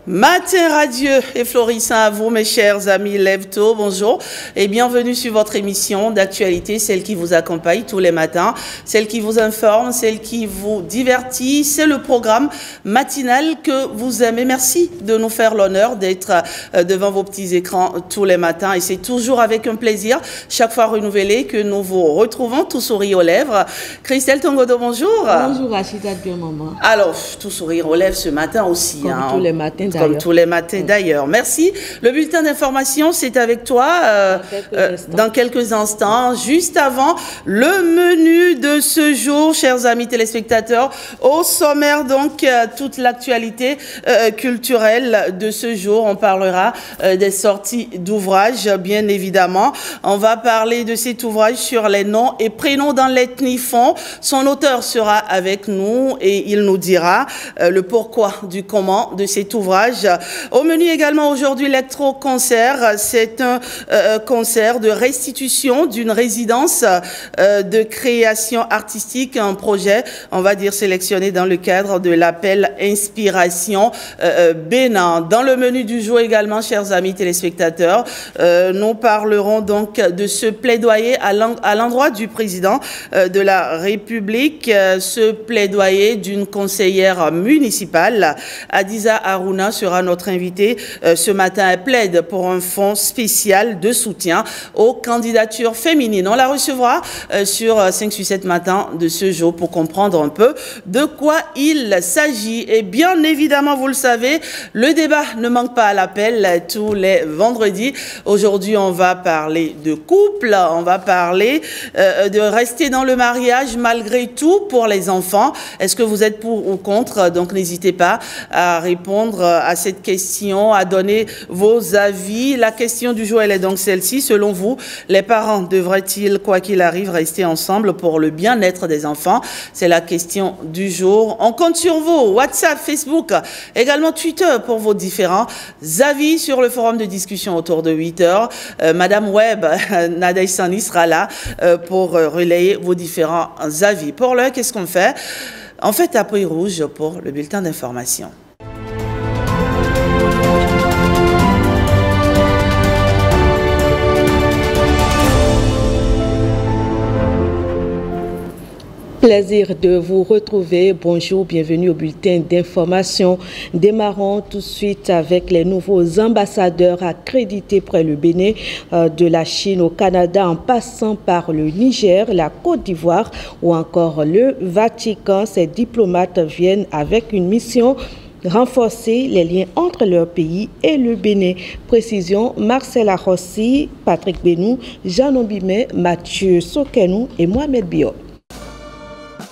Matin radieux et florissant à vous, mes chers amis Lève-Tôt, bonjour et bienvenue sur votre émission d'actualité, celle qui vous accompagne tous les matins, celle qui vous informe, celle qui vous divertit. C'est le programme matinal que vous aimez. Merci de nous faire l'honneur d'être devant vos petits écrans tous les matins et c'est toujours avec un plaisir, chaque fois renouvelé, que nous vous retrouvons tout sourire aux lèvres. Christelle Tongodo, bonjour. Bonjour Rachida, bien maman. Alors, tout sourire aux lèvres ce matin aussi. Comme tous les matins. Comme tous les matins d'ailleurs. Merci. Le bulletin d'information, c'est avec toi dans quelques instants. Juste avant, le menu de ce jour, chers amis téléspectateurs. Au sommaire, donc, toute l'actualité culturelle de ce jour. On parlera des sorties d'ouvrages, bien évidemment. On va parler de cet ouvrage sur les noms et prénoms dans l'ethnie Fon. Son auteur sera avec nous et il nous dira le pourquoi du comment de cet ouvrage. Au menu également aujourd'hui, l'électro-concert. C'est un concert de restitution d'une résidence de création artistique, un projet, on va dire, sélectionné dans le cadre de l'appel Inspiration Bénin. Dans le menu du jour également, chers amis téléspectateurs, nous parlerons donc de ce plaidoyer à l'endroit du président de la République, ce plaidoyer d'une conseillère municipale. Adiza Aruna sera notre invité ce matin. Elle plaide pour un fonds spécial de soutien aux candidatures féminines. On la recevra sur 5-7 matins de ce jour pour comprendre un peu de quoi il s'agit. Et bien évidemment, vous le savez, le débat ne manque pas à l'appel tous les vendredis. Aujourd'hui, on va parler de couple, on va parler de rester dans le mariage malgré tout pour les enfants. Est-ce que vous êtes pour ou contre? Donc n'hésitez pas à répondre à cette question, à donner vos avis. La question du jour, elle est donc celle-ci. Selon vous, les parents devraient-ils, quoi qu'il arrive, rester ensemble pour le bien-être des enfants? C'est la question du jour. On compte sur vous. WhatsApp, Facebook, également Twitter pour vos différents avis sur le forum de discussion autour de 8 heures. Madame Webb, Nadej Sani sera là pour relayer vos différents avis. Pour l'heure, qu'est-ce qu'on fait? On fait tapis rouge pour le bulletin d'information. Plaisir de vous retrouver. Bonjour, bienvenue au bulletin d'information. Démarrons tout de suite avec les nouveaux ambassadeurs accrédités près le Bénin, de la Chine au Canada en passant par le Niger, la Côte d'Ivoire ou encore le Vatican. Ces diplomates viennent avec une mission: renforcer les liens entre leur pays et le Bénin. Précision: Marcela Rossi, Patrick Benou, Jean Ombimé, Mathieu Sokenou et Mohamed Bio.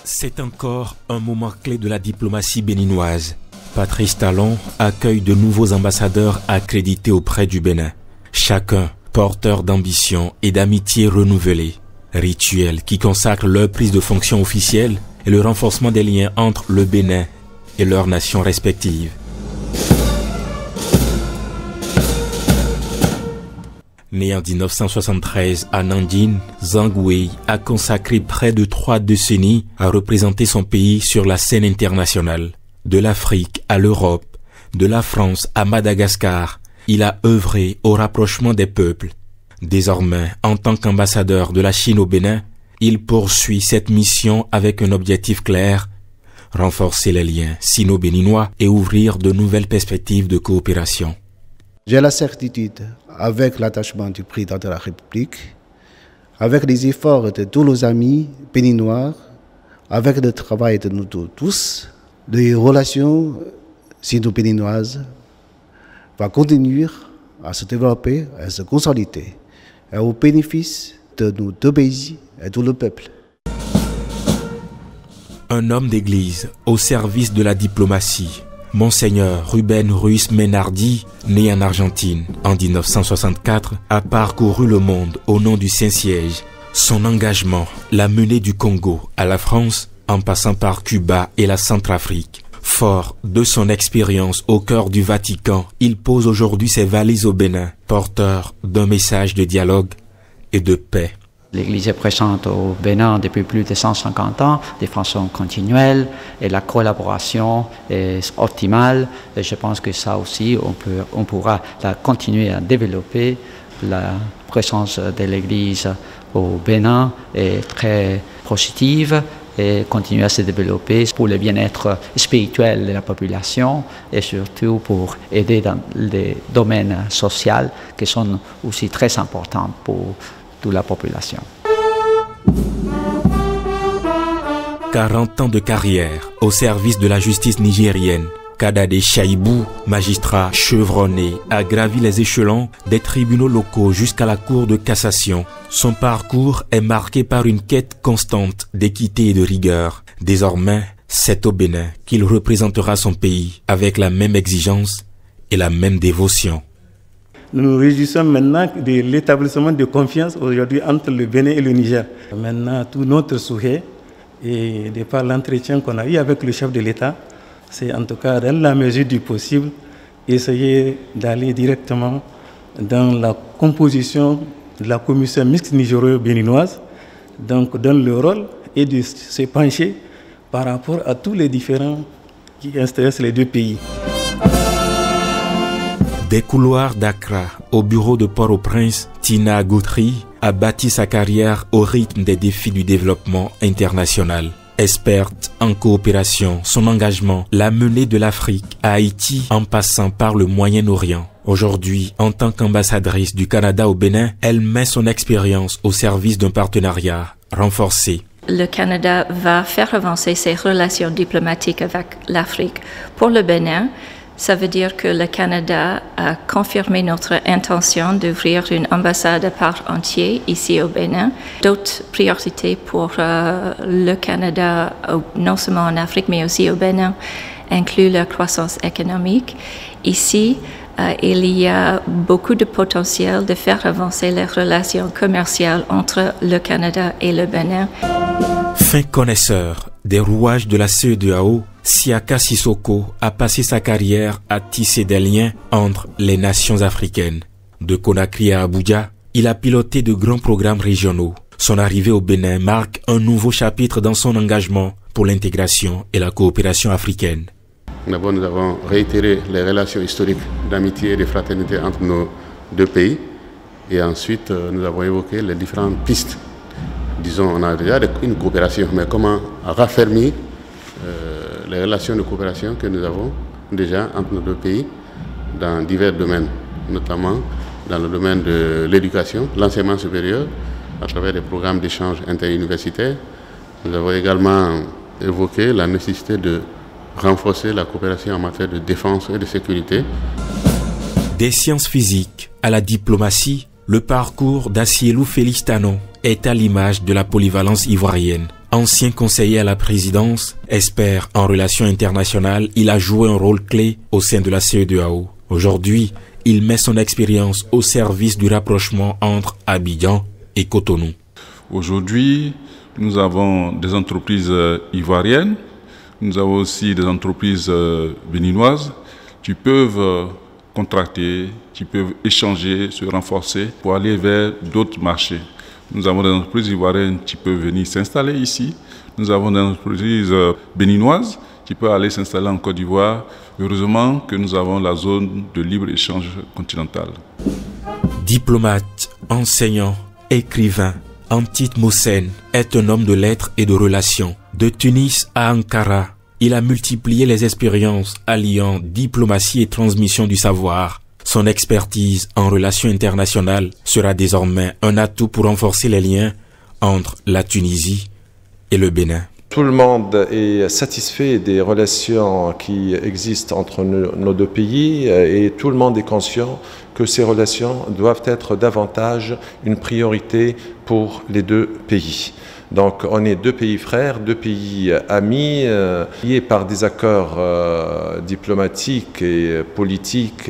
C'est encore un moment clé de la diplomatie béninoise. Patrice Talon accueille de nouveaux ambassadeurs accrédités auprès du Bénin. Chacun porteur d'ambition et d'amitié renouvelée. Rituel qui consacre leur prise de fonction officielle et le renforcement des liens entre le Bénin et leurs nations respectives. Né en 1973 à Nanjing, Zhang Wei a consacré près de 3 décennies à représenter son pays sur la scène internationale. De l'Afrique à l'Europe, de la France à Madagascar, il a œuvré au rapprochement des peuples. Désormais, en tant qu'ambassadeur de la Chine au Bénin, il poursuit cette mission avec un objectif clair: renforcer les liens sino-béninois et ouvrir de nouvelles perspectives de coopération. J'ai la certitude, avec l'attachement du président de la République, avec les efforts de tous nos amis béninois, avec le travail de nous tous, les relations sino-béninoises vont continuer à se développer, à se consolider, au bénéfice de nos deux pays et de tout le peuple. Un homme d'église au service de la diplomatie. Monseigneur Ruben Ruiz Menardi, né en Argentine en 1964, a parcouru le monde au nom du Saint-Siège. Son engagement l'a mené du Congo à la France, en passant par Cuba et la Centrafrique. Fort de son expérience au cœur du Vatican, il pose aujourd'hui ses valises au Bénin, porteur d'un message de dialogue et de paix. L'Église est présente au Bénin depuis plus de 150 ans, de façon continuelle, et la collaboration est optimale. Et je pense que ça aussi, on pourra continuer à développer. La présence de l'Église au Bénin est très positive et continue à se développer pour le bien-être spirituel de la population et surtout pour aider dans les domaines sociaux qui sont aussi très importants pour toute la population. 40 ans de carrière au service de la justice nigérienne. Kadade Chaibou, magistrat chevronné, a gravi les échelons des tribunaux locaux jusqu'à la Cour de cassation. Son parcours est marqué par une quête constante d'équité et de rigueur. Désormais, c'est au Bénin qu'il représentera son pays avec la même exigence et la même dévotion. Nous nous réjouissons maintenant de l'établissement de confiance aujourd'hui entre le Bénin et le Niger. Maintenant, tout notre souhait, et de par l'entretien qu'on a eu avec le chef de l'État, c'est en tout cas dans la mesure du possible, essayer d'aller directement dans la composition de la commission mixte nigéro-béninoise, donc dans le rôle et de se pencher par rapport à tous les différends qui intéressent les deux pays. Des couloirs d'Accra au bureau de Port-au-Prince, Tina Goutry a bâti sa carrière au rythme des défis du développement international. Experte en coopération, son engagement l'a menée de l'Afrique à Haïti en passant par le Moyen-Orient. Aujourd'hui, en tant qu'ambassadrice du Canada au Bénin, elle met son expérience au service d'un partenariat renforcé. Le Canada va faire avancer ses relations diplomatiques avec l'Afrique. Pour le Bénin, ça veut dire que le Canada a confirmé notre intention d'ouvrir une ambassade à part entière ici au Bénin. D'autres priorités pour le Canada, non seulement en Afrique, mais aussi au Bénin, incluent la croissance économique. Ici, il y a beaucoup de potentiel de faire avancer les relations commerciales entre le Canada et le Bénin. Fin connaisseur des rouages de la CEDEAO, Siaka Sissoko a passé sa carrière à tisser des liens entre les nations africaines. De Conakry à Abuja, il a piloté de grands programmes régionaux. Son arrivée au Bénin marque un nouveau chapitre dans son engagement pour l'intégration et la coopération africaine. D'abord, nous avons réitéré les relations historiques d'amitié et de fraternité entre nos deux pays. Et ensuite, nous avons évoqué les différentes pistes. Disons, on a déjà une coopération, mais comment raffermir les relations de coopération que nous avons déjà entre nos deux pays dans divers domaines, notamment dans le domaine de l'éducation, l'enseignement supérieur, à travers des programmes d'échange interuniversitaires. Nous avons également évoqué la nécessité de renforcer la coopération en matière de défense et de sécurité. Des sciences physiques à la diplomatie, le parcours d'Assielou Félix Tanon est à l'image de la polyvalence ivoirienne. Ancien conseiller à la présidence, expert en relations internationales, il a joué un rôle clé au sein de la CEDEAO. Aujourd'hui, il met son expérience au service du rapprochement entre Abidjan et Cotonou. Aujourd'hui, nous avons des entreprises ivoiriennes, nous avons aussi des entreprises béninoises qui peuvent contracter, qui peuvent échanger, se renforcer pour aller vers d'autres marchés. Nous avons des entreprises ivoiriennes qui peuvent venir s'installer ici. Nous avons des entreprises béninoises qui peuvent aller s'installer en Côte d'Ivoire. Heureusement que nous avons la zone de libre-échange continentale. Diplomate, enseignant, écrivain, Antite Moussen est un homme de lettres et de relations. De Tunis à Ankara, il a multiplié les expériences alliant diplomatie et transmission du savoir. Son expertise en relations internationales sera désormais un atout pour renforcer les liens entre la Tunisie et le Bénin. Tout le monde est satisfait des relations qui existent entre nos deux pays et tout le monde est conscient que ces relations doivent être davantage une priorité pour les deux pays. Donc on est deux pays frères, deux pays amis, liés par des accords diplomatiques et politiques.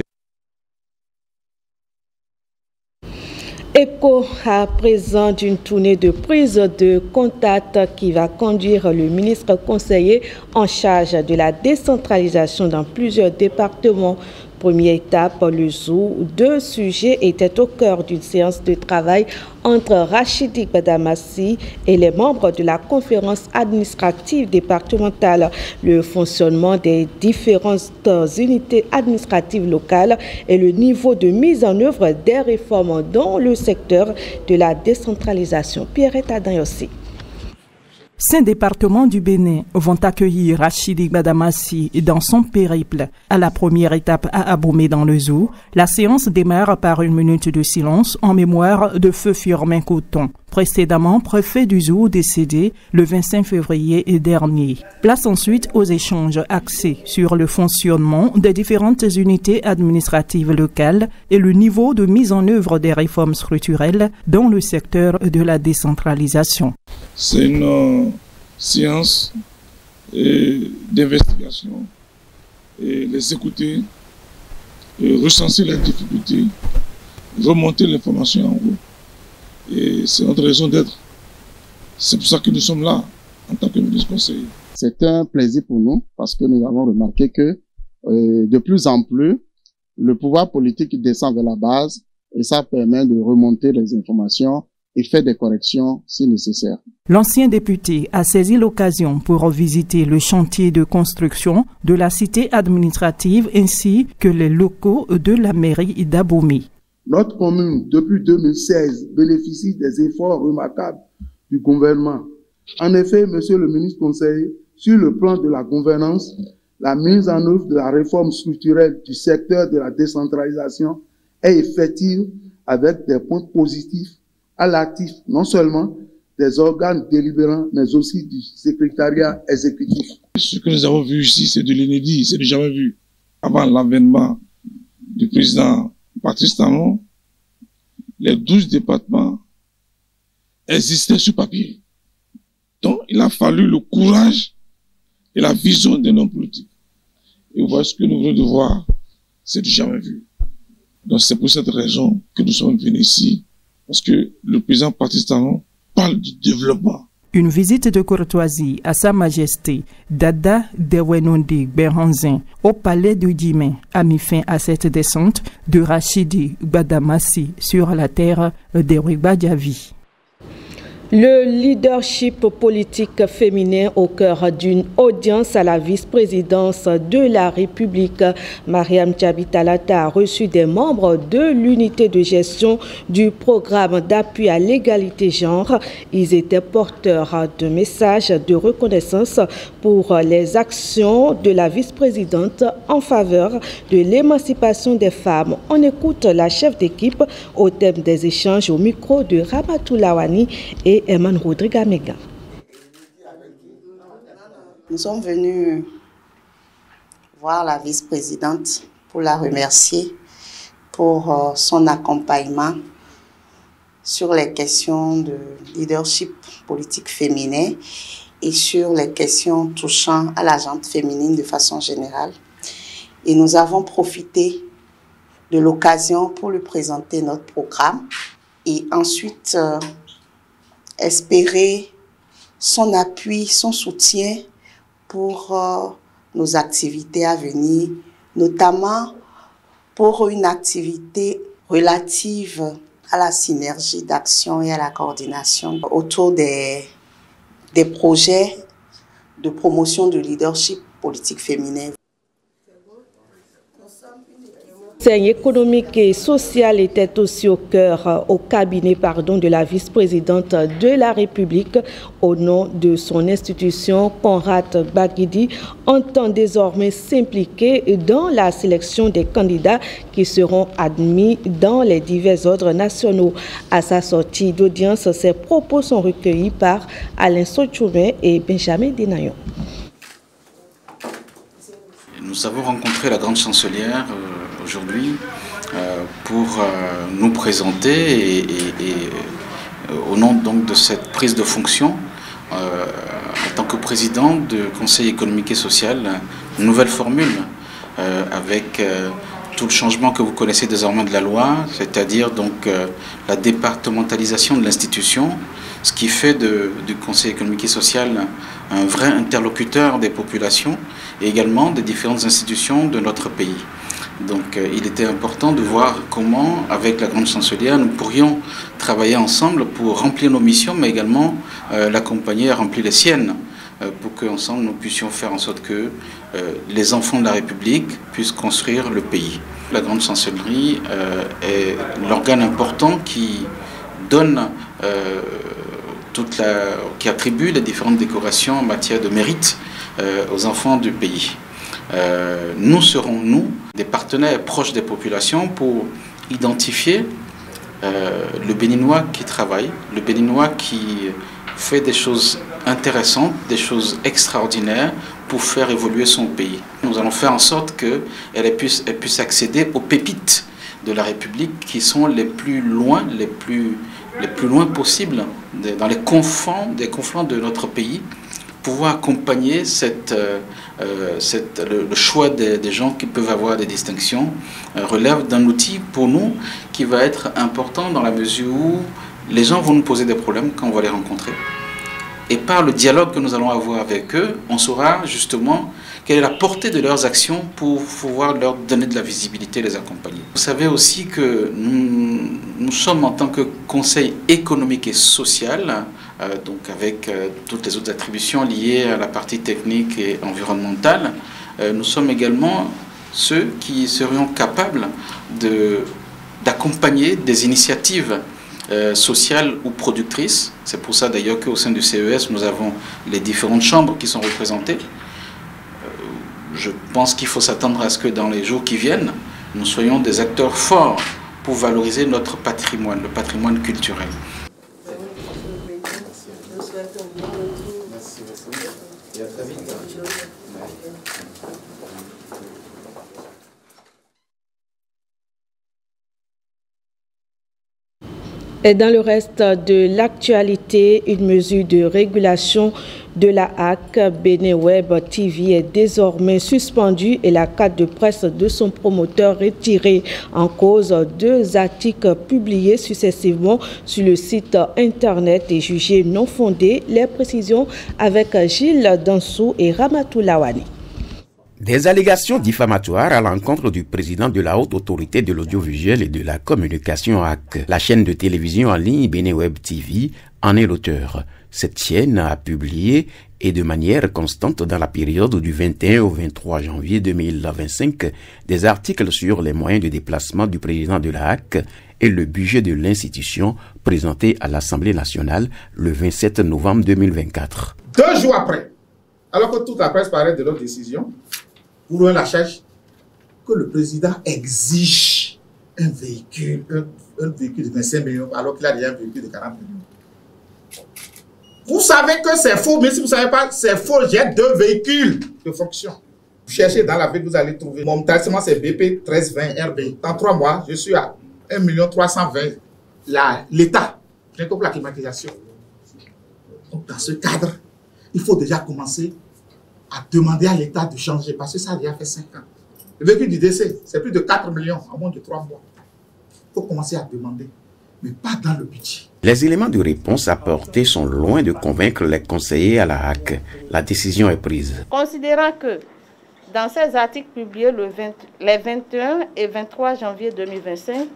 Écho à présent d'une tournée de prise de contact qui va conduire le ministre conseiller en charge de la décentralisation dans plusieurs départements première étape, le zoo, 2 sujets étaient au cœur d'une séance de travail entre Rachidi Gbadamassi et les membres de la conférence administrative départementale. Le fonctionnement des différentes unités administratives locales et le niveau de mise en œuvre des réformes dans le secteur de la décentralisation. Pierrette Adayossi. 5 départements du Bénin vont accueillir Rachidi Gbadamassi dans son périple. À la première étape à Abomey dans le zoo, la séance démarre par une minute de silence en mémoire de Feu Firmin Coton, précédemment préfet du zoo décédé le 25 février dernier. Place ensuite aux échanges axés sur le fonctionnement des différentes unités administratives locales et le niveau de mise en œuvre des réformes structurelles dans le secteur de la décentralisation. C'est une séance d'investigation, et les écouter, et recenser les difficultés, remonter l'information en haut. Et c'est notre raison d'être. C'est pour ça que nous sommes là en tant que ministre conseiller. C'est un plaisir pour nous parce que nous avons remarqué que de plus en plus, le pouvoir politique descend vers la base et ça permet de remonter les informations et faire des corrections si nécessaire. L'ancien député a saisi l'occasion pour visiter le chantier de construction de la cité administrative ainsi que les locaux de la mairie d'Abomey. Notre commune, depuis 2016, bénéficie des efforts remarquables du gouvernement. En effet, monsieur le ministre conseiller, sur le plan de la gouvernance, la mise en œuvre de la réforme structurelle du secteur de la décentralisation est effective avec des points positifs à l'actif non seulement des organes délibérants, mais aussi du secrétariat exécutif. Ce que nous avons vu ici, c'est de l'inédit, c'est du jamais vu. Avant l'avènement du président Patrice Talon, les 12 départements existaient sur papier. Donc, il a fallu le courage et la vision d'un homme politique. Et voilà ce que nous venons de voir, c'est du jamais vu. Donc, c'est pour cette raison que nous sommes venus ici, parce que le président Patrice Talon parle du développement. Une visite de courtoisie à Sa Majesté Dada Dewenonde Berhanzin au palais de Djimé a mis fin à cette descente de Rachidi Gbadamassi sur la terre d'Eric Badiavi. Le leadership politique féminin au cœur d'une audience à la vice-présidence de la République. Mariam Djabitalata a reçu des membres de l'unité de gestion du programme d'appui à l'égalité genre. Ils étaient porteurs de messages de reconnaissance pour les actions de la vice-présidente en faveur de l'émancipation des femmes. On écoute la chef d'équipe au thème des échanges au micro de Ramatou Lawani et Eman Rodrigue Mega. Nous sommes venus voir la vice-présidente pour la remercier pour son accompagnement sur les questions de leadership politique féminin et sur les questions touchant à la gente féminine de façon générale. Et nous avons profité de l'occasion pour lui présenter notre programme et ensuite espérer son appui, son soutien pour nos activités à venir, notamment pour une activité relative à la synergie d'action et à la coordination autour des projets de promotion de leadership politique féminin. Économique et sociale était aussi au cabinet de la vice-présidente de la République. Au nom de son institution, Conrad Baguidi entend désormais s'impliquer dans la sélection des candidats qui seront admis dans les divers ordres nationaux. À sa sortie d'audience, ses propos sont recueillis par Alain Sochoumé et Benjamin Denayon. Nous avons rencontré la grande chancelière aujourd'hui pour nous présenter et au nom donc de cette prise de fonction en tant que président du Conseil économique et social, une nouvelle formule avec tout le changement que vous connaissez désormais de la loi, c'est-à-dire donc la départementalisation de l'institution, ce qui fait du Conseil économique et social un vrai interlocuteur des populations et également des différentes institutions de notre pays. Donc il était important de voir comment, avec la grande chancelière, nous pourrions travailler ensemble pour remplir nos missions, mais également l'accompagner à remplir les siennes, pour qu'ensemble nous puissions faire en sorte que les enfants de la République puissent construire le pays. La grande chancellerie est l'organe important qui donne qui attribue les différentes décorations en matière de mérite aux enfants du pays. Nous serons, nous, des partenaires proches des populations pour identifier le Béninois qui travaille, le Béninois qui fait des choses intéressantes, des choses extraordinaires pour faire évoluer son pays. Nous allons faire en sorte qu'elle puisse accéder aux pépites de la République qui sont les plus loin, les plus loin possible dans les confins de notre pays, pouvoir accompagner le choix des gens qui peuvent avoir des distinctions relève d'un outil pour nous qui va être important dans la mesure où les gens vont nous poser des problèmes quand on va les rencontrer. Et par le dialogue que nous allons avoir avec eux, on saura justement quelle est la portée de leurs actions pour pouvoir leur donner de la visibilité et les accompagner. Vous savez aussi que nous sommes en tant que Conseil économique et social, donc avec toutes les autres attributions liées à la partie technique et environnementale, nous sommes également ceux qui serions capables d'accompagner des initiatives sociales ou productrices. C'est pour ça d'ailleurs qu'au sein du CES, nous avons les différentes chambres qui sont représentées. Je pense qu'il faut s'attendre à ce que dans les jours qui viennent, nous soyons des acteurs forts pour valoriser notre patrimoine, le patrimoine culturel. Et dans le reste de l'actualité, une mesure de régulation de la HAC, Bénin Web TV, est désormais suspendue et la carte de presse de son promoteur retirée en cause 2 articles publiés successivement sur le site internet et jugés non fondés. Les précisions avec Gilles Dansou et Ramatou Lawani. Des allégations diffamatoires à l'encontre du président de la Haute Autorité de l'Audiovisuel et de la Communication HAC. La chaîne de télévision en ligne Bénin Web TV en est l'auteur. Cette chaîne a publié et de manière constante dans la période du 21 au 23 janvier 2025 des articles sur les moyens de déplacement du président de la HAC et le budget de l'institution présenté à l'Assemblée nationale le 27 novembre 2024. 2 jours après, alors que toute la presse parlait de leur décision, pour la charge que le président exige un véhicule de 25 millions alors qu'il a déjà un véhicule de 40 millions. Vous savez que c'est faux, mais si vous ne savez pas, c'est faux. J'ai 2 véhicules de fonction. Vous cherchez dans la ville, vous allez trouver. Mon taxement, c'est BP 1320 RB. Dans 3 mois, je suis à 1 320 000. L'État, j'ai compris la climatisation. Donc, dans ce cadre, il faut déjà commencer à demander à l'État de changer, parce que ça a déjà fait 5 ans. Le véhicule du décès, c'est plus de 4 millions en moins de 3 mois. Il faut commencer à demander, mais pas dans le budget. Les éléments de réponse apportés sont loin de convaincre les conseillers à la HAC. La décision est prise. Considérant que dans ces articles publiés les 21 et 23 janvier 2025,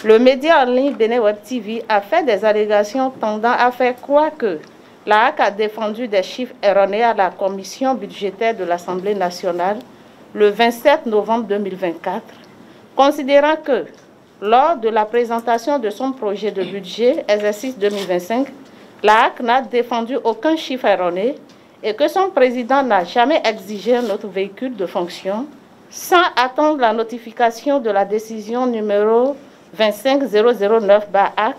le média en ligne Bénin Web TV a fait des allégations tendant à faire croire que la HAC a défendu des chiffres erronés à la commission budgétaire de l'Assemblée nationale le 27 novembre 2024, considérant que lors de la présentation de son projet de budget exercice 2025, la HAC n'a défendu aucun chiffre erroné et que son président n'a jamais exigé un autre véhicule de fonction sans attendre la notification de la décision numéro 25009/HAC.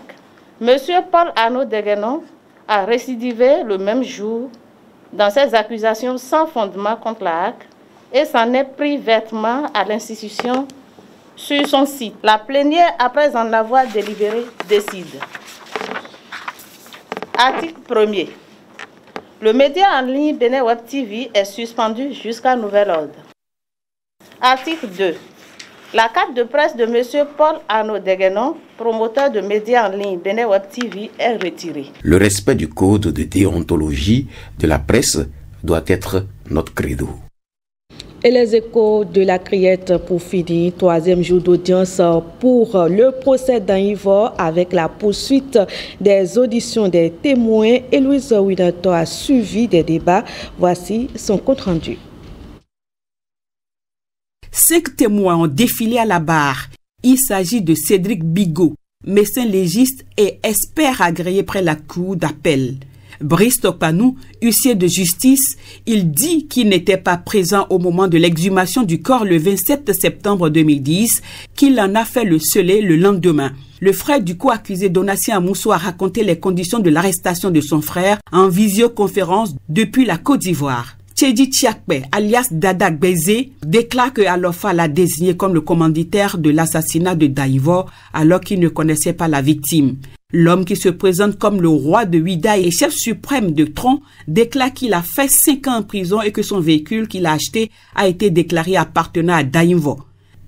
M. Paul Arnaud Deguenon a récidivé le même jour dans ses accusations sans fondement contre la HAC et s'en est pris vertement à l'institution sur son site. La plénière, après en avoir délibéré, décide. Article 1er. Le média en ligne Bénin Web TV est suspendu jusqu'à nouvel ordre. Article 2. La carte de presse de M. Paul Arnaud Deguenon, promoteur de médias en ligne Bénin Web TV, est retirée. Le respect du code de déontologie de la presse doit être notre credo. Et les échos de la Criette pour finir, 3e jour d'audience pour le procès d'Anivor avec la poursuite des auditions des témoins. Héloïse Winato a suivi des débats. Voici son compte rendu. 5 témoins ont défilé à la barre. Il s'agit de Cédric Bigot, médecin légiste et expert agréé près la cour d'appel. Brice Tokpanou, huissier de justice, il dit qu'il n'était pas présent au moment de l'exhumation du corps le 27 septembre 2010, qu'il en a fait le scellé le lendemain. Le frère du co-accusé Donatien Amousso a raconté les conditions de l'arrestation de son frère en visioconférence depuis la Côte d'Ivoire. Tchédi Tchiakpe, alias Dada Gbezé, déclare que Alofa l'a désigné comme le commanditaire de l'assassinat de Daïvo alors qu'il ne connaissait pas la victime. L'homme qui se présente comme le roi de Ouida et chef suprême de Tron déclare qu'il a fait 5 ans en prison et que son véhicule qu'il a acheté a été déclaré appartenant à Daïvo.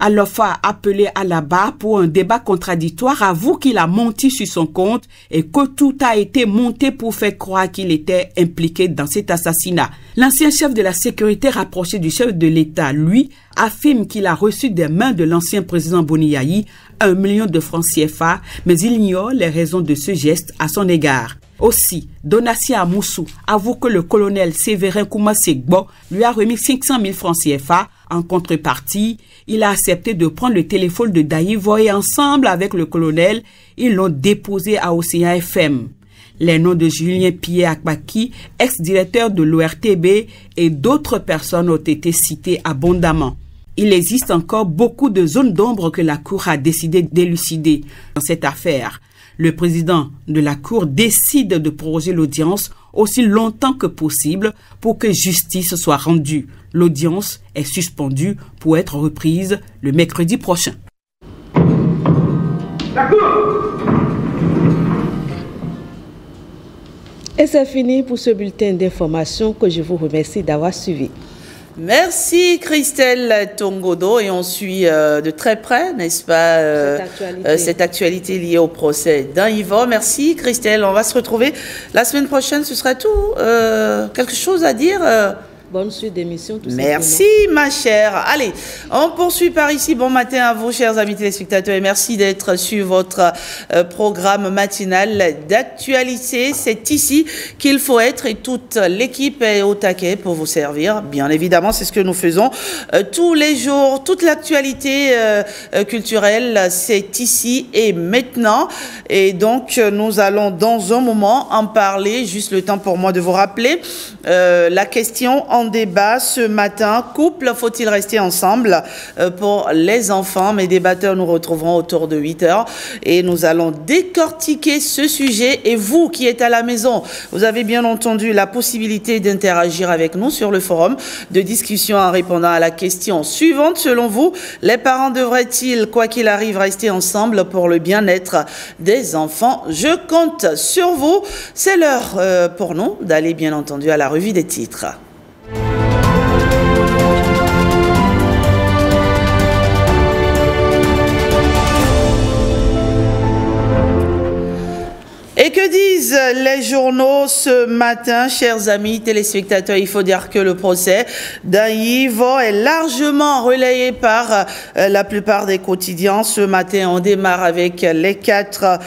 Alofa, appelé à la barre pour un débat contradictoire, avoue qu'il a menti sur son compte et que tout a été monté pour faire croire qu'il était impliqué dans cet assassinat. L'ancien chef de la sécurité rapproché du chef de l'État, lui, affirme qu'il a reçu des mains de l'ancien président Boniaï 1 million de francs CFA, mais il ignore les raisons de ce geste à son égard. Aussi, Donatien Amoussou avoue que le colonel Séverin Koumassegbo lui a remis 500 000 francs CFA. En contrepartie, il a accepté de prendre le téléphone de Daïvo et ensemble avec le colonel, ils l'ont déposé à Océan FM. Les noms de Julien Pierre-Akbaki, ex-directeur de l'ORTB et d'autres personnes ont été cités abondamment. Il existe encore beaucoup de zones d'ombre que la Cour a décidé d'élucider dans cette affaire. Le président de la Cour décide de proroger l'audience aussi longtemps que possible pour que justice soit rendue. L'audience est suspendue pour être reprise le mercredi prochain. La Cour! Et c'est fini pour ce bulletin d'information que je vous remercie d'avoir suivi. Merci Christelle Tongodo et on suit de très près, n'est-ce pas, cette actualité liée au procès d'Anivor. Merci Christelle, on va se retrouver la semaine prochaine, ce sera tout. Quelque chose à dire Bonne suite d'émission. Merci ma chère. Allez, on poursuit par ici. Bon matin à vous, chers amis téléspectateurs, et merci d'être sur votre programme matinal d'actualité. C'est ici qu'il faut être et toute l'équipe est au taquet pour vous servir. Bien évidemment, c'est ce que nous faisons tous les jours. Toute l'actualité culturelle, c'est ici et maintenant. Et donc, nous allons dans un moment en parler. Juste le temps pour moi de vous rappeler la question en débat ce matin. Couple, faut-il rester ensemble pour les enfants? Mes débatteurs nous retrouveront autour de 8 heures et nous allons décortiquer ce sujet. Et vous qui êtes à la maison, vous avez bien entendu la possibilité d'interagir avec nous sur le forum de discussion en répondant à la question suivante. Selon vous, les parents devraient-ils, quoi qu'il arrive, rester ensemble pour le bien-être des enfants? Je compte sur vous. C'est l'heure pour nous d'aller bien entendu à la revue des titres. Et que disent les journaux ce matin, chers amis téléspectateurs? Il faut dire que le procès d'Anivor est largement relayé par la plupart des quotidiens. Ce matin, on démarre avec les 4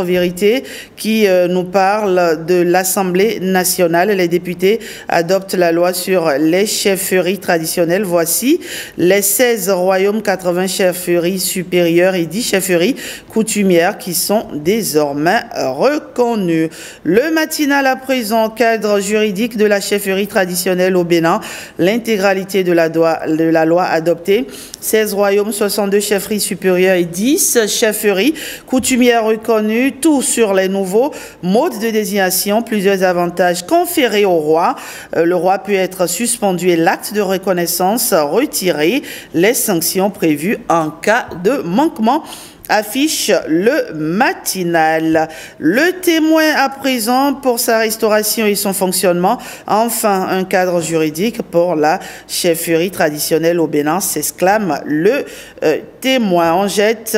vérités qui nous parlent de l'Assemblée nationale. Les députés adoptent la loi sur les chefferies traditionnelles. Voici les 16 royaumes, 80 chefferies supérieures et 10 chefferies coutumières qui sont désormais reconnues. Le matinal à présent, cadre juridique de la chefferie traditionnelle au Bénin, l'intégralité de la loi adoptée, 16 royaumes, 62 chefferies supérieures et 10 chefferies coutumières reconnues, tout sur les nouveaux modes de désignation, plusieurs avantages conférés au roi. Le roi peut être suspendu et l'acte de reconnaissance retiré, les sanctions prévues en cas de manquement. Affiche le matinal. Le témoin à présent pour sa restauration et son fonctionnement. Enfin, un cadre juridique pour la chefferie traditionnelle au Bénin, s'exclame le témoin. On jette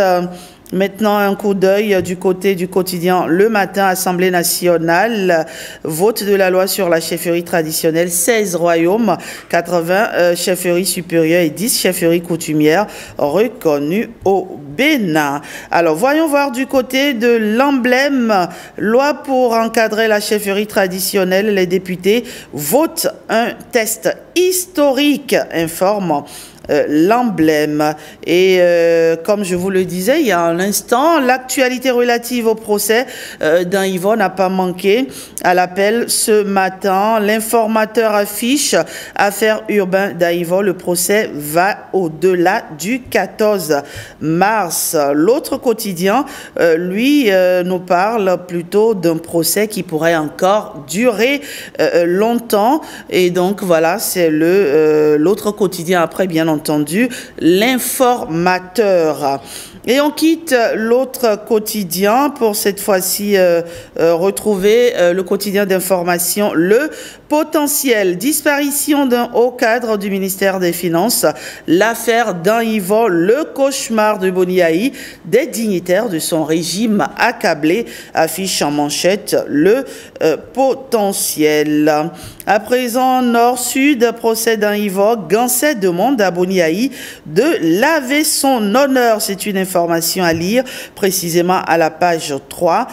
Maintenant, un coup d'œil du côté du quotidien Le Matin, Assemblée nationale, vote de la loi sur la chefferie traditionnelle, 16 royaumes, 80 chefferies supérieures et 10 chefferies coutumières reconnues au Bénin. Alors, voyons voir du côté de l'emblème, loi pour encadrer la chefferie traditionnelle. Les députés votent un test historique, informe l'emblème. Et comme je vous le disais il y a un instant, l'actualité relative au procès d'un Yvon n'a pas manqué à l'appel ce matin. L'informateur affiche affaire Urbain d'Aïvo. Le procès va au-delà du 14 mars. L'autre quotidien, lui, nous parle plutôt d'un procès qui pourrait encore durer longtemps. Et donc, voilà, c'est l'autre quotidien après, bien entendu, l'informateur. Et on quitte l'autre quotidien pour cette fois-ci retrouver le quotidien d'information Le Potentiel. Disparition d'un haut cadre du ministère des Finances. L'affaire d'un Yvon, le cauchemar de Boniaï, des dignitaires de son régime accablés, affiche en manchette Le Potentiel. À présent, Nord-Sud, procès d'un Yvon. Gansset demande à Boniaï de laver son honneur. C'est une information à lire précisément à la page 3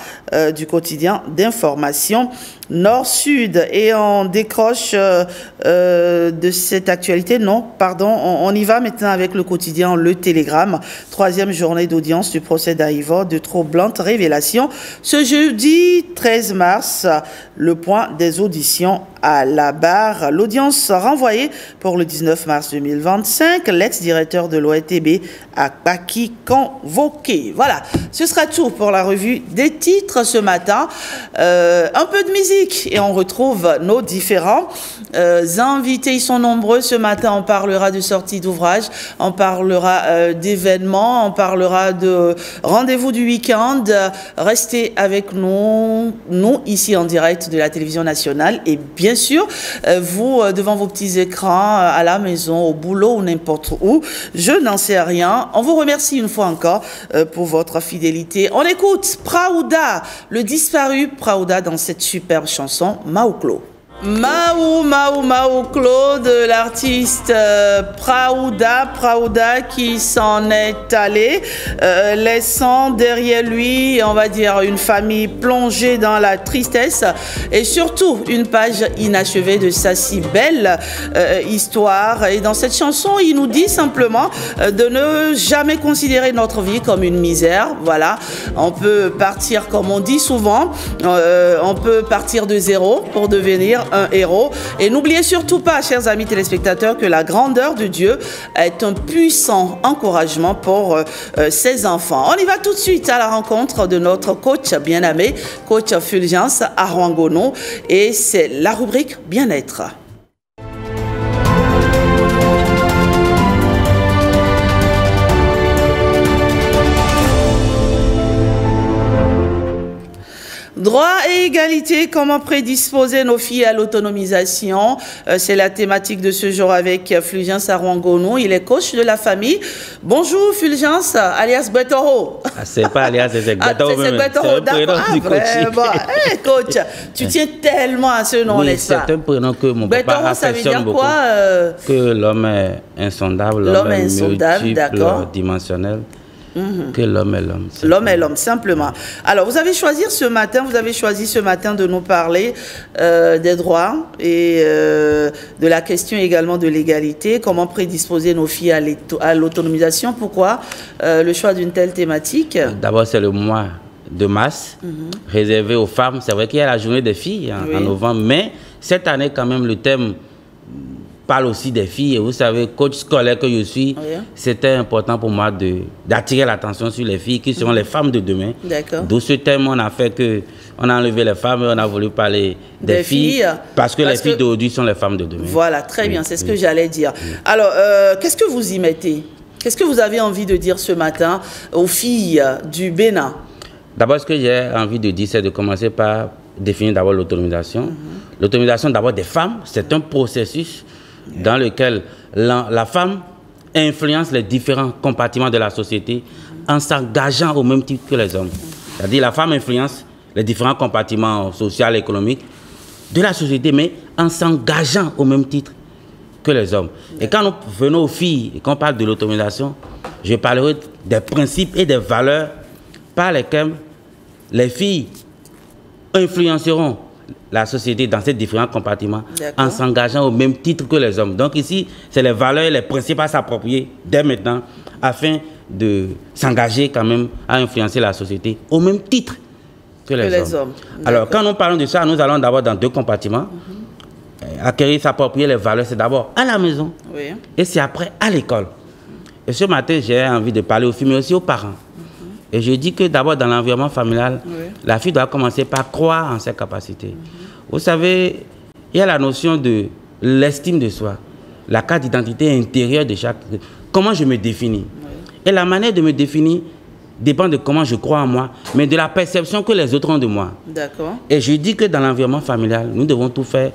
du quotidien d'information Nord-Sud. Et on décroche de cette actualité, non, pardon, on y va maintenant avec le quotidien Le Télégramme. 3e journée d'audience du procès d'Aïvo, de troublantes révélations. Ce jeudi 13 mars, le point des auditions à la barre. L'audience renvoyée pour le 19 mars 2025. L'ex-directeur de l'OETB a Baki convoqué. Voilà, ce sera tout pour la revue des titres ce matin. Un peu de musique et on retrouve nos différents invités. Ils sont nombreux ce matin. On parlera de sortie d'ouvrage, on parlera d'événements, on parlera de rendez-vous du week-end. Restez avec nous ici en direct de la télévision nationale et bien sûr, vous devant vos petits écrans à la maison, au boulot ou n'importe où. Je n'en sais rien. On vous remercie une fois encore pour votre fidélité. On écoute Praouda, le disparu Praouda dans cette superbe chanson Maouklo. Maouklo de l'artiste Praouda qui s'en est allé, laissant derrière lui, on va dire, une famille plongée dans la tristesse et surtout une page inachevée de sa si belle histoire. Et dans cette chanson, il nous dit simplement de ne jamais considérer notre vie comme une misère. Voilà, on peut partir, comme on dit souvent, on peut partir de zéro pour devenir un héros. Et n'oubliez surtout pas, chers amis téléspectateurs, que la grandeur de Dieu est un puissant encouragement pour ses enfants. On y va tout de suite à la rencontre de notre coach bien-aimé, coach Fulgence Arwangono, et c'est la rubrique bien-être. Droit et égalité, comment prédisposer nos filles à l'autonomisation? C'est la thématique de ce jour avec Fulgence Arwangono. Il est coach de la famille. Bonjour Fulgence, alias Betoro. C'est pas alias, c'est Betoro. C'est Betoro, d'accord. Hey, coach, tu tiens tellement à ce nom, n'est-ce pas? C'est un prénom que mon papa affectionne beaucoup. Que l'homme est insondable, l'homme est multidimensionnel. Que l'homme est l'homme. L'homme est l'homme, simplement. Alors, vous avez choisi ce matin de nous parler des droits et de la question également de l'égalité. Comment prédisposer nos filles à l'autonomisation? Pourquoi le choix d'une telle thématique? D'abord, c'est le mois de mars, réservé aux femmes. C'est vrai qu'il y a la journée des filles en novembre, mais cette année, quand même, le thème parle aussi des filles. Et vous savez, coach scolaire que je suis, c'était important pour moi d'attirer l'attention sur les filles qui seront les femmes de demain. D'où ce thème, on a fait que on a enlevé les femmes et on a voulu parler des filles parce que les filles d'aujourd'hui sont les femmes de demain. Voilà, très bien, c'est ce que j'allais dire. Alors, qu'est-ce que vous y mettez? Qu'est-ce que vous avez envie de dire ce matin aux filles du Bénin? D'abord, ce que j'ai envie de dire, c'est de commencer par définir d'abord l'autonomisation. L'autonomisation d'abord des femmes, c'est un processus dans lequel la femme influencent les différents compartiments de la société en s'engageant au même titre que les hommes. C'est-à-dire la femme influence les différents compartiments sociaux et économiques de la société, mais en s'engageant au même titre que les hommes. Et quand nous venons aux filles et qu'on parle de l'autonomisation, je parlerai des principes et des valeurs par lesquels les filles influenceront la société dans ces différents compartiments en s'engageant au même titre que les hommes. Donc ici, c'est les valeurs et les principes à s'approprier dès maintenant afin de s'engager quand même à influencer la société au même titre que les hommes. Alors quand nous parlons de ça, nous allons d'abord dans deux compartiments. Acquérir, s'approprier les valeurs, c'est d'abord à la maison et c'est après à l'école. Et ce matin, j'ai envie de parler aux filles, mais aussi aux parents. Et je dis que d'abord, dans l'environnement familial, la fille doit commencer par croire en ses capacités. Vous savez, il y a la notion de l'estime de soi, la carte d'identité intérieure de chaque... Comment je me définis. Et la manière de me définir dépend de comment je crois en moi, mais de la perception que les autres ont de moi. D'accord. Et je dis que dans l'environnement familial, nous devons tout faire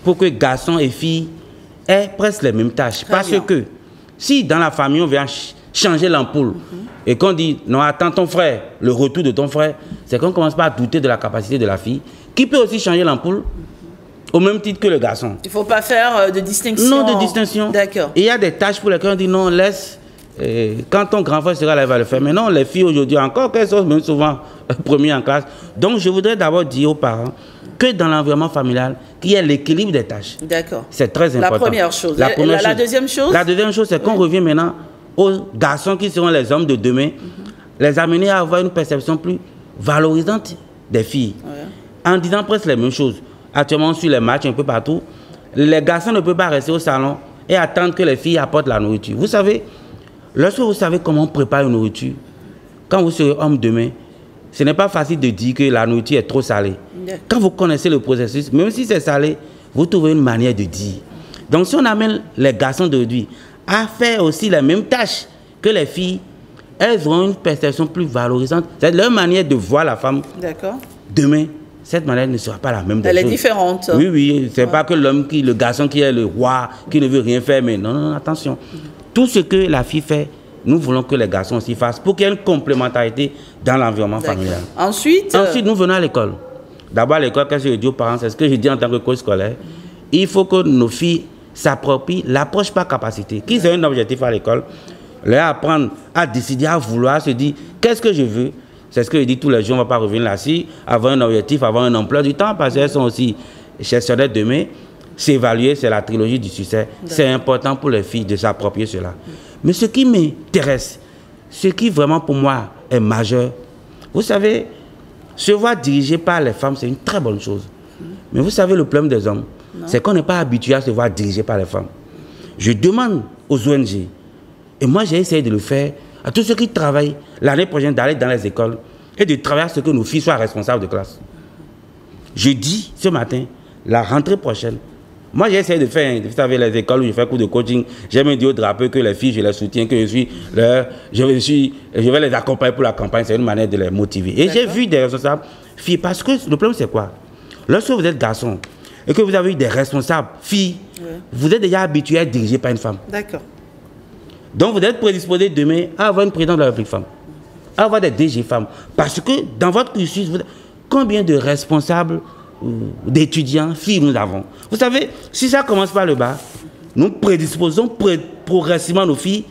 pour que garçons et filles aient presque les mêmes tâches. Parce que si dans la famille, on vient changer l'ampoule et qu'on dit, non, attends ton frère, le retour de ton frère, c'est qu'on ne commence pas à douter de la capacité de la fille, qui peut aussi changer l'ampoule au même titre que le garçon. Il ne faut pas faire de distinction. Non, de distinction. D'accord. Il y a des tâches pour lesquelles on dit, non, laisse, quand ton grand frère sera là, il va le faire. Mais non, les filles aujourd'hui, encore qu'elles sont même souvent premières en classe. Donc, je voudrais d'abord dire aux parents que dans l'environnement familial, qu'il y ait l'équilibre des tâches. D'accord. C'est très important. La première chose. La deuxième chose? La deuxième chose, c'est qu'on revient maintenant aux garçons qui seront les hommes de demain, les amener à avoir une perception plus valorisante des filles. En disant presque les mêmes choses. Actuellement, sur les matchs un peu partout, les garçons ne peuvent pas rester au salon et attendre que les filles apportent la nourriture. Vous savez, lorsque vous savez comment on prépare une nourriture, quand vous serez homme demain, ce n'est pas facile de dire que la nourriture est trop salée. Quand vous connaissez le processus, même si c'est salé, vous trouvez une manière de dire. Donc si on amène les garçons d'aujourd'hui à faire aussi les mêmes tâches que les filles, elles auront une perception plus valorisante. C'est leur manière de voir la femme. D'accord. Demain, cette manière ne sera pas la même. Elle est différente. Oui, oui. C'est pas que le garçon qui est le roi, qui ne veut rien faire, mais non, non, attention. Tout ce que la fille fait, nous voulons que les garçons aussi fassent pour qu'il y ait une complémentarité dans l'environnement familial. Ensuite, nous venons à l'école. D'abord, à l'école, qu'est-ce que je dis aux parents? C'est ce que je dis en tant que coach scolaire. Il faut que nos filles s'approprient l'approche par capacité. Qu'ils aient un objectif à l'école, leur apprendre à décider, à vouloir, se dire qu'est-ce que je veux. C'est ce que je dis tous les jours, on ne va pas revenir là-dessus, avoir un objectif, avoir un emploi du temps, parce qu'elles sont aussi gestionnaires demain. S'évaluer, c'est la trilogie du succès. C'est important pour les filles de s'approprier cela. Mais ce qui m'intéresse, ce qui vraiment pour moi est majeur, vous savez, se voir dirigé par les femmes, c'est une très bonne chose. Mais vous savez, le problème des hommes, c'est qu'on n'est pas habitué à se voir dirigé par les femmes. Je demande aux ONG, et moi j'ai essayé de le faire, à tous ceux qui travaillent l'année prochaine d'aller dans les écoles et de travailler à ce que nos filles soient responsables de classe. Je dis ce matin, la rentrée prochaine, moi j'ai essayé de faire, vous savez, les écoles où je fais cours de coaching, j'aime dire au drapeau que les filles, je les soutiens, que je vais les accompagner pour la campagne, c'est une manière de les motiver. Et j'ai vu des responsables filles, parce que le problème c'est quoi? Lorsque vous êtes garçon et que vous avez eu des responsables filles, vous êtes déjà habitué à être dirigé par une femme. D'accord. Donc vous êtes prédisposé demain à avoir une présidente de la République femme, à avoir des DG femmes. Parce que dans votre cursus, combien de responsables d'étudiants filles nous avons? Vous savez, si ça commence par le bas, nous prédisposons progressivement nos filles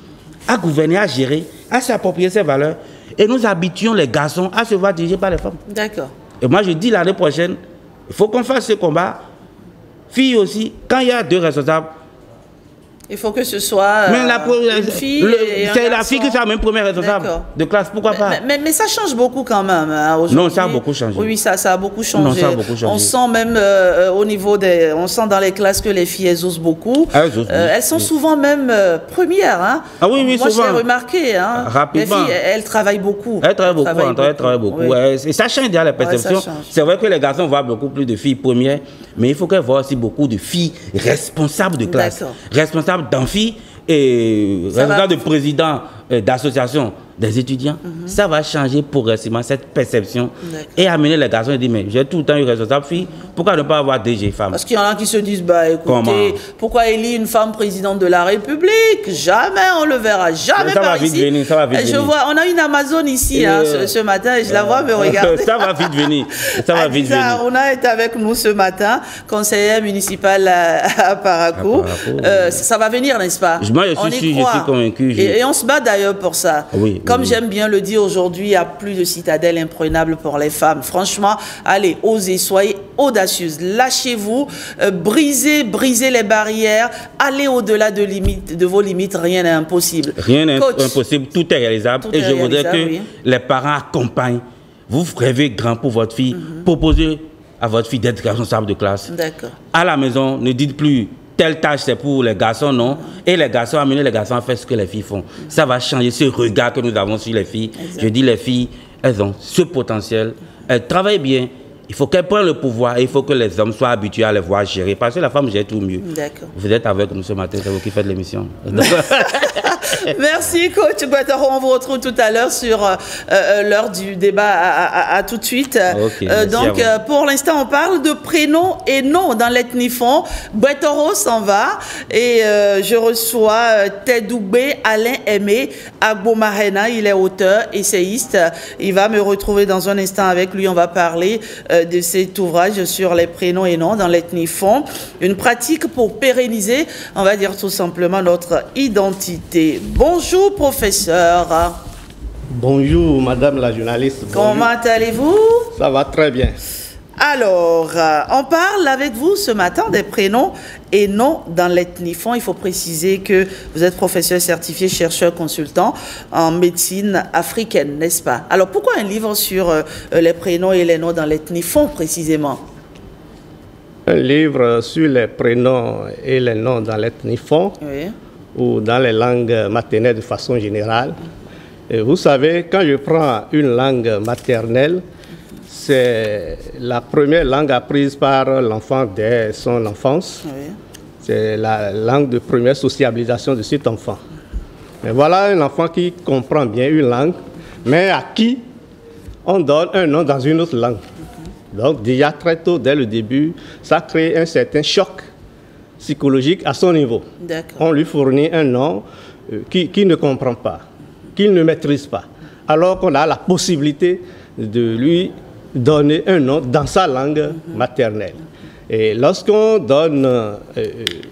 à gouverner, à gérer, à s'approprier ces valeurs, et nous habituons les garçons à se voir dirigés par les femmes. D'accord. Et moi je dis l'année prochaine, il faut qu'on fasse ce combat. Filles aussi, quand il y a deux responsables, il faut que ce soit une fille c'est la fille qui soit même première responsable de classe, pourquoi pas? Mais ça change beaucoup quand même aujourd'hui. Non, ça a beaucoup changé. Oui, ça a beaucoup changé. Non, ça a beaucoup changé. On sent même au niveau des... On sent dans les classes que les filles, elles osent beaucoup. Elles sont souvent même premières. Hein. Ah oui, oui, moi, souvent. Moi, j'ai remarqué. Hein. Rapidement. Les filles, elles travaillent beaucoup. Elles travaillent beaucoup. Oui. Et ça change déjà les perceptions. C'est vrai que les garçons voient beaucoup plus de filles premières, mais il faut qu'elles voient aussi beaucoup de filles responsables de classe, responsables d'amphis, et responsables de présidents d'associations des étudiants. Ça va changer progressivement cette perception et amener les garçons à dire mais j'ai tout le temps eu responsable fille, Pourquoi ne pas avoir DG femme? Parce qu'il y en a qui se disent, bah écoutez, pourquoi élire une femme présidente de la République? Jamais on le verra, jamais ça par va ici. Vite venir, ça va vite venir. Vois, on a une Amazon ici ce matin, et je la vois me regarder. Ça va vite venir. Ça va vite venir. Aruna est avec nous ce matin, conseillère municipale à Parakou. Ça va venir, n'est-ce pas? Moi, je suis convaincu. Et on se bat d'ailleurs pour ça. Oui, Comme j'aime bien le dire aujourd'hui, il n'y a plus de citadelle imprenable pour les femmes. Franchement, allez, osez, soyez audacieuses, lâchez-vous, brisez les barrières, allez au-delà de vos limites, rien n'est impossible. Rien n'est impossible, tout est réalisable. Et je voudrais que les parents accompagnent. Vous rêvez grand pour votre fille, proposez à votre fille d'être responsable de classe. D'accord. À la maison, ne dites plus telle tâche c'est pour les garçons, non. Et les garçons, amenez les garçons à faire ce que les filles font. Ça va changer ce regard que nous avons sur les filles. Exactement. Je dis les filles, elles ont ce potentiel, elles travaillent bien. Il faut qu'elles prennent le pouvoir et il faut que les hommes soient habitués à les voir gérer. Parce que la femme gère tout mieux. D'accord. Vous êtes avec nous ce matin, c'est vous qui faites l'émission. Merci, coach Guattaro. On vous retrouve tout à l'heure sur l'heure du débat. À tout de suite. Okay, donc, pour l'instant, on parle de prénoms et noms dans l'ethnifond. Guattaro s'en va et je reçois Tedoubé Alain Aimé Agbomarena. Il est auteur, essayiste. Il va me retrouver dans un instant avec lui. On va parler de cet ouvrage sur les prénoms et noms dans l'ethnifond. Une pratique pour pérenniser, on va dire tout simplement, notre identité. Bonjour, professeur. Bonjour, madame la journaliste. Comment allez-vous? Ça va très bien. Alors, on parle avec vous ce matin des prénoms et noms dans l'ethnifond. Il faut préciser que vous êtes professeur certifié, chercheur, consultant en médecine africaine, n'est-ce pas? Alors, pourquoi un livre sur les prénoms et les noms dans l'ethnifond, précisément? Un livre sur les prénoms et les noms dans l'ethnifond, oui, ou dans les langues maternelles de façon générale. Et vous savez, quand je prends une langue maternelle, c'est la première langue apprise par l'enfant dès son enfance. Oui. C'est la langue de première sociabilisation de cet enfant. Mais voilà un enfant qui comprend bien une langue, mais à qui on donne un nom dans une autre langue. Donc déjà très tôt, dès le début, ça crée un certain choc psychologique à son niveau. On lui fournit un nom qu'il ne comprend pas, qu'il ne maîtrise pas, alors qu'on a la possibilité de lui donner un nom dans sa langue maternelle. Et lorsqu'on donne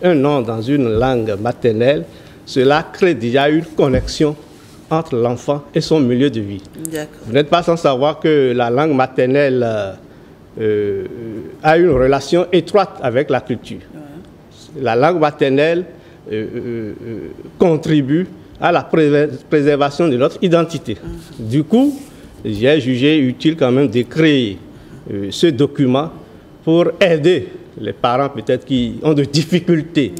un nom dans une langue maternelle, cela crée déjà une connexion entre l'enfant et son milieu de vie. Vous n'êtes pas sans savoir que la langue maternelle a une relation étroite avec la culture. La langue maternelle contribue à la préservation de notre identité. Du coup, j'ai jugé utile quand même de créer ce document pour aider les parents peut-être qui ont des difficultés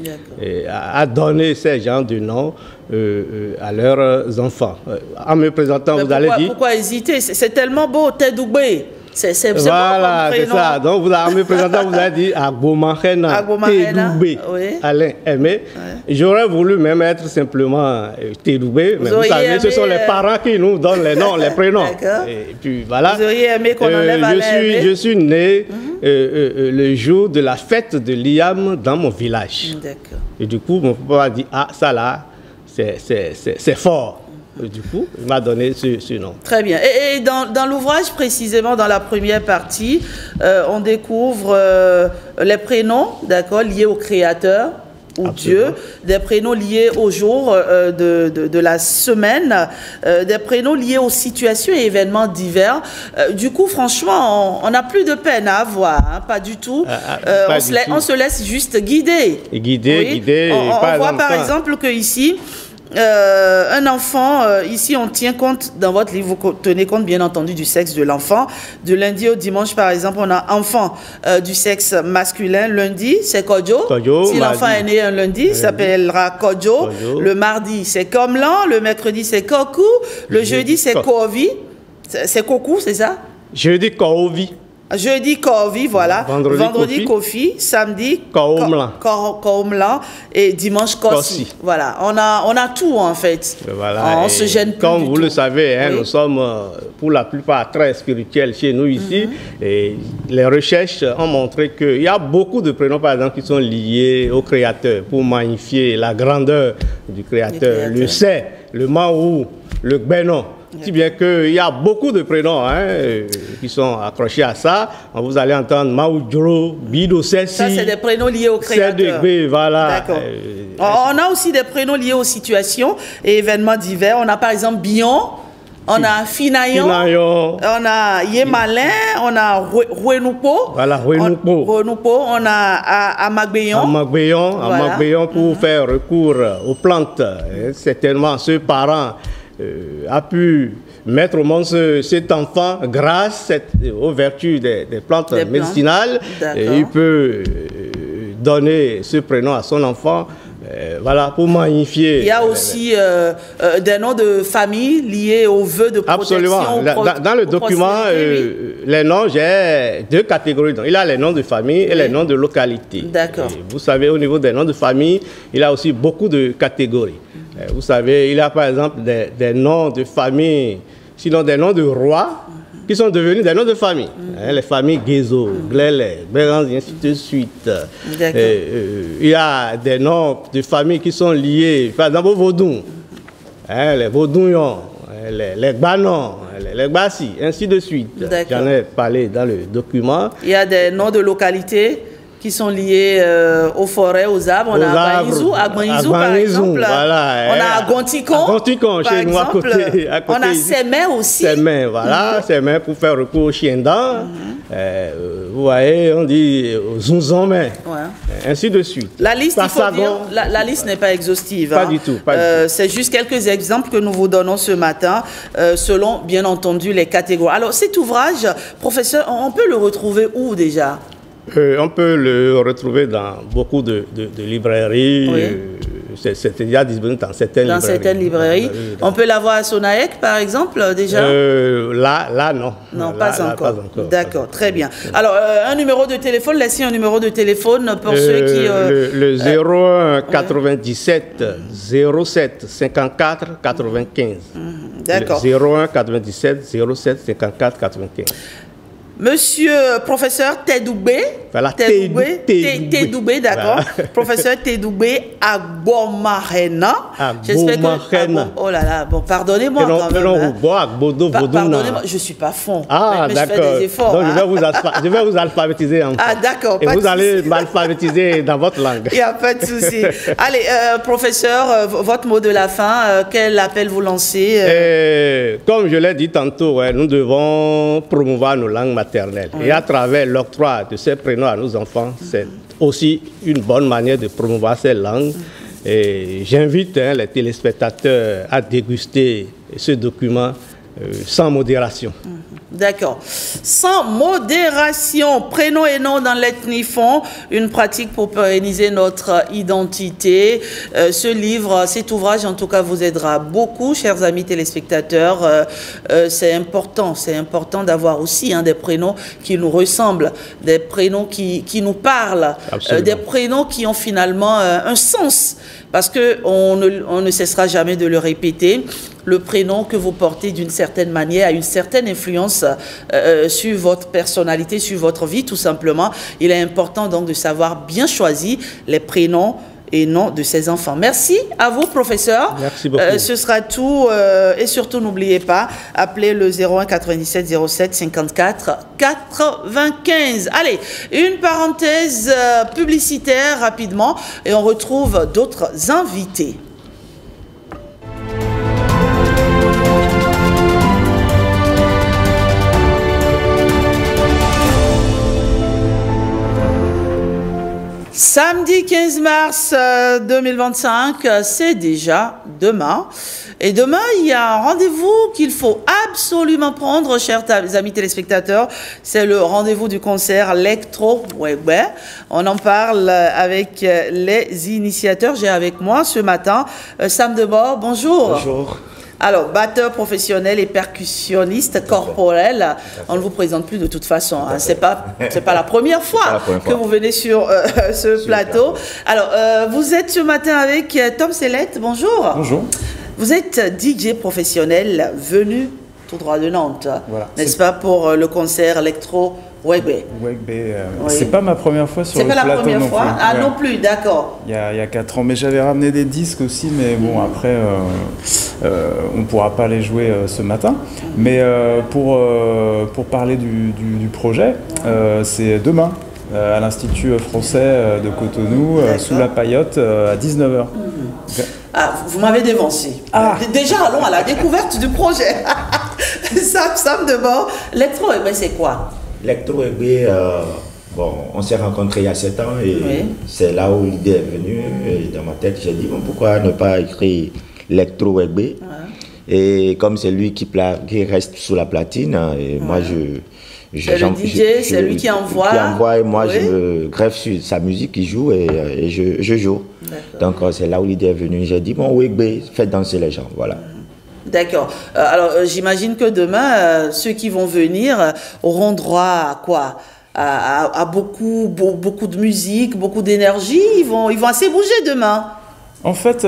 à donner ces genres de noms à leurs enfants. En me présentant, vous allez dire... Pourquoi hésiter? C'est tellement beau, Tedoubé. Voilà, c'est ça. Donc, en me présentant, vous allez dire Agbomarena, Tedoubé, Alain Aimé. J'aurais voulu même être simplement Tedoubé, mais vous savez, ce sont les parents qui nous donnent les noms, les prénoms. Et puis voilà. Vous auriez aimé qu'on enlève Alain Aimé? Je suis né le jour de la fête de l'Iam dans mon village. Et du coup, mon papa a dit, ah, ça là, c'est fort. Du coup, il m'a donné ce nom. Très bien. Et dans l'ouvrage, précisément dans la première partie, on découvre les prénoms, d'accord, liés au Créateur ou Dieu, des prénoms liés au jour de la semaine, des prénoms liés aux situations et événements divers. Du coup, franchement, on n'a plus de peine à avoir, hein, pas du tout. On se laisse juste guider. Guider. On voit par exemple que ici, un enfant, ici on tient compte, dans votre livre, vous tenez compte bien entendu du sexe de l'enfant. De lundi au dimanche par exemple, on a enfant du sexe masculin. Lundi c'est Kodjo. Si l'enfant est né un lundi, il s'appellera Kodjo. Le mardi c'est Komlan. Le mercredi c'est Koku. Le jeudi c'est Kovi. C'est Koku, c'est ça? Jeudi Kovi. Jeudi, Kovi, voilà. Vendredi, Kofi. Samedi, Koomlan. Et dimanche, Kossi. Voilà, on a tout en fait. Voilà. On se gêne plus. Comme vous le savez, hein, nous sommes pour la plupart très spirituels chez nous ici. Et les recherches ont montré qu'il y a beaucoup de prénoms, par exemple, qui sont liés au Créateur pour magnifier la grandeur du Créateur. Le Sé, le Maou, le Gbenon. Si bien qu'il y a beaucoup de prénoms qui sont accrochés à ça. Vous allez entendre Maoudjoro, Bido Sessi. Ça, c'est des prénoms liés au Créateur. Voilà. D'accord. On a aussi des prénoms liés aux situations et événements divers. On a par exemple Bion, on a Finayon, on a Yemalin, on a Rouenoupo. Voilà, Rouenoupo. On a Amagbeyon. Amagbeyon pour faire recours aux plantes. Certainement, ce parent a pu mettre au monde cet enfant grâce aux vertus des plantes médicinales. Et il peut donner ce prénom à son enfant. Voilà, pour magnifier. Il y a aussi des noms de famille liés aux vœux de protection. Absolument. Dans le document, les noms, j'ai deux catégories. Il y a les noms de famille et les noms de localité. D'accord. Vous savez, au niveau des noms de famille, il y a aussi beaucoup de catégories. Vous savez, il y a par exemple des noms de famille, sinon des noms de rois, qui sont devenus des noms de famille. Les familles Guézo, Glélé, Béranzi, ainsi de suite. Il y a des noms de famille qui sont liés, par exemple, aux Vaudou, les Vaudouillons, les Gbanon, les Gbassi, ainsi de suite. J'en ai parlé dans le document. Il y a des noms de localités qui sont liés aux forêts, aux arbres. On a Agbanizou, par exemple. Voilà, on a Agonticon, chez nous, à côté. On a Sémé aussi. Sémé, voilà. Sémé pour faire recours aux chiens dents. Vous voyez, on dit Zunzomé. Ainsi de suite. La liste, il faut dire, la liste n'est pas exhaustive. Pas du tout. C'est juste quelques exemples que nous vous donnons ce matin, selon, bien entendu, les catégories. Alors, cet ouvrage, professeur, on peut le retrouver où déjà ? On peut le retrouver dans beaucoup de librairies. C'est déjà disponible dans certaines librairies. On peut l'avoir à Sonaec, par exemple, déjà Là, non. Non, pas encore. D'accord, très bien. Alors, un numéro de téléphone, laissez un numéro de téléphone pour ceux qui... Le 01 97 07 54 95. D'accord. 01 97 07 54 95. Monsieur professeur Tedoubé, voilà, Tedoubé, d'accord. Voilà. Professeur Tedoubé Agbomarena. J'espère que oh là là, bon, pardonnez-moi quand même. Pardonnez-moi, je suis pas fond. Ah, d'accord. Je fais des efforts. Donc je vais vous alphabétiser en fait. Ah, d'accord. Et vous allez m'alphabétiser dans votre langue. Il n'y a pas de souci. Allez, professeur, votre mot de la fin, quel appel vous lancez Comme je l'ai dit tantôt, nous devons promouvoir nos langues maternelles. Et à travers l'octroi de ces prénoms à nos enfants, c'est aussi une bonne manière de promouvoir ces langues. Et j'invite les téléspectateurs à déguster ce document sans modération. D'accord. Sans modération, prénom et nom dans l'ethnifond, une pratique pour pérenniser notre identité. Ce livre, cet ouvrage, en tout cas, vous aidera beaucoup, chers amis téléspectateurs. C'est important d'avoir aussi des prénoms qui nous ressemblent, des prénoms qui nous parlent, des prénoms qui ont finalement un sens, parce qu'on ne cessera jamais de le répéter. Le prénom que vous portez d'une certaine manière a une certaine influence sur votre personnalité, sur votre vie tout simplement. Il est important donc de savoir bien choisir les prénoms et noms de ses enfants. Merci à vous, professeur. Merci beaucoup. Ce sera tout. Et surtout, n'oubliez pas, appelez le 01 97 07 54 95. Allez, une parenthèse publicitaire rapidement et on retrouve d'autres invités. Samedi 15 mars 2025, c'est déjà demain. Et demain, il y a un rendez-vous qu'il faut absolument prendre, chers amis téléspectateurs. C'est le rendez-vous du concert Lectro Wegbe. On en parle avec les initiateurs. J'ai avec moi ce matin Sam Debord. Bonjour. Bonjour. Alors, batteur professionnel et percussionniste corporel. On ne vous présente plus de toute façon. Hein. C'est pas la première fois que vous venez sur ce plateau. Alors, vous êtes ce matin avec Tom Sellette. Bonjour. Bonjour. Vous êtes DJ professionnel venu tout droit de Nantes, voilà, n'est-ce pas, pour le concert électro Wegbe. Oui. C'est pas ma première fois sur le plateau. C'est pas la première fois. Plus. Ah non plus, d'accord. Il y a 4 ans, mais j'avais ramené des disques aussi, mais bon après on pourra pas les jouer ce matin. Mais pour parler du projet, c'est demain à l'Institut français de Cotonou, sous la Paillote, à 19h. Ah, vous m'avez dévancé. Déjà, allons à la découverte du projet. Sam Debord, l'électro-Wegbe, c'est quoi? L'électro-Wegbe, on s'est rencontrés il y a 7 ans et c'est là où l'idée est venue. Et dans ma tête, j'ai dit, pourquoi ne pas écrire l'électro-Wegbe? Et comme c'est lui qui reste sous la platine, et moi c'est le DJ, c'est lui qui envoie. Et moi je me greffe sur sa musique, il joue et je joue. Donc c'est là où l'idée est venue. J'ai dit, Wegbe, faites danser les gens, voilà. D'accord. Alors j'imagine que demain, ceux qui vont venir auront droit à quoi? À beaucoup de musique, beaucoup d'énergie. Ils vont assez bouger demain. En fait,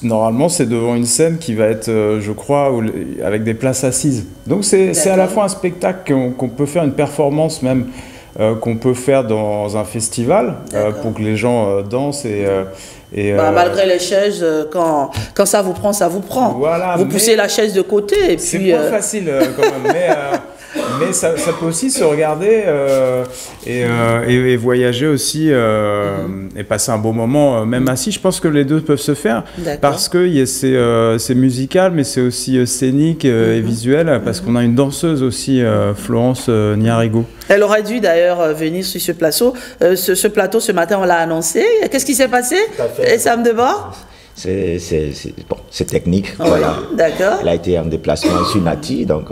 normalement c'est devant une scène qui va être, je crois, avec des places assises. Donc c'est à la fois un spectacle qu'on peut faire, une performance même, qu'on peut faire dans un festival pour que les gens dansent malgré les chaises, quand ça vous prend, ça vous prend. Voilà, vous poussez la chaise de côté et puis. C'est pas facile quand même, mais ça peut aussi se regarder et voyager aussi et passer un bon moment même assis. Je pense que les deux peuvent se faire parce que c'est musical, mais c'est aussi scénique et visuel parce qu'on a une danseuse aussi, Florence Niarigo. Elle aurait dû d'ailleurs venir sur ce plateau. Ce plateau, ce matin, on l'a annoncé. Qu'est-ce qui s'est passé? Et Sam Debord? C'est technique. Oui, voilà. D'accord. Elle a été en déplacement sur Nati, donc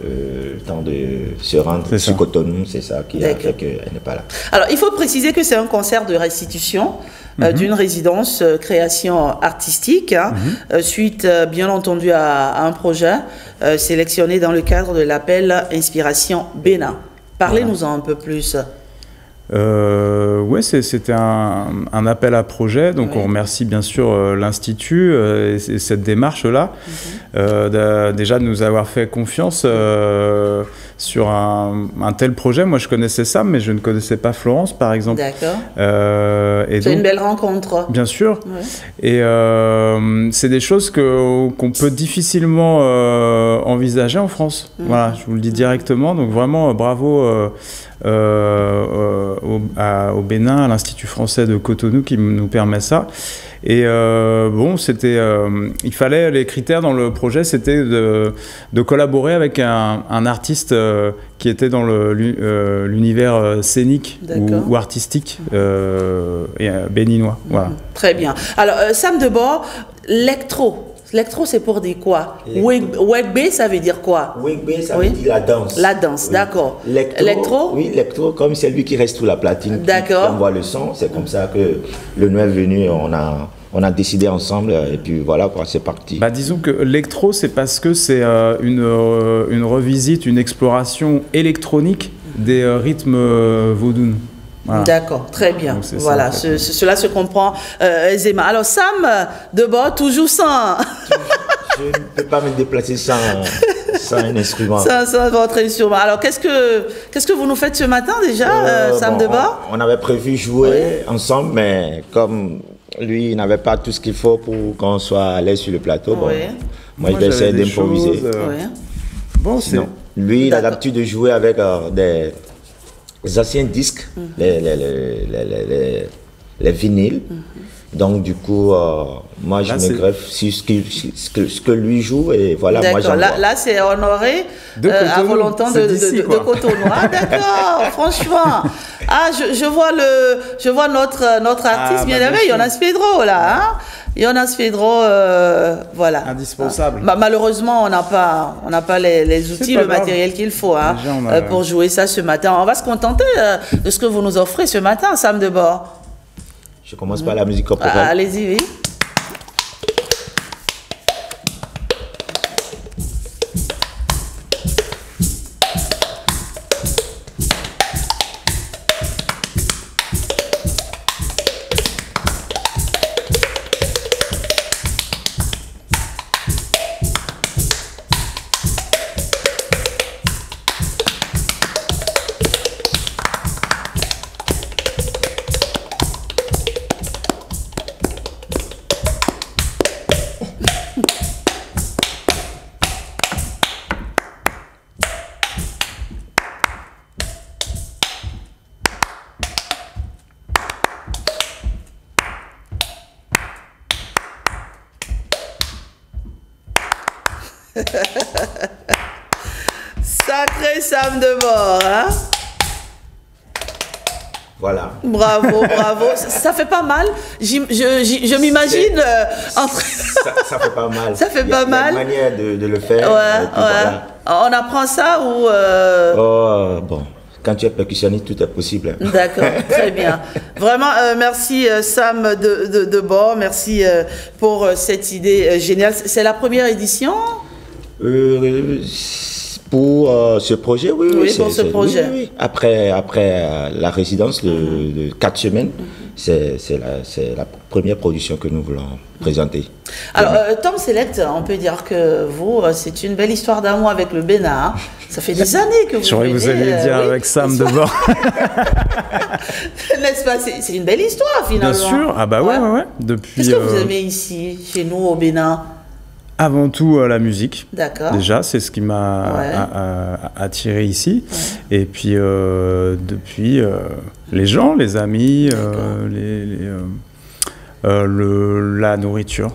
le temps de se rendre sur Cotonou, c'est ça qui a fait qu'elle n'est pas là. Alors, il faut préciser que c'est un concert de restitution d'une résidence création artistique, suite bien entendu à un projet sélectionné dans le cadre de l'appel Inspiration Bénin. Parlez-nous-en un peu plus. Oui, c'était un appel à projet, donc on remercie bien sûr l'Institut et cette démarche-là, déjà de nous avoir fait confiance sur un tel projet. Moi je connaissais Sam, mais je ne connaissais pas Florence par exemple. D'accord. C'est une belle rencontre. Bien sûr. Et c'est des choses qu'on peut difficilement envisager en France. Voilà, je vous le dis directement, donc vraiment bravo au Bénin, à l'Institut français de Cotonou qui nous permet ça. Et il fallait, les critères dans le projet, c'était de collaborer avec un artiste qui était dans l'univers scénique ou artistique béninois. Voilà. Très bien. Alors, Sam Debord, l'électro, c'est pour dire quoi? Wegbe, ça veut dire quoi? Wegbe, ça veut dire la danse. La danse, d'accord. L'électro? Oui, l'électro, comme c'est lui qui reste sous la platine, qui envoie le son. C'est comme ça que le nouvel venu, on a décidé ensemble et puis voilà, c'est parti. Disons que l'électro, c'est parce que c'est une revisite, une exploration électronique des rythmes vaudounes. Voilà. D'accord, très bien. Voilà, ça, en fait. Cela se comprend aisément. Alors Sam Debord, toujours sans... Je ne peux pas me déplacer sans un instrument. Sans votre instrument. Alors qu'est-ce que vous nous faites ce matin déjà, Sam Debord? On avait prévu jouer ensemble, mais comme lui, il n'avait pas tout ce qu'il faut pour qu'on soit à l'aise sur le plateau, moi je vais essayer d'improviser. Sinon, lui, il a l'habitude de jouer avec les anciens disques, les vinyles. Donc du coup, moi je me greffe sur ce que lui joue et voilà. D'accord, là c'est honoré à volonté de Cotonou. Ah d'accord, franchement. Ah je vois notre artiste bien aimé, Jonas Pedro là. Hein? Jonas Pedro, voilà. Indispensable. Malheureusement, on n'a pas les outils, le matériel qu'il faut pour jouer ça ce matin. On va se contenter de ce que vous nous offrez ce matin, Sam Debord. Je commence par la musique corporelle. Allez-y, oui. Sacré Sam Debord, hein? Voilà. Bravo, bravo. Ça fait pas mal. Je m'imagine entre... ça fait pas mal. Ça fait pas mal. Il y a une manière de le faire. Ouais. Voilà. On apprend ça ou... Oh, bon. Quand tu es percussionniste, tout est possible. D'accord, très bien. Vraiment, merci Sam Debord. Merci pour cette idée géniale. C'est la première édition pour ce projet, oui. Oui, pour ce projet. Oui. Après la résidence de 4 semaines, c'est la première production que nous voulons présenter. Alors, Tom Select, on peut dire que vous, c'est une belle histoire d'amour avec le Bénin. Ça fait des années que vous J'aurais vous alliez dire oui, avec Sam Debord. N'est-ce pas? C'est une belle histoire, finalement. Bien sûr. Ah bah ouais. Depuis. Qu'est-ce que vous aimez ici, chez nous, au Bénin? Avant tout, la musique. D'accord. Déjà, c'est ce qui m'a attiré ici. Ouais. Et puis, depuis, les gens, les amis, la nourriture.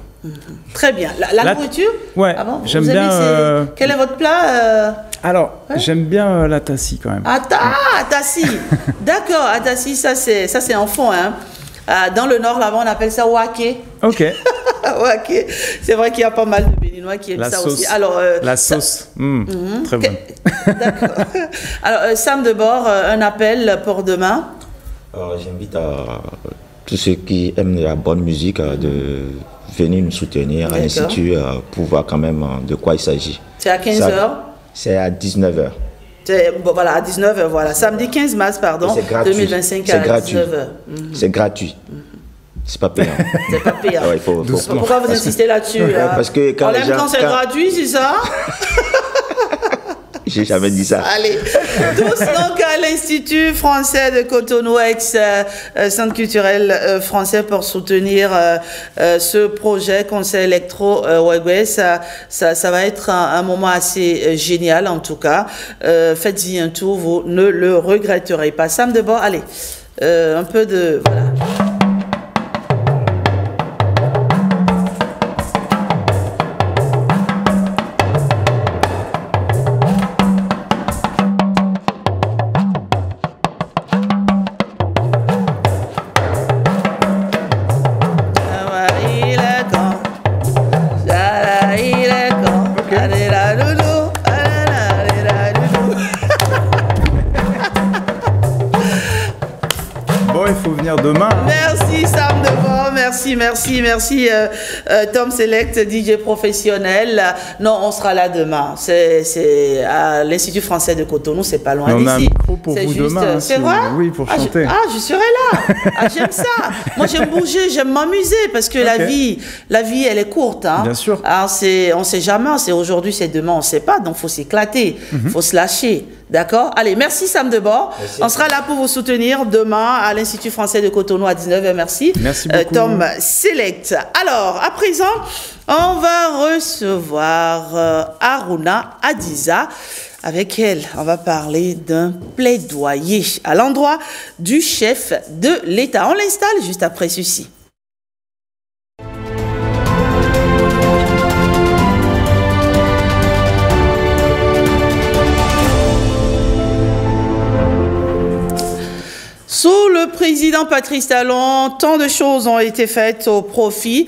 Très bien. La nourriture? Ouais, ah bon, j'aime bien... Quel est votre plat Alors, j'aime bien la tassie quand même. Tassie. D'accord, tassie, ça c'est en fond, hein. Dans le nord, là-bas, on appelle ça wake. Ok. Wake. C'est vrai qu'il y a pas mal de Béninois qui aiment ça aussi. Alors, la sauce, très bonne. D'accord. Alors, Sam Debord, un appel pour demain. J'invite tous ceux qui aiment la bonne musique de venir nous soutenir à l'Institut pour voir quand même de quoi il s'agit. C'est à 15h? C'est à 19h. Voilà, à 19h, voilà. Samedi 15 mars, pardon, 2025 à 19h. C'est gratuit. C'est pas payant. C'est pas payant. Ouais, pourquoi vous insistez là-dessus? Parce que quand quand c'est gratuit, c'est ça? J'ai jamais dit ça. Allez, tous donc à l'Institut français de Cotonou, ex-centre culturel français, pour soutenir ce projet Conseil électro Ouagoué. Ça va être un moment assez génial en tout cas. Faites-y un tour, vous ne le regretterez pas. Sam Debord, allez, un peu de... Voilà. Demain. Merci Sam Debord, merci Tom Select, DJ professionnel. Non, on sera là demain. C'est à l'Institut français de Cotonou, c'est pas loin d'ici. On a un micro pour vous juste, demain. C'est vrai? Oui, pour chanter. Je serai là. J'aime ça. Moi, j'aime bouger, j'aime m'amuser parce que la vie, elle est courte. Hein. Bien sûr. Alors, on sait jamais. C'est aujourd'hui, c'est demain, on sait pas. Donc, faut s'éclater, faut se lâcher. D'accord? Allez, merci Sam Debord. On sera là pour vous soutenir demain à l'Institut français de Cotonou à 19h. Merci. Merci beaucoup. Tom Select. Alors, à présent, on va recevoir Aruna Adiza. Avec elle, on va parler d'un plaidoyer à l'endroit du chef de l'État. On l'installe juste après ceci. Sous le président Patrice Talon, tant de choses ont été faites au profit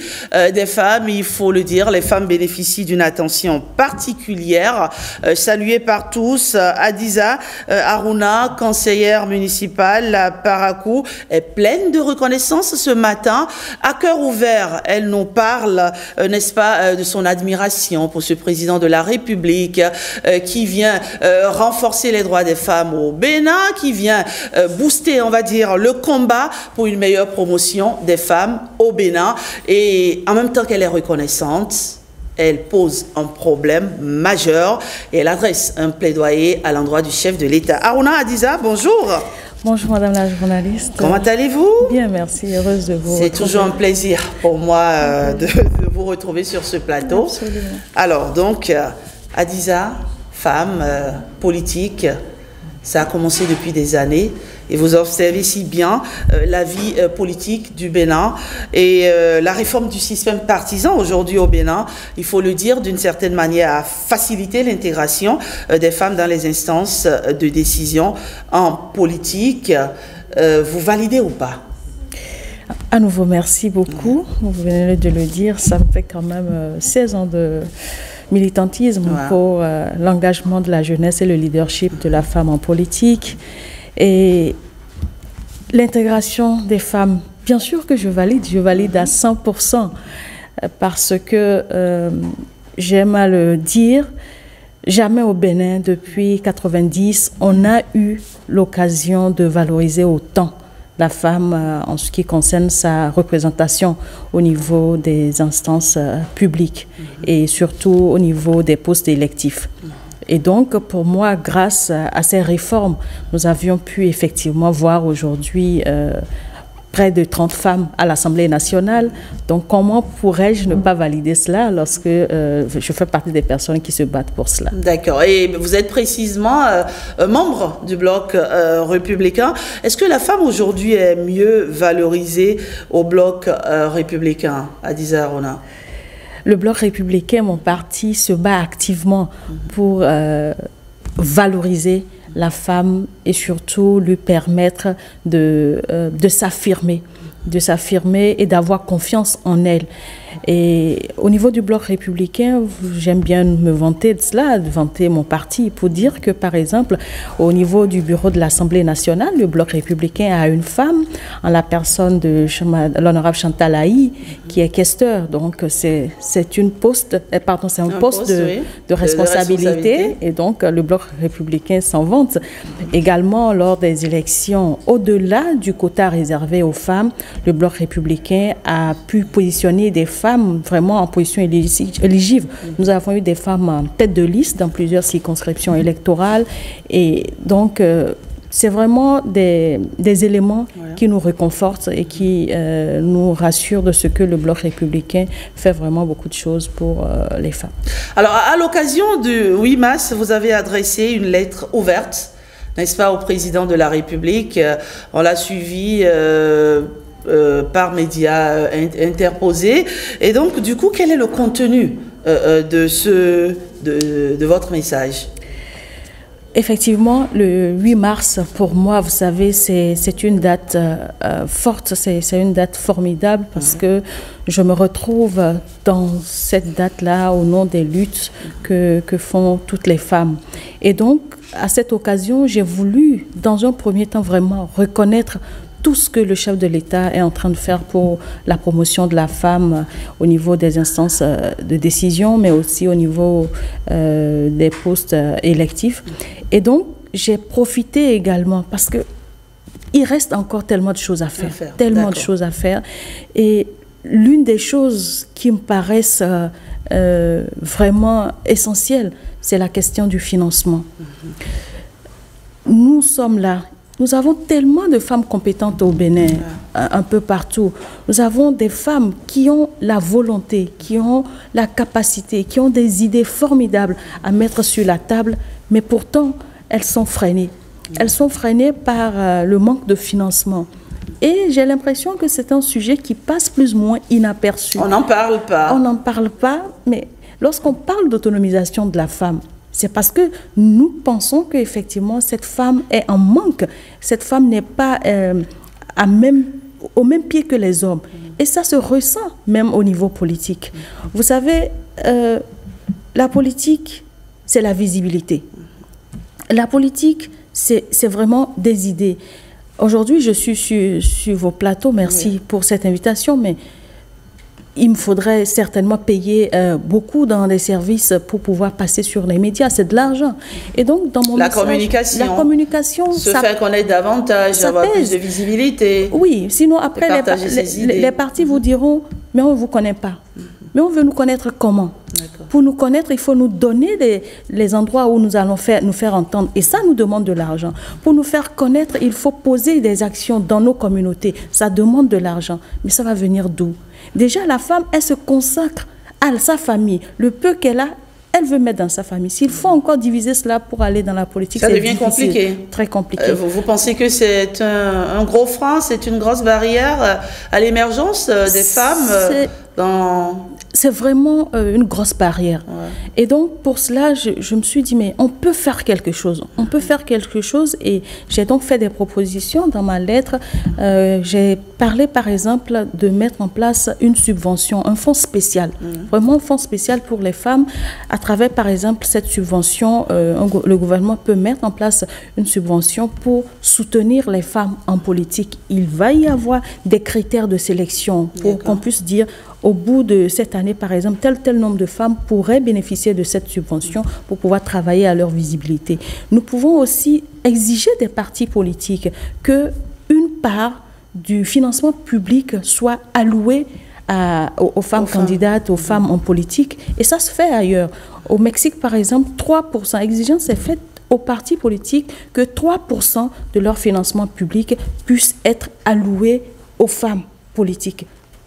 des femmes. Il faut le dire, les femmes bénéficient d'une attention particulière, saluée par tous. Adiza Aruna, conseillère municipale à Parakou, est pleine de reconnaissance ce matin. À cœur ouvert, elle nous parle, n'est-ce pas, de son admiration pour ce président de la République qui vient renforcer les droits des femmes au Bénin, qui vient booster, on va dire, le combat pour une meilleure promotion des femmes au Bénin. Et en même temps qu'elle est reconnaissante, elle pose un problème majeur et elle adresse un plaidoyer à l'endroit du chef de l'État. Aruna Adiza, bonjour. Bonjour Madame la journaliste. Comment allez-vous? Bien, merci. Heureuse de vous retrouver. C'est toujours un plaisir pour moi de vous retrouver sur ce plateau. Absolument. Alors donc, Adiza, femme, politique, ça a commencé depuis des années. et vous observez si bien la vie politique du Bénin et la réforme du système partisan aujourd'hui au Bénin, il faut le dire d'une certaine manière, a facilité l'intégration des femmes dans les instances de décision en politique. Vous validez ou pas? À nouveau, merci beaucoup. Vous venez de le dire, ça me fait quand même 16 ans de militantisme pour l'engagement de la jeunesse et le leadership de la femme en politique. Et l'intégration des femmes, bien sûr que je valide à 100%, parce que j'aime à le dire, jamais au Bénin, depuis 90, on a eu l'occasion de valoriser autant la femme en ce qui concerne sa représentation au niveau des instances publiques et surtout au niveau des postes électifs. Et donc, pour moi, grâce à ces réformes, nous avions pu effectivement voir aujourd'hui près de 30 femmes à l'Assemblée nationale. Donc, comment pourrais-je ne pas valider cela lorsque je fais partie des personnes qui se battent pour cela? D'accord. Et vous êtes précisément membre du Bloc républicain. Est-ce que la femme aujourd'hui est mieux valorisée au Bloc républicain, Hadiza Arona? Le Bloc républicain, mon parti, se bat activement pour valoriser la femme et surtout lui permettre de s'affirmer et d'avoir confiance en elle. Et au niveau du Bloc républicain, j'aime bien me vanter de cela, de vanter mon parti, pour dire que, par exemple, au niveau du bureau de l'Assemblée nationale, le Bloc républicain a une femme, en la personne de l'honorable Chantal Aïe, qui est questeur. Donc, c'est un poste de responsabilité. Et donc, le Bloc républicain s'en vante. Également, lors des élections, au-delà du quota réservé aux femmes, le Bloc républicain a pu positionner des femmes vraiment en position éligible. Nous avons eu des femmes en tête de liste dans plusieurs circonscriptions électorales et donc c'est vraiment des éléments qui nous réconfortent et qui nous rassurent de ce que le Bloc républicain fait vraiment beaucoup de choses pour les femmes. Alors, à l'occasion du 8 mars, vous avez adressé une lettre ouverte, n'est-ce pas, au président de la République. On l'a suivi par médias interposés. Et donc, du coup, quel est le contenu de votre message? Effectivement, le 8 mars, pour moi, vous savez, c'est une date forte, c'est une date formidable parce que je me retrouve dans cette date-là au nom des luttes que font toutes les femmes. Et donc, à cette occasion, j'ai voulu, dans un premier temps, vraiment reconnaître tout ce que le chef de l'État est en train de faire pour la promotion de la femme au niveau des instances de décision, mais aussi au niveau des postes électifs. Et donc, j'ai profité également parce que il reste encore tellement de choses à faire, tellement de choses à faire. Et l'une des choses qui me paraissent vraiment essentielles, c'est la question du financement. Nous sommes là. Nous avons tellement de femmes compétentes au Bénin, un peu partout. Nous avons des femmes qui ont la volonté, qui ont la capacité, qui ont des idées formidables à mettre sur la table, mais pourtant, elles sont freinées. Elles sont freinées par le manque de financement. Et j'ai l'impression que c'est un sujet qui passe plus ou moins inaperçu. On n'en parle pas. On n'en parle pas, mais lorsqu'on parle d'autonomisation de la femme, c'est parce que nous pensons qu'effectivement, cette femme est en manque. Cette femme n'est pas au même pied que les hommes. Et ça se ressent même au niveau politique. Vous savez, la politique, c'est la visibilité. La politique, c'est vraiment des idées. Aujourd'hui, je suis sur vos plateaux. Merci pour cette invitation, mais il me faudrait certainement payer beaucoup dans les services pour pouvoir passer sur les médias. C'est de l'argent. Et donc, dans mon message, la communication, se fait connaître davantage, avoir plus de visibilité. Oui, sinon après, les partis vous diront, mais on ne vous connaît pas. Mais on veut nous connaître comment? Pour nous connaître, il faut nous donner les endroits où nous allons nous faire entendre. Et ça nous demande de l'argent. Pour nous faire connaître, il faut poser des actions dans nos communautés. Ça demande de l'argent. Mais ça va venir d'où? Déjà, la femme, elle se consacre à sa famille. Le peu qu'elle a, elle veut mettre dans sa famille, s'il faut encore diviser cela pour aller dans la politique, ça devient compliqué. Très compliqué. Vous pensez que c'est un gros frein, c'est une grosse barrière à l'émergence des femmes C'est vraiment une grosse barrière. Ouais. Et donc, pour cela, je me suis dit, mais on peut faire quelque chose. On peut faire quelque chose. Et j'ai donc fait des propositions dans ma lettre. J'ai parlé, par exemple, de mettre en place une subvention, un fonds spécial. Vraiment un fonds spécial pour les femmes. À travers, par exemple, cette subvention, le gouvernement peut mettre en place une subvention pour soutenir les femmes en politique. Il va y avoir des critères de sélection pour qu'on puisse dire, au bout de cette année, par exemple, tel nombre de femmes pourraient bénéficier de cette subvention pour pouvoir travailler à leur visibilité. Nous pouvons aussi exiger des partis politiques qu'une part du financement public soit allouée aux femmes candidates, aux femmes en politique. Et ça se fait ailleurs. Au Mexique, par exemple, 3%. Exigence est faite aux partis politiques que 3% de leur financement public puisse être alloué aux femmes politiques,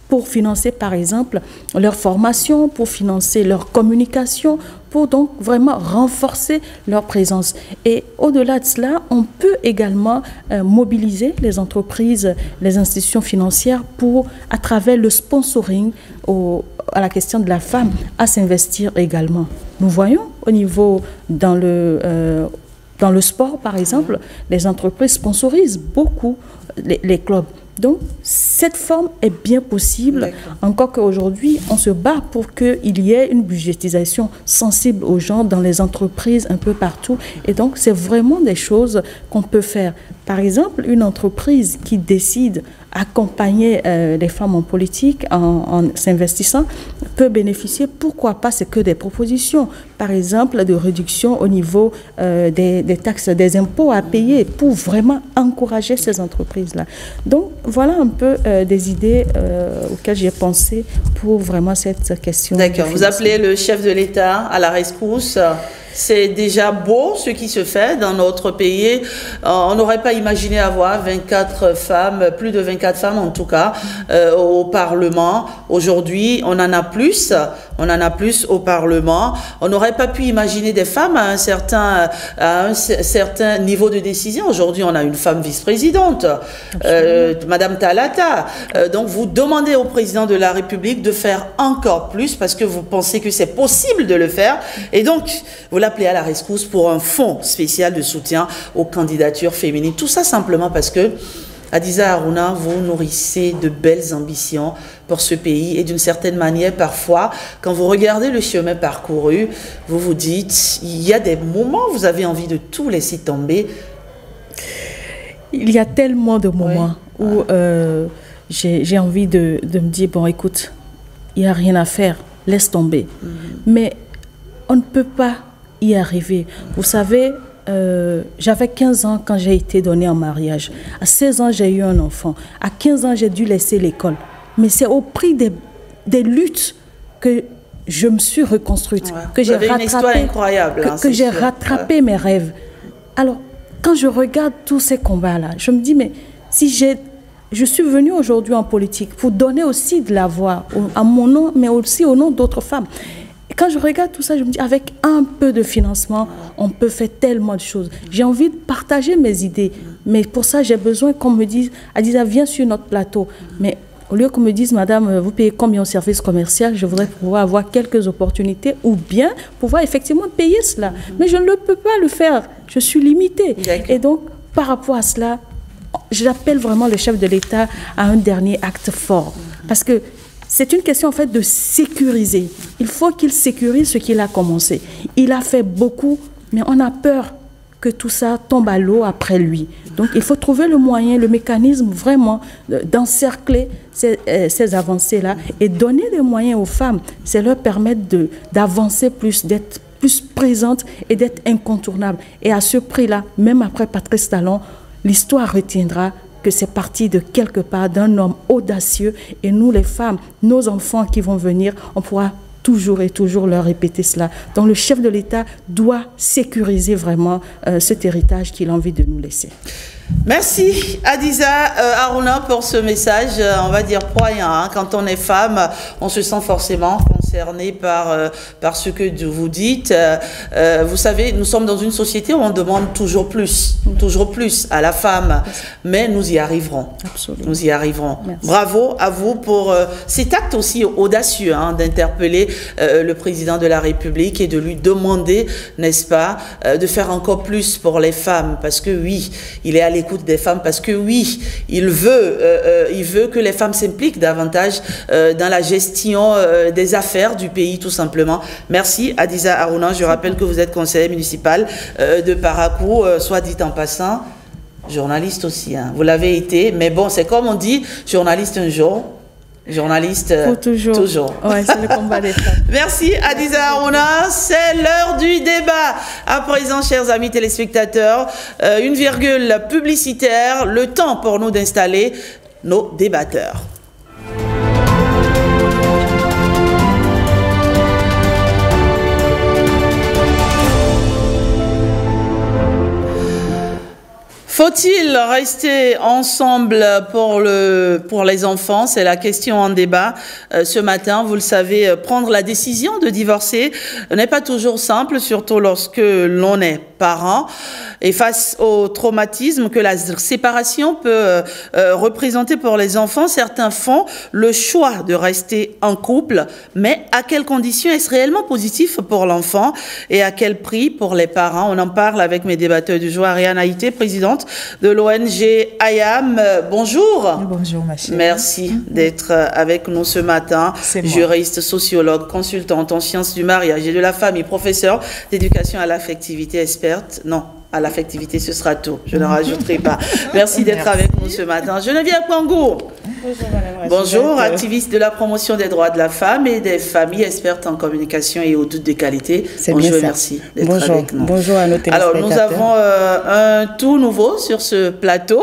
pour financer, par exemple, leur formation, pour financer leur communication, pour donc vraiment renforcer leur présence. Et au-delà de cela, on peut également mobiliser les entreprises, les institutions financières pour, à travers le sponsoring à la question de la femme, à s'investir également. Nous voyons au niveau, dans le sport, par exemple, les entreprises sponsorisent beaucoup les clubs. Donc, cette forme est bien possible, encore qu'aujourd'hui, on se bat pour qu'il y ait une budgétisation sensible aux gens dans les entreprises un peu partout. Et donc, c'est vraiment des choses qu'on peut faire. Par exemple, une entreprise qui décide accompagner les femmes en politique en s'investissant peut bénéficier, pourquoi pas, c'est que des propositions, par exemple de réduction au niveau des taxes, des impôts à payer pour vraiment encourager ces entreprises-là. Donc voilà un peu des idées auxquelles j'ai pensé pour vraiment cette question. D'accord, vous appelez le chef de l'État à la rescousse. C'est déjà beau ce qui se fait dans notre pays. On n'aurait pas imaginé avoir 24 femmes, plus de 24 femmes en tout cas, au Parlement. Aujourd'hui, on en a plus. On en a plus au Parlement. On n'aurait pas pu imaginer des femmes à un certain niveau de décision. Aujourd'hui, on a une femme vice-présidente, Madame Talata. Donc, vous demandez au président de la République de faire encore plus parce que vous pensez que c'est possible de le faire. Et donc, vous l'appelez à la rescousse pour un fonds spécial de soutien aux candidatures féminines. Tout ça simplement parce que, Hadiza Haruna, vous nourrissez de belles ambitions pour ce pays et d'une certaine manière, parfois, quand vous regardez le chemin parcouru, vous vous dites, il y a des moments où vous avez envie de tout laisser tomber. Il y a tellement de moments où j'ai envie de me dire, bon, écoute, il n'y a rien à faire, laisse tomber. Mais on ne peut pas y arriver. Vous savez, j'avais 15 ans quand j'ai été donnée en mariage. À 16 ans, j'ai eu un enfant. À 15 ans, j'ai dû laisser l'école. Mais c'est au prix des luttes que je me suis reconstruite, que j'ai rattrapé mes rêves. Alors, quand je regarde tous ces combats-là, je me dis, mais si je suis venue aujourd'hui en politique pour donner aussi de la voix à mon nom, mais aussi au nom d'autres femmes. Et quand je regarde tout ça, je me dis, avec un peu de financement, on peut faire tellement de choses. J'ai envie de partager mes idées, mais pour ça, j'ai besoin qu'on me dise, Hadiza, viens sur notre plateau. Mais au lieu qu'on me dise, madame, vous payez combien au service commercial, je voudrais pouvoir avoir quelques opportunités ou bien pouvoir effectivement payer cela. Mais je ne peux pas le faire, je suis limitée. Et donc, par rapport à cela, j'appelle vraiment le chef de l'État à un dernier acte fort. Parce que c'est une question en fait de sécuriser. Il faut qu'il sécurise ce qu'il a commencé. Il a fait beaucoup, mais on a peur que tout ça tombe à l'eau après lui. Donc il faut trouver le moyen, le mécanisme vraiment d'encercler ces avancées-là et donner des moyens aux femmes. C'est leur permettre d'avancer plus, d'être plus présentes et d'être incontournables. Et à ce prix-là, même après Patrice Talon, l'histoire retiendra que c'est parti de quelque part d'un homme audacieux et nous les femmes, nos enfants qui vont venir, on pourra toujours et toujours leur répéter cela. Donc le chef de l'État doit sécuriser vraiment cet héritage qu'il a envie de nous laisser. Merci Hadiza Haruna pour ce message, on va dire poignant. Quand on est femme, on se sent forcément concernée. concernée par ce que vous dites. Vous savez, nous sommes dans une société où on demande toujours plus à la femme, mais nous y arriverons. Absolument. Nous y arriverons. Merci. Bravo à vous pour cet acte aussi audacieux d'interpeller le président de la République et de lui demander, n'est-ce pas, de faire encore plus pour les femmes, parce que oui, il est à l'écoute des femmes, parce que oui, il veut que les femmes s'impliquent davantage dans la gestion des affaires du pays, tout simplement. Merci Adiza Harouna. Je rappelle que vous êtes conseiller municipal de Parakou, soit dit en passant, journaliste aussi. Vous l'avez été, mais bon, c'est comme on dit, journaliste un jour, journaliste pour toujours. Ouais, c'est le combat des femmes. Merci Adiza Harouna. C'est l'heure du débat. À présent, chers amis téléspectateurs, une virgule publicitaire, le temps pour nous d'installer nos débatteurs. Faut-il rester ensemble pour les enfants? C'est la question en débat ce matin. Vous le savez, prendre la décision de divorcer n'est pas toujours simple, surtout lorsque l'on est parent. Et face au traumatisme que la séparation peut représenter pour les enfants, certains font le choix de rester en couple. Mais à quelles conditions est-ce réellement positif pour l'enfant et à quel prix pour les parents? On en parle avec mes débatteurs du jour. Ariane Haïté, présidente de l'ONG IAM. Bonjour. Bonjour, ma chérie. Merci d'être avec nous ce matin. Juriste, sociologue, consultante en sciences du mariage et de la famille, professeur d'éducation à l'affectivité, experte. Non. À l'affectivité, ce sera tout. Je ne rajouterai pas. Merci d'être avec nous ce matin. Geneviève Pangou. Bonjour, madame. Bonjour, activiste de la promotion des droits de la femme et des familles, experte en communication et audit de qualité. Bonjour et merci d'être avec nous. Bonjour à nos téléspectateurs. Alors, nous avons un tout nouveau sur ce plateau.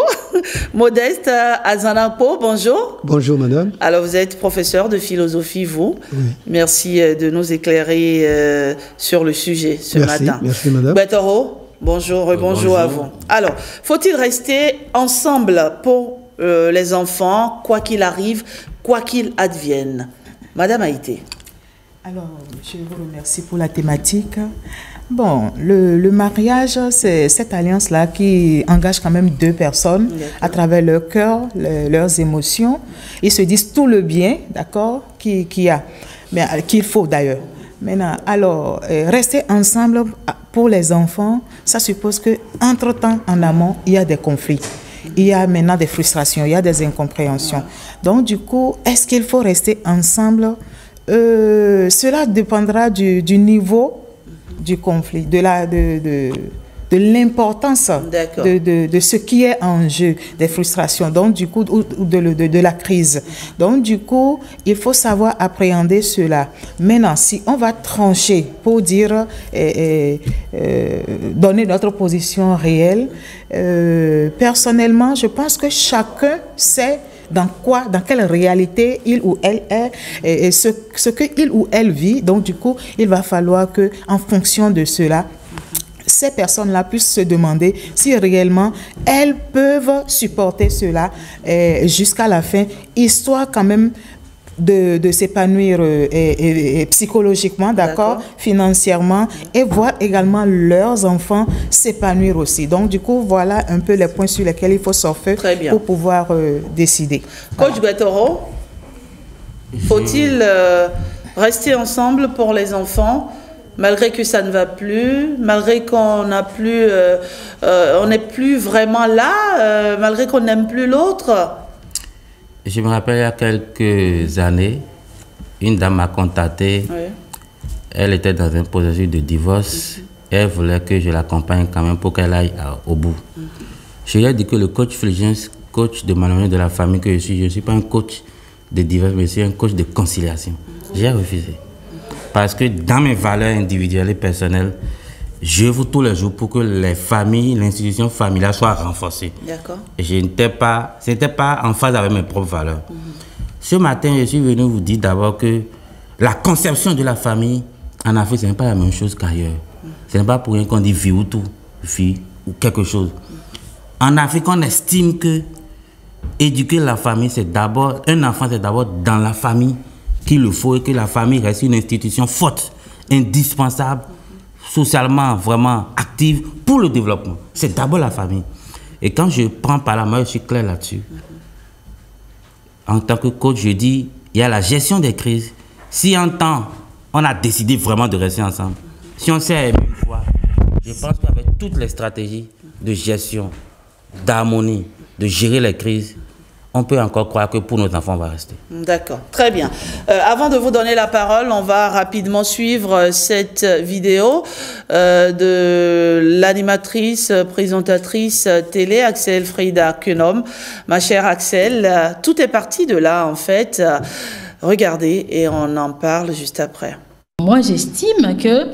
Modeste Azanapo, bonjour. Bonjour, madame. Alors, vous êtes professeur de philosophie, vous. Oui. Merci de nous éclairer sur le sujet ce matin. Merci, madame. Betoro. Bonjour, bonjour à vous. Alors, faut-il rester ensemble pour les enfants, quoi qu'il arrive, quoi qu'il advienne? Madame Haïté. Alors, je vous remercie pour la thématique. Bon, le mariage, c'est cette alliance-là qui engage quand même deux personnes à travers leur cœur, leurs émotions. Ils se disent tout le bien, d'accord, qu'il y a, mais qu'il faut d'ailleurs. Maintenant, alors, rester ensemble pour les enfants, ça suppose que entre-temps, en amont, il y a des conflits. Il y a maintenant des frustrations, il y a des incompréhensions. Donc, du coup, est-ce qu'il faut rester ensemble? Cela dépendra du niveau du conflit, de l'importance de ce qui est en jeu, des frustrations, donc du coup, ou de la crise. Donc du coup, il faut savoir appréhender cela. Maintenant, si on va trancher pour dire, donner notre position réelle, personnellement, je pense que chacun sait dans quelle réalité il ou elle est et ce qu'il ou elle vit. Donc du coup, il va falloir que, en fonction de cela, ces personnes-là puissent se demander si réellement elles peuvent supporter cela jusqu'à la fin, histoire quand même de s'épanouir psychologiquement, d'accord, financièrement, et voir également leurs enfants s'épanouir aussi. Donc, du coup, voilà un peu les points sur lesquels il faut surfer pour pouvoir décider. Coach Betoro, faut-il rester ensemble pour les enfants malgré que ça ne va plus, malgré qu'on n'a plus, on n'est plus vraiment là, malgré qu'on n'aime plus l'autre? Je me rappelle il y a quelques années, une dame m'a contacté. Oui. Elle était dans un processus de divorce. Elle voulait que je l'accompagne quand même pour qu'elle aille au bout. Je lui ai dit que le coach Fulgence, coach de management de la famille que je ne suis pas un coach de divorce, mais je suis un coach de conciliation. J'ai refusé. Parce que dans mes valeurs individuelles et personnelles, je veux tous les jours pour que les familles, l'institution familiale soit renforcée. D'accord. Et ce n'était pas en phase avec mes propres valeurs. Ce matin, je suis venu vous dire d'abord que la conception de la famille en Afrique, ce n'est pas la même chose qu'ailleurs. Ce n'est pas pour rien qu'on dit vie ou tout, vie ou quelque chose. En Afrique, on estime que éduquer la famille, c'est d'abord, un enfant, c'est d'abord dans la famille qu'il le faut et que la famille reste une institution forte, indispensable, socialement vraiment active pour le développement. C'est d'abord la famille. Et quand je prends par la main, je suis clair là-dessus. En tant que coach, je dis, il y a la gestion des crises. Si en temps, on a décidé vraiment de rester ensemble, si on s'est aimé une fois, je pense qu'avec toutes les stratégies de gestion, d'harmonie, de gérer les crises, on peut encore croire que pour nos enfants, on va rester. D'accord, très bien. Avant de vous donner la parole, on va rapidement suivre cette vidéo de l'animatrice, présentatrice télé, Axel Frida Kunom. Ma chère Axel, tout est parti de là, en fait. Regardez et on en parle juste après. Moi, j'estime que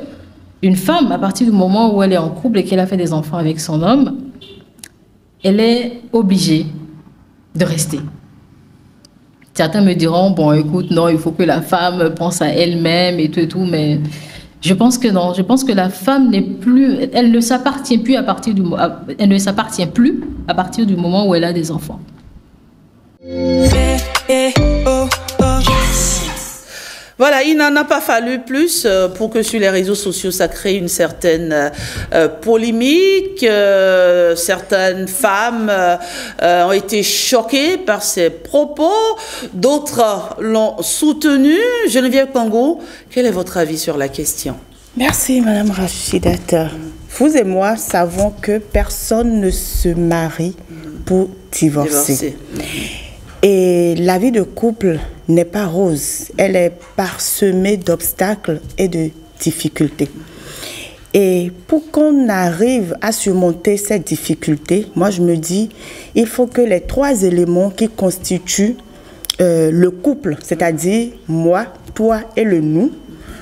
une femme, à partir du moment où elle est en couple et qu'elle a fait des enfants avec son homme, elle est obligée de rester. Certains me diront, bon, écoute, non, il faut que la femme pense à elle-même et tout, mais je pense que non. Je pense que la femme n'est plus, elle ne s'appartient plus à partir du moment où elle a des enfants. Voilà, il n'en a pas fallu plus pour que sur les réseaux sociaux, ça crée une certaine polémique. Certaines femmes ont été choquées par ces propos. D'autres l'ont soutenu. Geneviève Pango, quel est votre avis sur la question? Merci, Madame Rachidata. Vous et moi savons que personne ne se marie pour divorcer. Et la vie de couple n'est pas rose, elle est parsemée d'obstacles et de difficultés. Et pour qu'on arrive à surmonter ces difficultés, moi je me dis, il faut que les 3 éléments qui constituent le couple, c'est-à-dire moi, toi et le nous,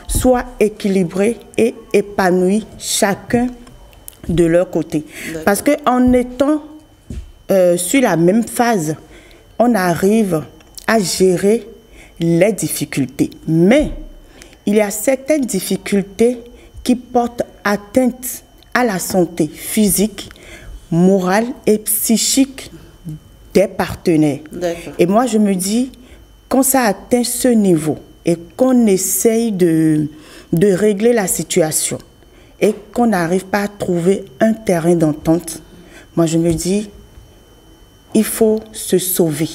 soient équilibrés et épanouis chacun de leur côté. Parce qu'en étant sur la même phase, on arrive à gérer les difficultés. Mais il y a certaines difficultés qui portent atteinte à la santé physique, morale et psychique des partenaires. Et moi, je me dis, quand ça atteint ce niveau et qu'on essaye de régler la situation et qu'on n'arrive pas à trouver un terrain d'entente, moi, je me dis, il faut se sauver.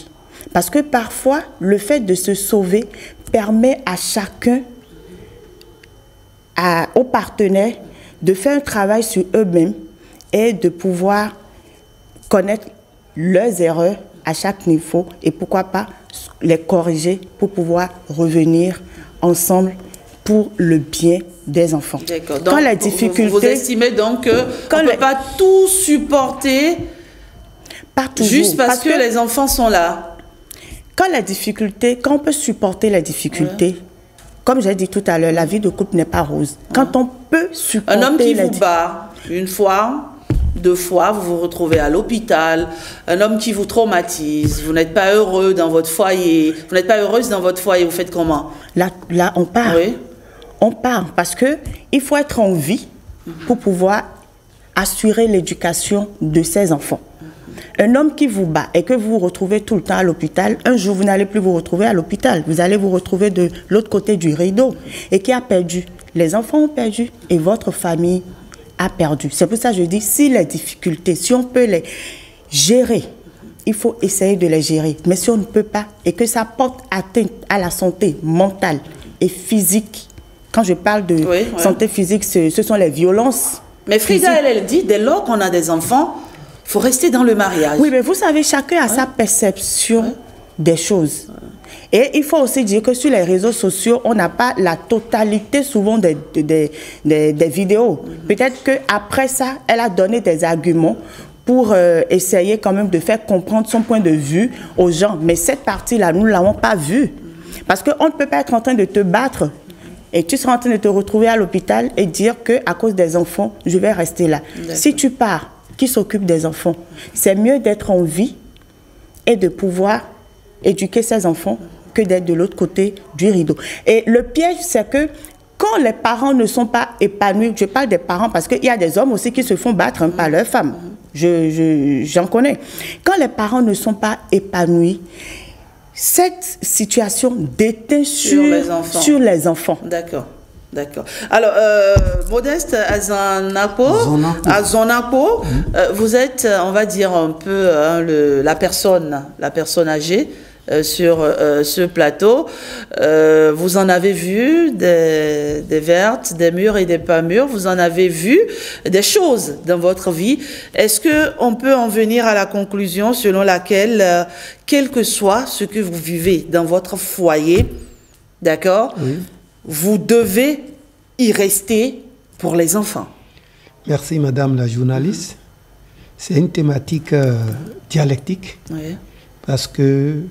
Parce que parfois, le fait de se sauver permet à chacun, aux partenaires, de faire un travail sur eux-mêmes et de pouvoir connaître leurs erreurs à chaque niveau et pourquoi pas les corriger pour pouvoir revenir ensemble pour le bien des enfants. D'accord. Donc, vous estimez donc qu'on ne peut pas tout supporter juste parce que les enfants sont là. Quand on peut supporter les difficultés, comme j'ai dit tout à l'heure, la vie de couple n'est pas rose. Quand on peut supporter... Un homme qui vous bat une fois, 2 fois, vous vous retrouvez à l'hôpital. Un homme qui vous traumatise, vous n'êtes pas heureux dans votre foyer, vous n'êtes pas heureuse dans votre foyer, vous faites comment? Là, on part. Oui. On part parce qu'il faut être en vie pour pouvoir assurer l'éducation de ses enfants. Un homme qui vous bat et que vous vous retrouvez tout le temps à l'hôpital, un jour vous n'allez plus vous retrouver à l'hôpital. Vous allez vous retrouver de l'autre côté du rideau. Et qui a perdu? Les enfants ont perdu et votre famille a perdu. C'est pour ça que je dis, si les difficultés, si on peut les gérer, il faut essayer de les gérer. Mais si on ne peut pas et que ça porte atteinte à la santé mentale et physique, quand je parle de santé physique, ce sont les violences. Mais Frida, elle dit, dès lors qu'on a des enfants, il faut rester dans le mariage. Oui, mais vous savez, chacun a sa perception des choses. Et il faut aussi dire que sur les réseaux sociaux, on n'a pas la totalité souvent des vidéos. Peut-être qu'après ça, elle a donné des arguments pour essayer quand même de faire comprendre son point de vue aux gens. Mais cette partie-là, nous ne l'avons pas vue. Parce qu'on ne peut pas être en train de te battre et tu seras en train de te retrouver à l'hôpital et dire qu'à cause des enfants, je vais rester là. Si tu pars, qui s'occupe des enfants? C'est mieux d'être en vie et de pouvoir éduquer ses enfants que d'être de l'autre côté du rideau. Et le piège, c'est que quand les parents ne sont pas épanouis, je parle des parents parce qu'il y a des hommes aussi qui se font battre par leurs femmes. J'en connais. Quand les parents ne sont pas épanouis, cette situation déteint sur les enfants. D'accord. D'accord. Alors, Modeste Azanapo, vous êtes, on va dire, un peu la personne âgée sur ce plateau. Vous en avez vu des vertes, des mûres et des pas mûres. Vous en avez vu des choses dans votre vie. Est-ce qu'on peut en venir à la conclusion selon laquelle, quel que soit ce que vous vivez dans votre foyer, d'accord, vous devez y rester pour les enfants? Merci Madame la journaliste. C'est une thématique dialectique, parce que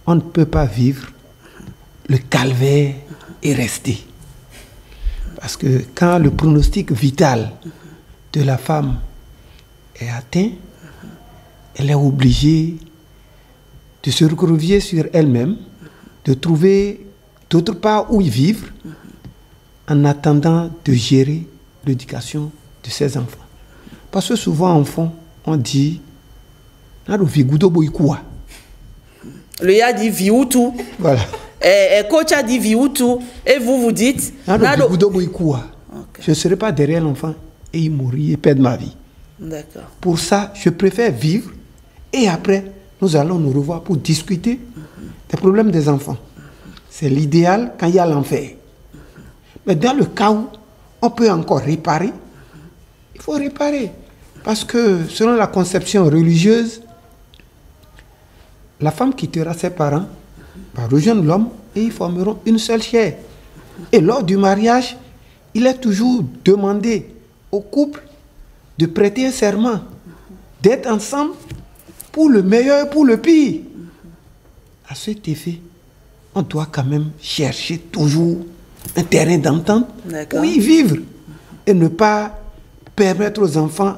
on ne peut pas vivre le calvaire et rester. Parce que quand le pronostic vital de la femme est atteint, elle est obligée de se recroqueviller sur elle-même, de trouver d'autre part où y vivre, en attendant de gérer l'éducation de ses enfants. Parce que souvent, enfant, on dit, le ya dit vioutou. Voilà. Et coach a dit vioutou. Et vous dites, je ne serai pas derrière l'enfant et il mourir et perdre ma vie. D'accord. Pour ça, je préfère vivre et après, nous allons nous revoir pour discuter des problèmes des enfants. C'est l'idéal quand il y a l'enfer. Mais dans le cas où on peut encore réparer, il faut réparer. Parce que selon la conception religieuse, la femme quittera ses parents, va rejoindre l'homme et ils formeront une seule chair. Et lors du mariage, il est toujours demandé au couple de prêter un serment, d'être ensemble pour le meilleur et pour le pire. À cet effet, on doit quand même chercher toujours un terrain d'entente où y vivre et ne pas permettre aux enfants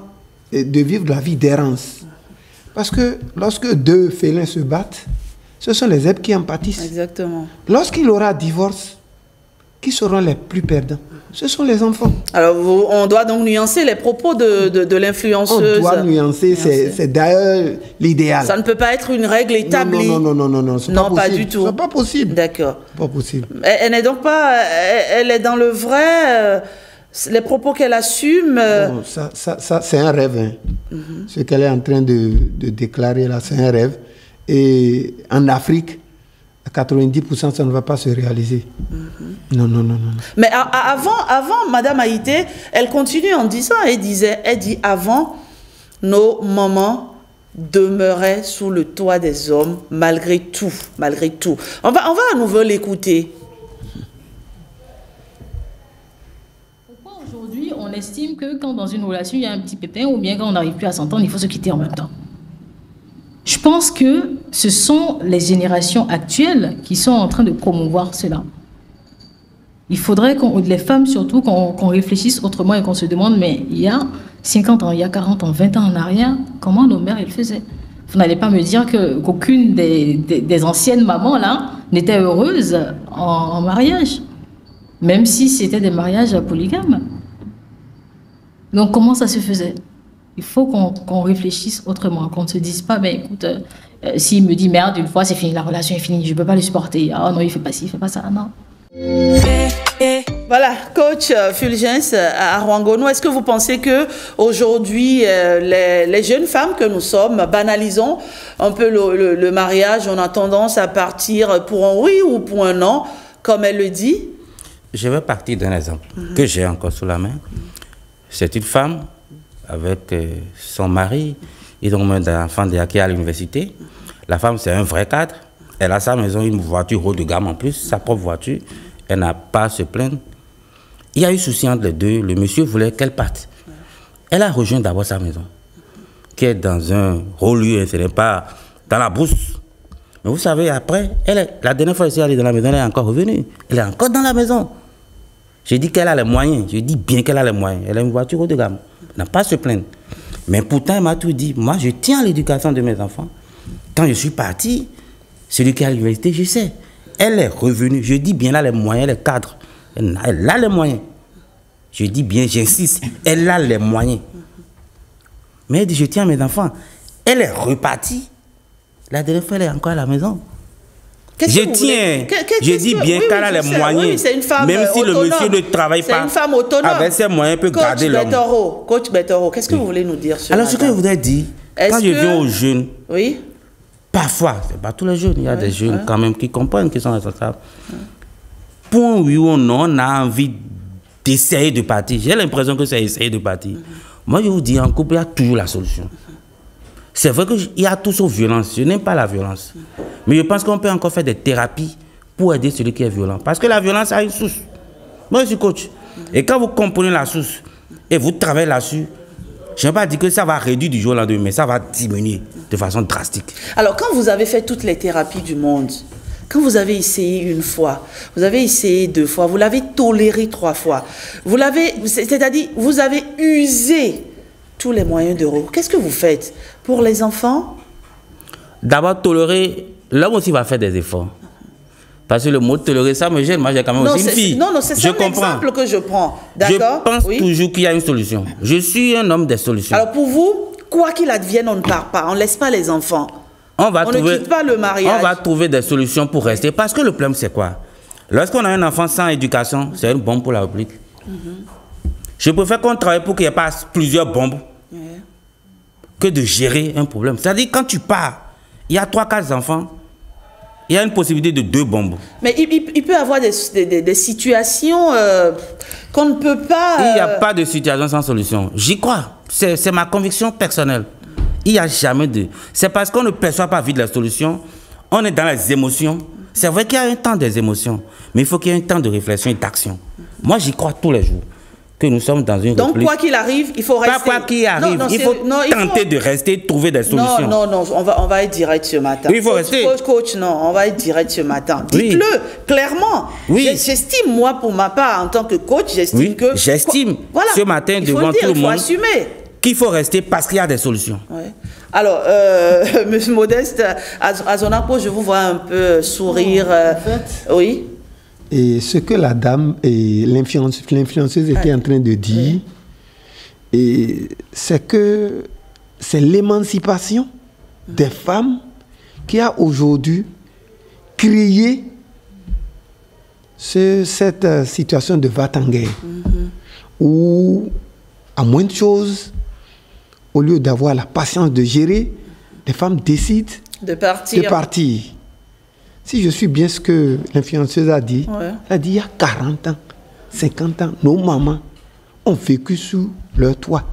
de vivre la vie d'errance. Parce que lorsque deux félins se battent, ce sont les zèbres qui en pâtissent. Exactement. Lorsqu'il y aura divorce, qui seront les plus perdants? Ce sont les enfants. Alors, on doit donc nuancer les propos de l'influenceuse. On doit nuancer, c'est d'ailleurs l'idéal. Ça ne peut pas être une règle établie. Non, pas du tout. C'est pas possible. D'accord. Pas possible. Elle n'est donc pas, elle est dans le vrai. Les propos qu'elle assume... Bon, ça c'est un rêve. Hein. Ce qu'elle est en train de déclarer là, c'est un rêve. Et en Afrique, à 90%, ça ne va pas se réaliser. Non. Mais avant, Madame Haïté, elle continue en disant, elle dit, avant, nos mamans demeuraient sous le toit des hommes, malgré tout. On va à nouveau l'écouter. Aujourd'hui, on estime que quand dans une relation, il y a un petit pépin, ou bien quand on n'arrive plus à s'entendre, il faut se quitter en même temps. Je pense que ce sont les générations actuelles qui sont en train de promouvoir cela. Il faudrait, les femmes surtout, qu'on réfléchisse autrement et qu'on se demande, mais il y a 50 ans, il y a 40 ans, 20 ans en arrière, comment nos mères elles faisaient? Vous n'allez pas me dire qu'aucune des anciennes mamans là n'était heureuse en mariage, même si c'était des mariages polygames. Donc comment ça se faisait? Il faut qu'on réfléchisse autrement, qu'on ne se dise pas, ben écoute, s'il me dit merde une fois, c'est fini, la relation est finie, je ne peux pas le supporter. Ah non, il ne fait pas ci, il ne fait pas ça, non. Voilà, coach Fulgence Arwangono, est-ce que vous pensez que aujourd'hui les jeunes femmes que nous sommes, banalisons un peu le mariage, on a tendance à partir pour un oui ou pour un non, comme elle le dit? Je vais partir d'un exemple que j'ai encore sous la main. C'est une femme avec son mari, ils ont un enfant qui est à l'université. La femme, c'est un vrai cadre. Elle a sa maison, une voiture haut de gamme en plus, sa propre voiture. Elle n'a pas à se plaindre. Il y a eu souci entre les deux. Le monsieur voulait qu'elle parte. Elle a rejoint d'abord sa maison, qui est dans un haut lieu, ce n'est pas dans la brousse. Mais vous savez, après, la dernière fois qu'elle est dans la maison, elle est encore revenue. Elle est encore dans la maison. Je dis qu'elle a les moyens. Je dis bien qu'elle a les moyens. Elle a une voiture haut de gamme. Elle n'a pas à se plaindre. Mais pourtant, elle m'a tout dit. Moi, je tiens à l'éducation de mes enfants. Quand je suis parti, celui qui est à l'université, je sais. Elle est revenue. Je dis bien, elle a les moyens, elle est cadre. Elle a les moyens. Je dis bien, j'insiste. Elle a les moyens. Mais elle dit, je tiens à mes enfants. Elle est repartie. La dernière fois, elle est encore à la maison. Je tiens, je dis bien qu'elle a les moyens, même si le monsieur ne travaille pas, une femme autonome. Avec ses moyens, elle peut garder l'homme. Coach Betoro, qu'est-ce que vous voulez nous dire sur Alors, ce que je voudrais dire, quand je viens aux jeunes, oui, parfois, c'est pas tous les jeunes, il y a des jeunes quand même qui comprennent, qui sont responsables. Point oui ou non, on a envie d'essayer de partir. J'ai l'impression que c'est essayer de partir. Moi, je vous dis, en couple, il y a toujours la solution. C'est vrai qu'il y a tout sauf violence. Je n'aime pas la violence. Mais je pense qu'on peut encore faire des thérapies pour aider celui qui est violent. Parce que la violence a une source. Moi, je suis coach. Et quand vous comprenez la source et vous travaillez là-dessus, je ne vais pas dire que ça va réduire du jour au lendemain, mais ça va diminuer de façon drastique. Alors, quand vous avez fait toutes les thérapies du monde, quand vous avez essayé une fois, vous avez essayé 2 fois, vous l'avez toléré 3 fois, c'est-à-dire vous avez usé tous les moyens de recours. Qu'est-ce que vous faites pour les enfants? D'abord, tolérer, l'homme aussi va faire des efforts. Parce que le mot tolérer, ça me gêne. Moi, j'ai quand même aussi une fille. Non, c'est ça l'exemple que je prends. D'accord? Je pense toujours qu'il y a une solution. Je suis un homme des solutions. Alors pour vous, quoi qu'il advienne, on ne part pas. On ne laisse pas les enfants. On ne quitte pas le mariage. On va trouver des solutions pour rester. Parce que le problème, c'est quoi? Lorsqu'on a un enfant sans éducation, c'est une bombe pour la République. Je préfère qu'on travaille pour qu'il n'y ait pas plusieurs bombes que de gérer un problème. C'est-à-dire, quand tu pars, il y a 3-4 enfants, il y a une possibilité de 2 bombes. Mais il peut y avoir des situations qu'on ne peut pas... Il n'y a pas de situation sans solution. J'y crois. C'est ma conviction personnelle. Il n'y a jamais de... C'est parce qu'on ne perçoit pas vite la solution. On est dans les émotions. C'est vrai qu'il y a un temps des émotions, mais il faut qu'il y ait un temps de réflexion et d'action. Moi, j'y crois tous les jours. Que nous sommes dans une Donc, quoi qu'il arrive, il faut rester. Pas quoi qu'il arrive, il faut tenter de rester, trouver des solutions. Non, on va être direct ce matin. Oui, il faut rester. Coach, non, on va être direct ce matin. Dites-le clairement. Oui. J'estime, moi, pour ma part, en tant que coach, j'estime que... J'estime ce matin devant tout le monde qu'il faut rester parce qu'il y a des solutions. Ouais. Alors, Monsieur Modeste, à Zonapo, je vous vois un peu sourire. Oui. Et ce que la dame et l'influenceuse était en train de dire, c'est que c'est l'émancipation des femmes qui a aujourd'hui créé cette situation de va-t-en-guerre, où, à moins de choses, au lieu d'avoir la patience de gérer, les femmes décident de partir. Si je suis bien ce que l'influenceuse a dit, elle a dit il y a 40 ans, 50 ans, nos mamans ont vécu sous leur toit.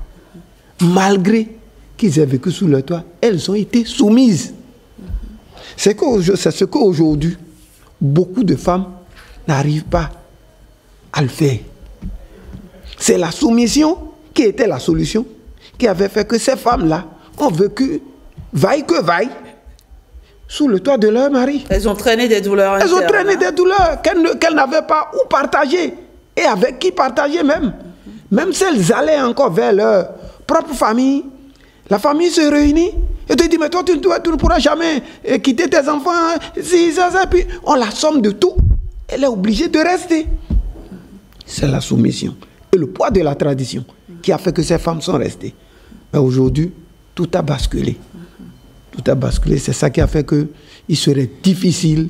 Malgré qu'ils aient vécu sous leur toit, elles ont été soumises. C'est ce qu'aujourd'hui, beaucoup de femmes n'arrivent pas à le faire. C'est la soumission qui était la solution, qui avait fait que ces femmes-là ont vécu, vaille que vaille, sous le toit de leur mari. Elles ont traîné des douleurs internes. Elles ont traîné des douleurs qu'elles n'avaient pas où partager. Et avec qui partager même. Même si elles allaient encore vers leur propre famille, la famille se réunit et te dit, mais toi, tu ne pourras jamais quitter tes enfants. Puis on la somme de tout. Elle est obligée de rester. C'est la soumission. Et le poids de la tradition qui a fait que ces femmes sont restées. Mais aujourd'hui, tout a basculé. Tout a basculé. C'est ça qui a fait qu'il serait difficile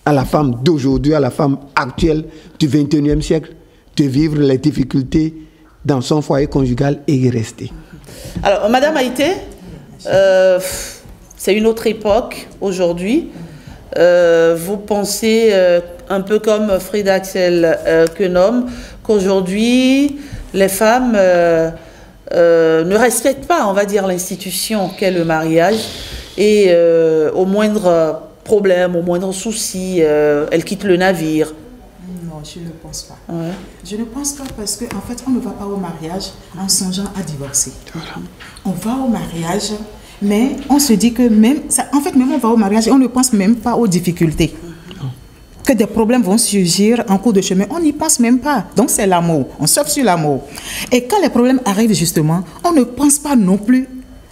à la femme d'aujourd'hui, à la femme actuelle du 21e siècle, de vivre les difficultés dans son foyer conjugal et y rester. Alors, Madame Haïté, c'est une autre époque aujourd'hui. Vous pensez un peu comme Frida Axel Quenom, qu'aujourd'hui, les femmes ne respectent pas, on va dire, l'institution qu'est le mariage et au moindre problème, au moindre souci, elles quittent le navire. Non, je ne pense pas. Ouais. Je ne pense pas parce qu'en fait, on ne va pas au mariage en songeant à divorcer. Voilà. On va au mariage, mais on se dit que même on va au mariage et on ne pense même pas aux difficultés. Que des problèmes vont surgir en cours de chemin, on n'y pense même pas. Donc c'est l'amour, on surfe sur l'amour. Et quand les problèmes arrivent justement, on ne pense pas non plus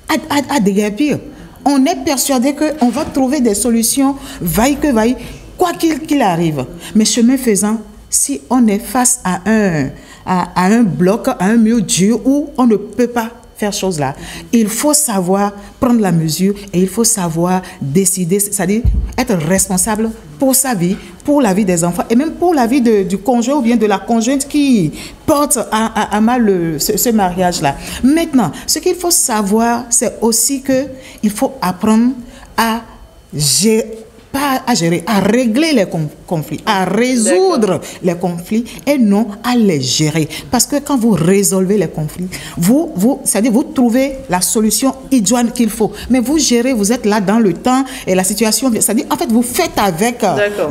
à déguerpir. On est persuadé qu'on va trouver des solutions, vaille que vaille, quoi qu'il arrive. Mais chemin faisant, si on est face à un bloc, à un mur dur où on ne peut pas faire chose là, il faut savoir prendre la mesure et il faut savoir décider, c'est-à-dire être responsable pour sa vie, pour la vie des enfants et même pour la vie du conjoint ou bien de la conjointe qui porte à mal ce mariage-là. Maintenant, ce qu'il faut savoir, c'est aussi qu'il faut apprendre à gérer, pas à gérer, à régler les conflits, à résoudre les conflits et non à les gérer. Parce que quand vous résolvez les conflits, c'est-à-dire vous trouvez la solution idoine qu'il faut. Mais vous gérez, vous êtes là dans le temps et la situation, c'est-à-dire en fait vous faites avec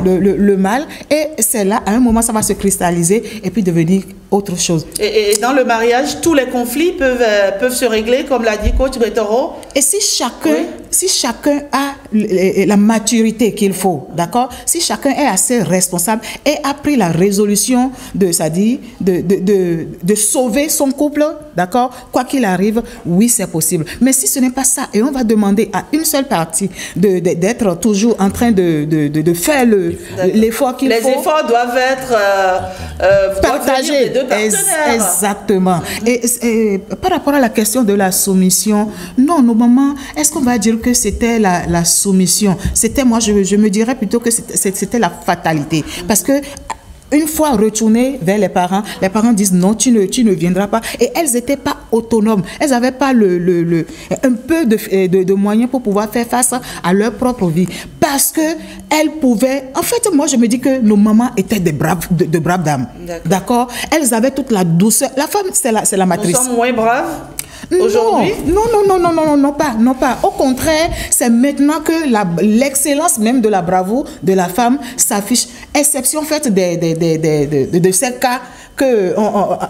le mal et c'est là, à un moment, ça va se cristalliser et puis devenir autre chose. Et dans le mariage, tous les conflits peuvent se régler, comme l'a dit coach Betoro. Et si chacun a la maturité qu'il faut, d'accord? Si chacun est assez responsable et a pris la résolution de sauver son couple, d'accord? Quoi qu'il arrive, oui, c'est possible. Mais si ce n'est pas ça, et on va demander à une seule partie d'être toujours en train de faire l'effort qu'il faut. Les efforts doivent être partagés. Exactement. Et par rapport à la question de la soumission, non, nos mamans, est-ce qu'on va dire que c'était la soumission? C'était, moi, je me dirais plutôt que c'était la fatalité. Parce que une fois retournées vers les parents disent non, tu ne viendras pas. Et elles n'étaient pas autonomes. Elles n'avaient pas un peu de moyens pour pouvoir faire face à leur propre vie. Parce qu'elles pouvaient... En fait, moi, je me dis que nos mamans étaient de braves dames. D'accord? Elles avaient toute la douceur. La femme, c'est la matrice. Nous sommes moins braves aujourd'hui? Non, pas. Au contraire, c'est maintenant que l'excellence même de la bravoure de la femme s'affiche. Exception faite de ces cas que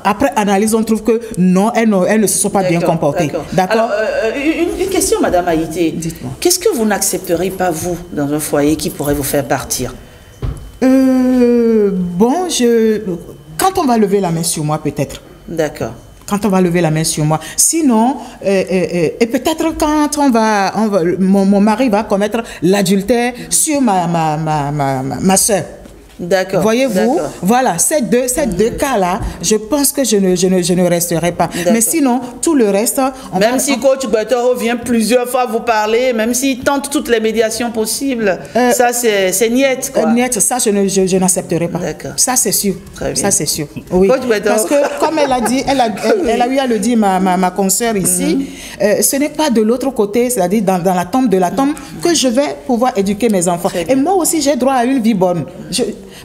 après analyse, on trouve que non, elles ne se sont pas bien comportées. D'accord. Une question, Madame Haïté. Dites-moi. Qu'est-ce que vous n'accepterez pas, vous, dans un foyer qui pourrait vous faire partir? Quand on va lever la main sur moi, peut-être. D'accord. Quand on va lever la main sur moi. Sinon, et peut-être quand mon mari va commettre l'adultère sur ma soeur. D'accord. Voyez-vous, voilà, ces deux cas-là, je pense que je ne resterai pas. Mais sinon, tout le reste... Même si coach Betoro vient plusieurs fois vous parler, même s'il tente toutes les médiations possibles, ça c'est niet, quoi. Niet, ça je n'accepterai pas. Ça c'est sûr. Ça c'est sûr. Oui. Parce que comme elle a dit, elle a eu à le dire, ma consoeur ici, ce n'est pas de l'autre côté, c'est-à-dire dans la tombe de la tombe, que je vais pouvoir éduquer mes enfants. Et moi aussi, j'ai droit à une vie bonne.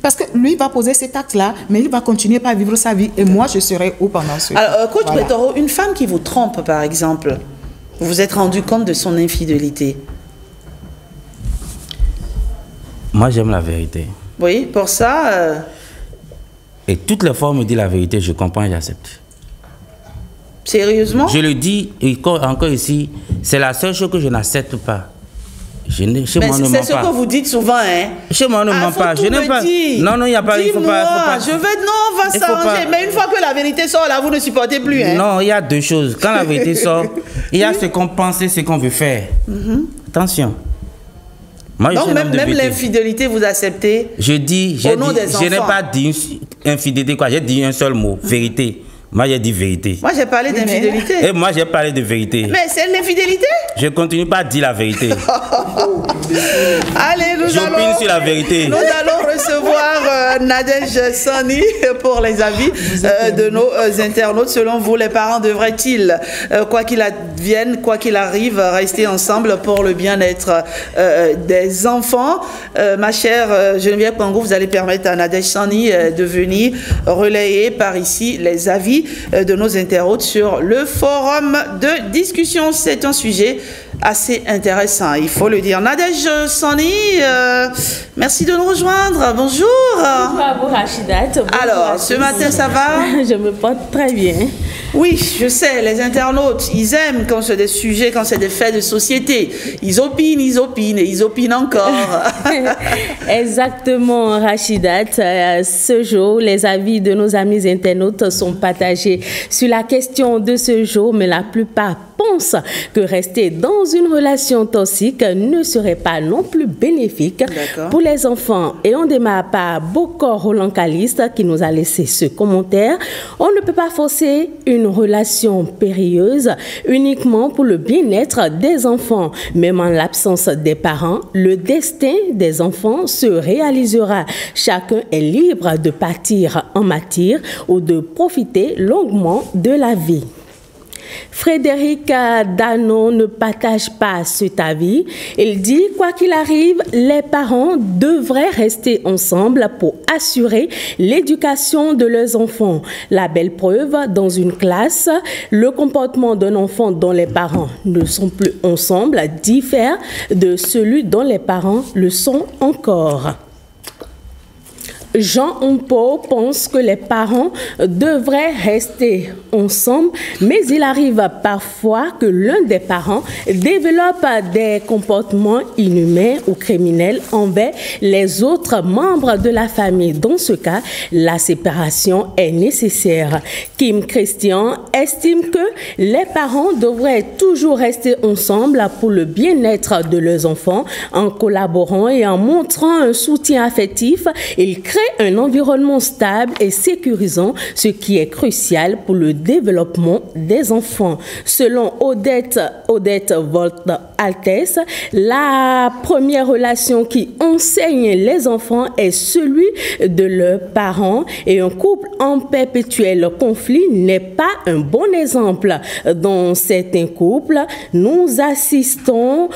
Parce que lui va poser cet acte-là, mais il va continuer à vivre sa vie. Et moi, je serai où pendant ce temps? Alors, coach Betoro, une femme qui vous trompe, par exemple, vous vous êtes rendu compte de son infidélité? Moi, j'aime la vérité. Oui, pour ça... Et toutes les fois, on me dit la vérité, je comprends et j'accepte. Sérieusement? Je le dis encore ici, c'est la seule chose que je n'accepte pas. C'est ce que vous dites souvent, hein? Chez moi, on ne ment pas. Je n'aime pas. Non, il n'y a pas. Il faut pas. On va s'arranger. Mais une fois que la vérité sort, là, vous ne supportez plus, hein? Non, il y a deux choses. Quand la vérité sort, il y a ce qu'on pense et ce qu'on veut faire. Attention. Moi, donc, même l'infidélité, vous acceptez? Je dis, je n'ai pas dit infidélité, quoi. J'ai dit un seul mot, vérité. Moi, j'ai dit vérité. Moi, j'ai parlé d'infidélité. Et moi, j'ai parlé de vérité. Mais c'est l'infidélité? Je continue pas à dire la vérité. Allez, j'opine sur la vérité. Nous allons recevoir Nadège Sani pour les avis de nos internautes. Selon vous, les parents devraient-ils, quoi qu'il advienne, quoi qu'il arrive, rester ensemble pour le bien-être des enfants? Ma chère Geneviève Pango, vous allez permettre à Nadège Sani de venir relayer par ici les avis de nos internautes sur le forum de discussion. C'est un sujet assez intéressant, il faut le dire. Nadège Sani, merci de nous rejoindre. Bonjour. Bonjour à vous, Rachidat. Alors, ce matin, ça va? Je me porte très bien. Oui, je sais, les internautes, ils aiment quand c'est des sujets, quand c'est des faits de société. Ils opinent et ils opinent encore. Exactement, Rachidat. Ce jour, les avis de nos amis internautes sont partagés sur la question de ce jour, mais la plupart pensent pense que rester dans une relation toxique ne serait pas non plus bénéfique pour les enfants. Et on démarre par Bokor Roland Caliste qui nous a laissé ce commentaire. On ne peut pas forcer une relation périlleuse uniquement pour le bien-être des enfants. Même en l'absence des parents, le destin des enfants se réalisera. Chacun est libre de partir en matière ou de profiter longuement de la vie. Frédéric Danon ne partage pas cet avis. Il dit, quoi qu'il arrive, les parents devraient rester ensemble pour assurer l'éducation de leurs enfants. La belle preuve, dans une classe, le comportement d'un enfant dont les parents ne sont plus ensemble diffère de celui dont les parents le sont encore. Jean Ompo pense que les parents devraient rester ensemble, mais il arrive parfois que l'un des parents développe des comportements inhumains ou criminels envers les autres membres de la famille. Dans ce cas, la séparation est nécessaire. Kim Christian estime que les parents devraient toujours rester ensemble pour le bien-être de leurs enfants en collaborant et en montrant un soutien affectif. Il crée un environnement stable et sécurisant, ce qui est crucial pour le développement des enfants. Selon Odette Volt-Altès, la première relation qui enseigne les enfants est celui de leurs parents, et un couple en perpétuel conflit n'est pas un bon exemple. Dans certains couples, nous assistons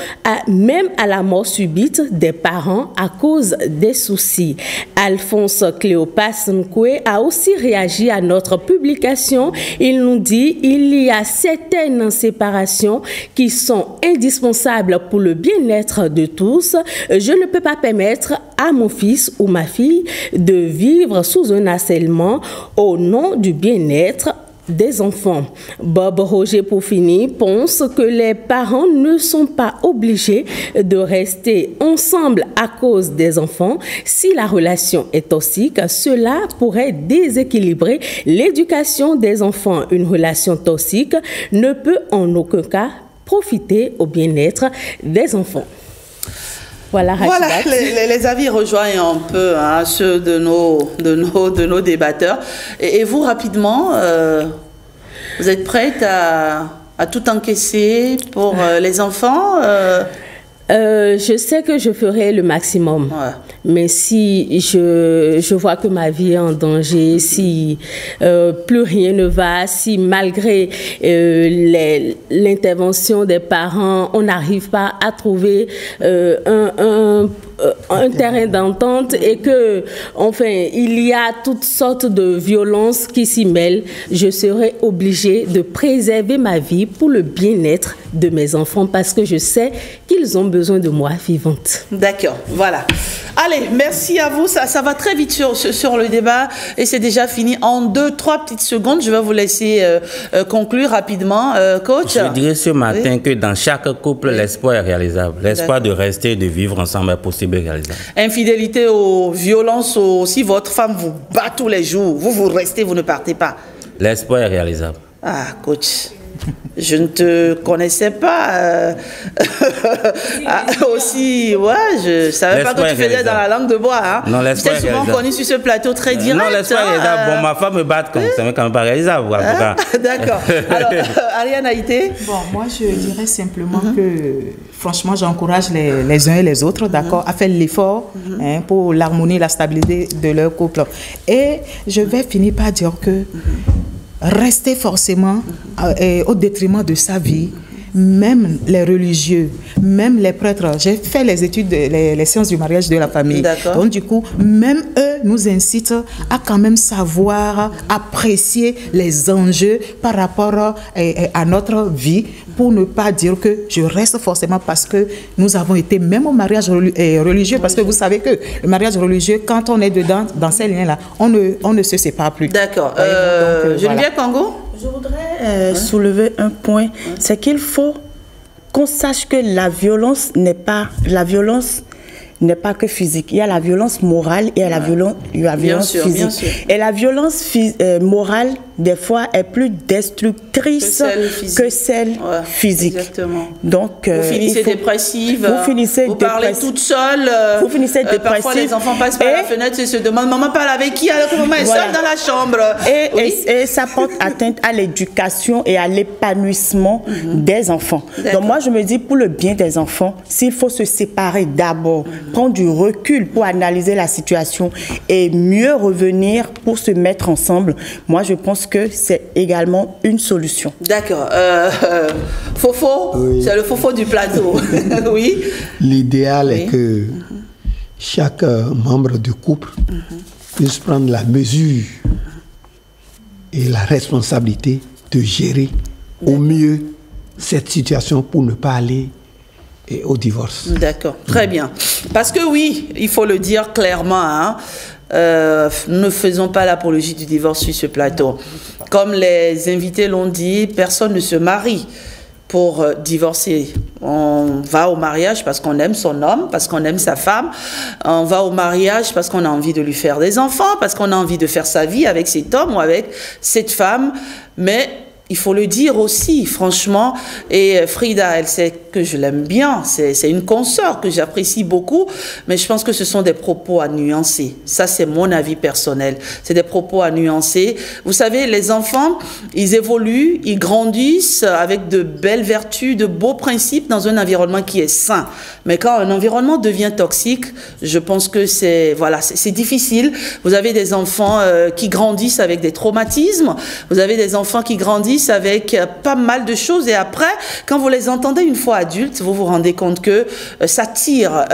même à la mort subite des parents à cause des soucis. Alphonse Cléopas Nkwe a aussi réagi à notre publication. Il nous dit il y a certaines séparations qui sont indispensables pour le bien-être de tous. Je ne peux pas permettre à mon fils ou ma fille de vivre sous un harcèlement au nom du bien-être des enfants. Bob Roger Poufini pense que les parents ne sont pas obligés de rester ensemble à cause des enfants. Si la relation est toxique, cela pourrait déséquilibrer l'éducation des enfants. Une relation toxique ne peut en aucun cas profiter au bien-être des enfants. Voilà, les avis rejoignent un peu ceux de nos débatteurs. Et vous, rapidement, vous êtes prête à tout encaisser pour les enfants Je sais que je ferai le maximum. Mais si je vois que ma vie est en danger, si plus rien ne va, si malgré l'intervention des parents, on n'arrive pas à trouver un terrain d'entente et que, enfin, il y a toutes sortes de violences qui s'y mêlent, je serai obligée de préserver ma vie pour le bien-être de mes enfants parce que je sais qu'ils ont besoin de moi vivante. D'accord, voilà. Allez, merci à vous. Ça va très vite sur le débat et c'est déjà fini. En 2-3 petites secondes, je vais vous laisser conclure rapidement. Coach? Je dirais ce matin que dans chaque couple, l'espoir est réalisable. L'espoir de rester et de vivre ensemble est possible et réalisable. Infidélité aux violences, si votre femme vous bat tous les jours, vous restez, vous ne partez pas. L'espoir est réalisable. Ah, coach. Je ne te connaissais pas aussi, je savais pas que tu faisais dans la langue de bois. Hein. Non, l'espoir est réalisable. J'étais souvent connu sur ce plateau très direct. Non, l'espoir est réalisable. Bon, ma femme me bat comme ça, mais quand même pas réalisable. D'accord. Alors, Ariane Haïté. Bon, moi, je dirais simplement que, franchement, j'encourage les uns et les autres, d'accord, à faire l'effort pour l'harmonie et la stabilité de leur couple. Et je vais finir par dire que rester forcément au détriment de sa vie, même les religieux, même les prêtres. J'ai fait les études, les sciences du mariage de la famille. Donc du coup, même eux nous incitent à quand même savoir apprécier les enjeux par rapport à notre vie, pour ne pas dire que je reste forcément parce que nous avons été même au mariage religieux, parce que vous savez que le mariage religieux, quand on est dedans, dans ces liens-là, on ne se sépare plus. D'accord. Geneviève Congo? Je voudrais soulever un point, c'est qu'il faut qu'on sache que la violence n'est pas que physique. Il y a la violence morale et la violence physique. Et la violence morale des fois, est plus destructrice que celle physique. Exactement. Donc, vous finissez dépressive, vous parlez toute seule, vous finissez dépressive. Parfois, les enfants passent par la fenêtre et se demandent, maman parle avec qui, alors que maman est seule dans la chambre. Et ça porte atteinte à l'éducation et à l'épanouissement des enfants. Donc moi, je me dis, pour le bien des enfants, s'il faut se séparer d'abord, prendre du recul pour analyser la situation et mieux revenir pour se mettre ensemble, moi, je pense que c'est également une solution. D'accord. Fofo, c'est le Fofo du plateau. Oui. L'idéal est que chaque membre du couple puisse prendre la mesure et la responsabilité de gérer au mieux cette situation pour ne pas aller au divorce. D'accord, très bien. Parce que oui, il faut le dire clairement, hein, ne faisons pas l'apologie du divorce sur ce plateau. Comme les invités l'ont dit, personne ne se marie pour divorcer. On va au mariage parce qu'on aime son homme, parce qu'on aime sa femme. On va au mariage parce qu'on a envie de lui faire des enfants, parce qu'on a envie de faire sa vie avec cet homme ou avec cette femme. Mais il faut le dire aussi, franchement, et Frida, elle sait que je l'aime bien, c'est une consoeur que j'apprécie beaucoup, mais je pense que ce sont des propos à nuancer. Ça, c'est mon avis personnel. C'est des propos à nuancer. Vous savez, les enfants, ils évoluent, ils grandissent avec de belles vertus, de beaux principes dans un environnement qui est sain. Mais quand un environnement devient toxique, je pense que c'est difficile. Vous avez des enfants qui grandissent avec des traumatismes, vous avez des enfants qui grandissent avec pas mal de choses, et après, quand vous les entendez une fois adultes, vous vous rendez compte que ça tire,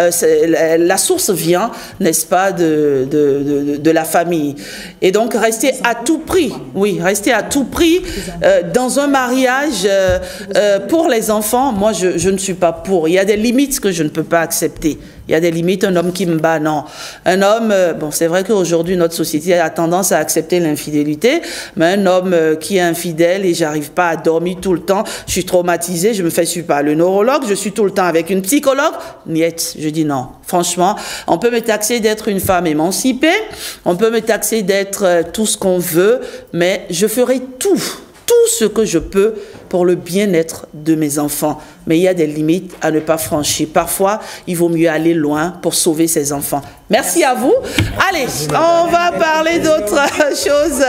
la source vient, n'est-ce pas, de la famille. Et donc, rester à tout prix, rester à tout prix dans un mariage pour les enfants, moi, je ne suis pas pour. Il y a des limites que je ne peux pas accepter. Il y a des limites, un homme qui me bat, non. Un homme, bon, c'est vrai qu'aujourd'hui, notre société a tendance à accepter l'infidélité, mais un homme qui est infidèle et j'arrive pas à dormir tout le temps, je suis traumatisée, je me fais suivre par le neurologue, je suis tout le temps avec une psychologue, niet, je dis non. Franchement, on peut me taxer d'être une femme émancipée, on peut me taxer d'être tout ce qu'on veut, mais je ferai tout ce que je peux pour le bien-être de mes enfants. Mais il y a des limites à ne pas franchir. Parfois, il vaut mieux aller loin pour sauver ses enfants. Merci à vous. Allez, on va parler d'autres choses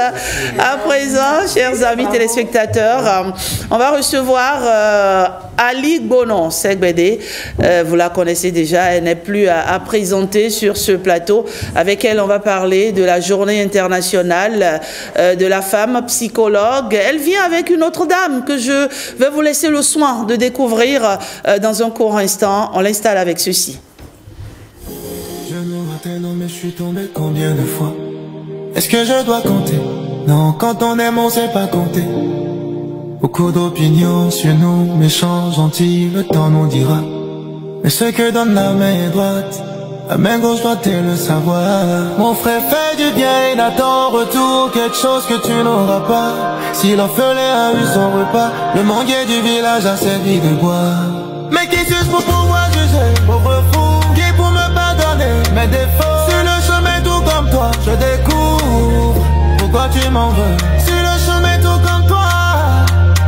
à présent, chers amis téléspectateurs. On va recevoir Ali Bonon Segbede. Vous la connaissez déjà, elle n'est plus à présenter sur ce plateau. Avec elle, on va parler de la journée internationale de la femme psychologue. Elle vient avec une autre dame que je vais vous laisser le soin de découvrir dans un court instant. On l'installe avec ceci. Je me rappelle, non mais je suis tombé combien de fois? Est-ce que je dois compter? Non, quand on aime on sait pas compter. Beaucoup d'opinions sur nous, méchants, gentils, le temps nous dira. Mais ce que donne la main droite, la main gauche doit-elle le savoir? Mon frère fait du bien, il attend en retour quelque chose que tu n'auras pas. Si l'orphelin a eu son repas, le manguier du village a servi de boire. Mais qui suis-je pour pouvoir juger? Pauvre fou, qui pour me pardonner mes défauts? Sur le chemin tout comme toi, je découvre pourquoi tu m'en veux. Sur le chemin tout comme toi,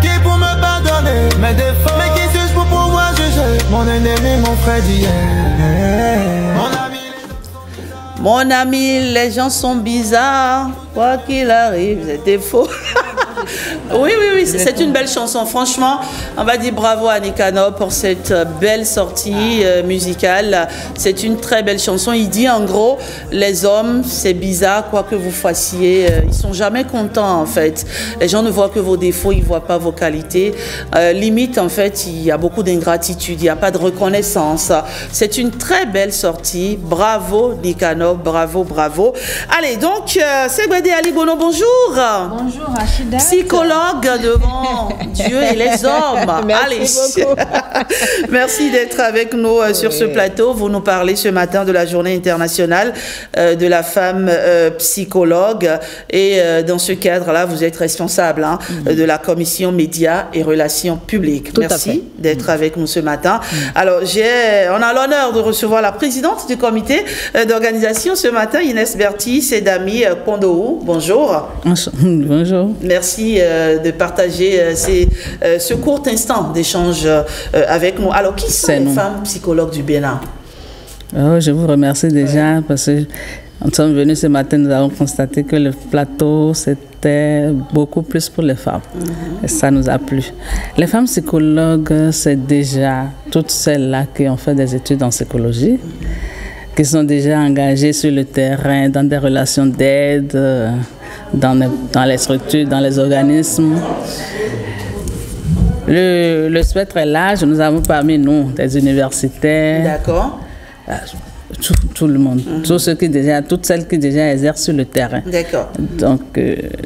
qui pour me pardonner mes défauts? Mais qui suis-je pour pouvoir juger mon ennemi, mon frère d'hier? Mon ami, les gens sont bizarres, quoi qu'il arrive, c'était faux. Oui, c'est une belle chanson. Franchement, on va dire bravo à Nicanor pour cette belle sortie musicale. C'est une très belle chanson. Il dit en gros, les hommes, c'est bizarre, quoi que vous fassiez, ils sont jamais contents en fait. Les gens ne voient que vos défauts, ils voient pas vos qualités. Limite, en fait, il y a beaucoup d'ingratitude, il n'y a pas de reconnaissance. C'est une très belle sortie. Bravo Nicanor, bravo. Allez, donc, Segbede Ali Bonon, bonjour. Bonjour Rachida. psychologue devant Dieu et les hommes. Merci beaucoup. Merci d'être avec nous sur ce plateau. Vous nous parlez ce matin de la journée internationale de la femme psychologue. Et dans ce cadre-là, vous êtes responsable de la commission médias et relations publiques. Merci d'être avec nous ce matin. Alors, on a l'honneur de recevoir la présidente du comité d'organisation ce matin, Inès Berti Sedami Kondou. Bonjour. Bonjour. Merci de partager ce court instant d'échange avec nous. Alors, qui sont les femmes psychologues du Bénin? Je vous remercie déjà parce que nous sommes venus ce matin, nous avons constaté que le plateau, c'était beaucoup plus pour les femmes. Et ça nous a plu. Les femmes psychologues, c'est déjà toutes celles-là qui ont fait des études en psychologie, qui sont déjà engagées sur le terrain, dans des relations d'aide, dans les structures, dans les organismes. Le spectre est large. Nous avons parmi nous des universitaires. D'accord. Tout le monde, toutes celles qui déjà exercent sur le terrain. D'accord. Donc,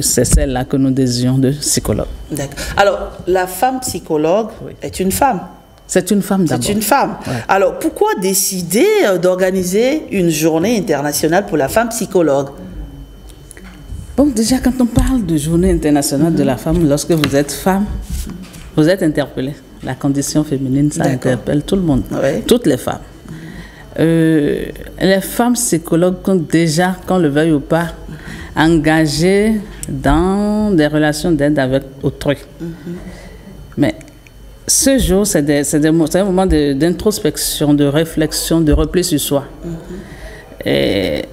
c'est celle-là que nous désirons de psychologue. D'accord. Alors, la femme psychologue est une femme. C'est une femme d'abord. C'est une femme. Ouais. Alors, pourquoi décider d'organiser une journée internationale pour la femme psychologue? Bon, déjà, quand on parle de journée internationale de la femme, lorsque vous êtes femme, vous êtes interpellée. La condition féminine, ça interpelle tout le monde, toutes les femmes. Les femmes psychologues sont déjà, qu'on le veuille ou pas, engagées dans des relations d'aide avec autrui. Mais ce jour, c'est un moment d'introspection, de réflexion, de repli sur soi. Et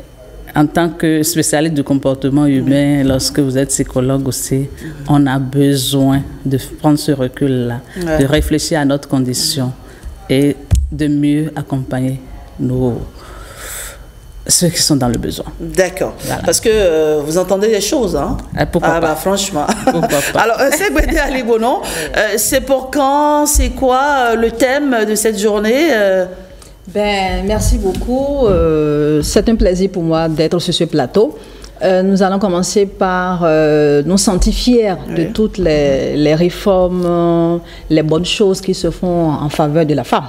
en tant que spécialiste du comportement humain, lorsque vous êtes psychologue aussi, on a besoin de prendre ce recul-là, de réfléchir à notre condition et de mieux accompagner ceux qui sont dans le besoin. D'accord. Voilà. Parce que vous entendez des choses, hein? Pourquoi pas? Franchement. Pourquoi pas? Alors, Segbede Alibono, c'est pour quand? C'est quoi le thème de cette journée? Merci beaucoup. C'est un plaisir pour moi d'être sur ce plateau. Nous allons commencer par nous sentir fiers de toutes les réformes, les bonnes choses qui se font en faveur de la femme.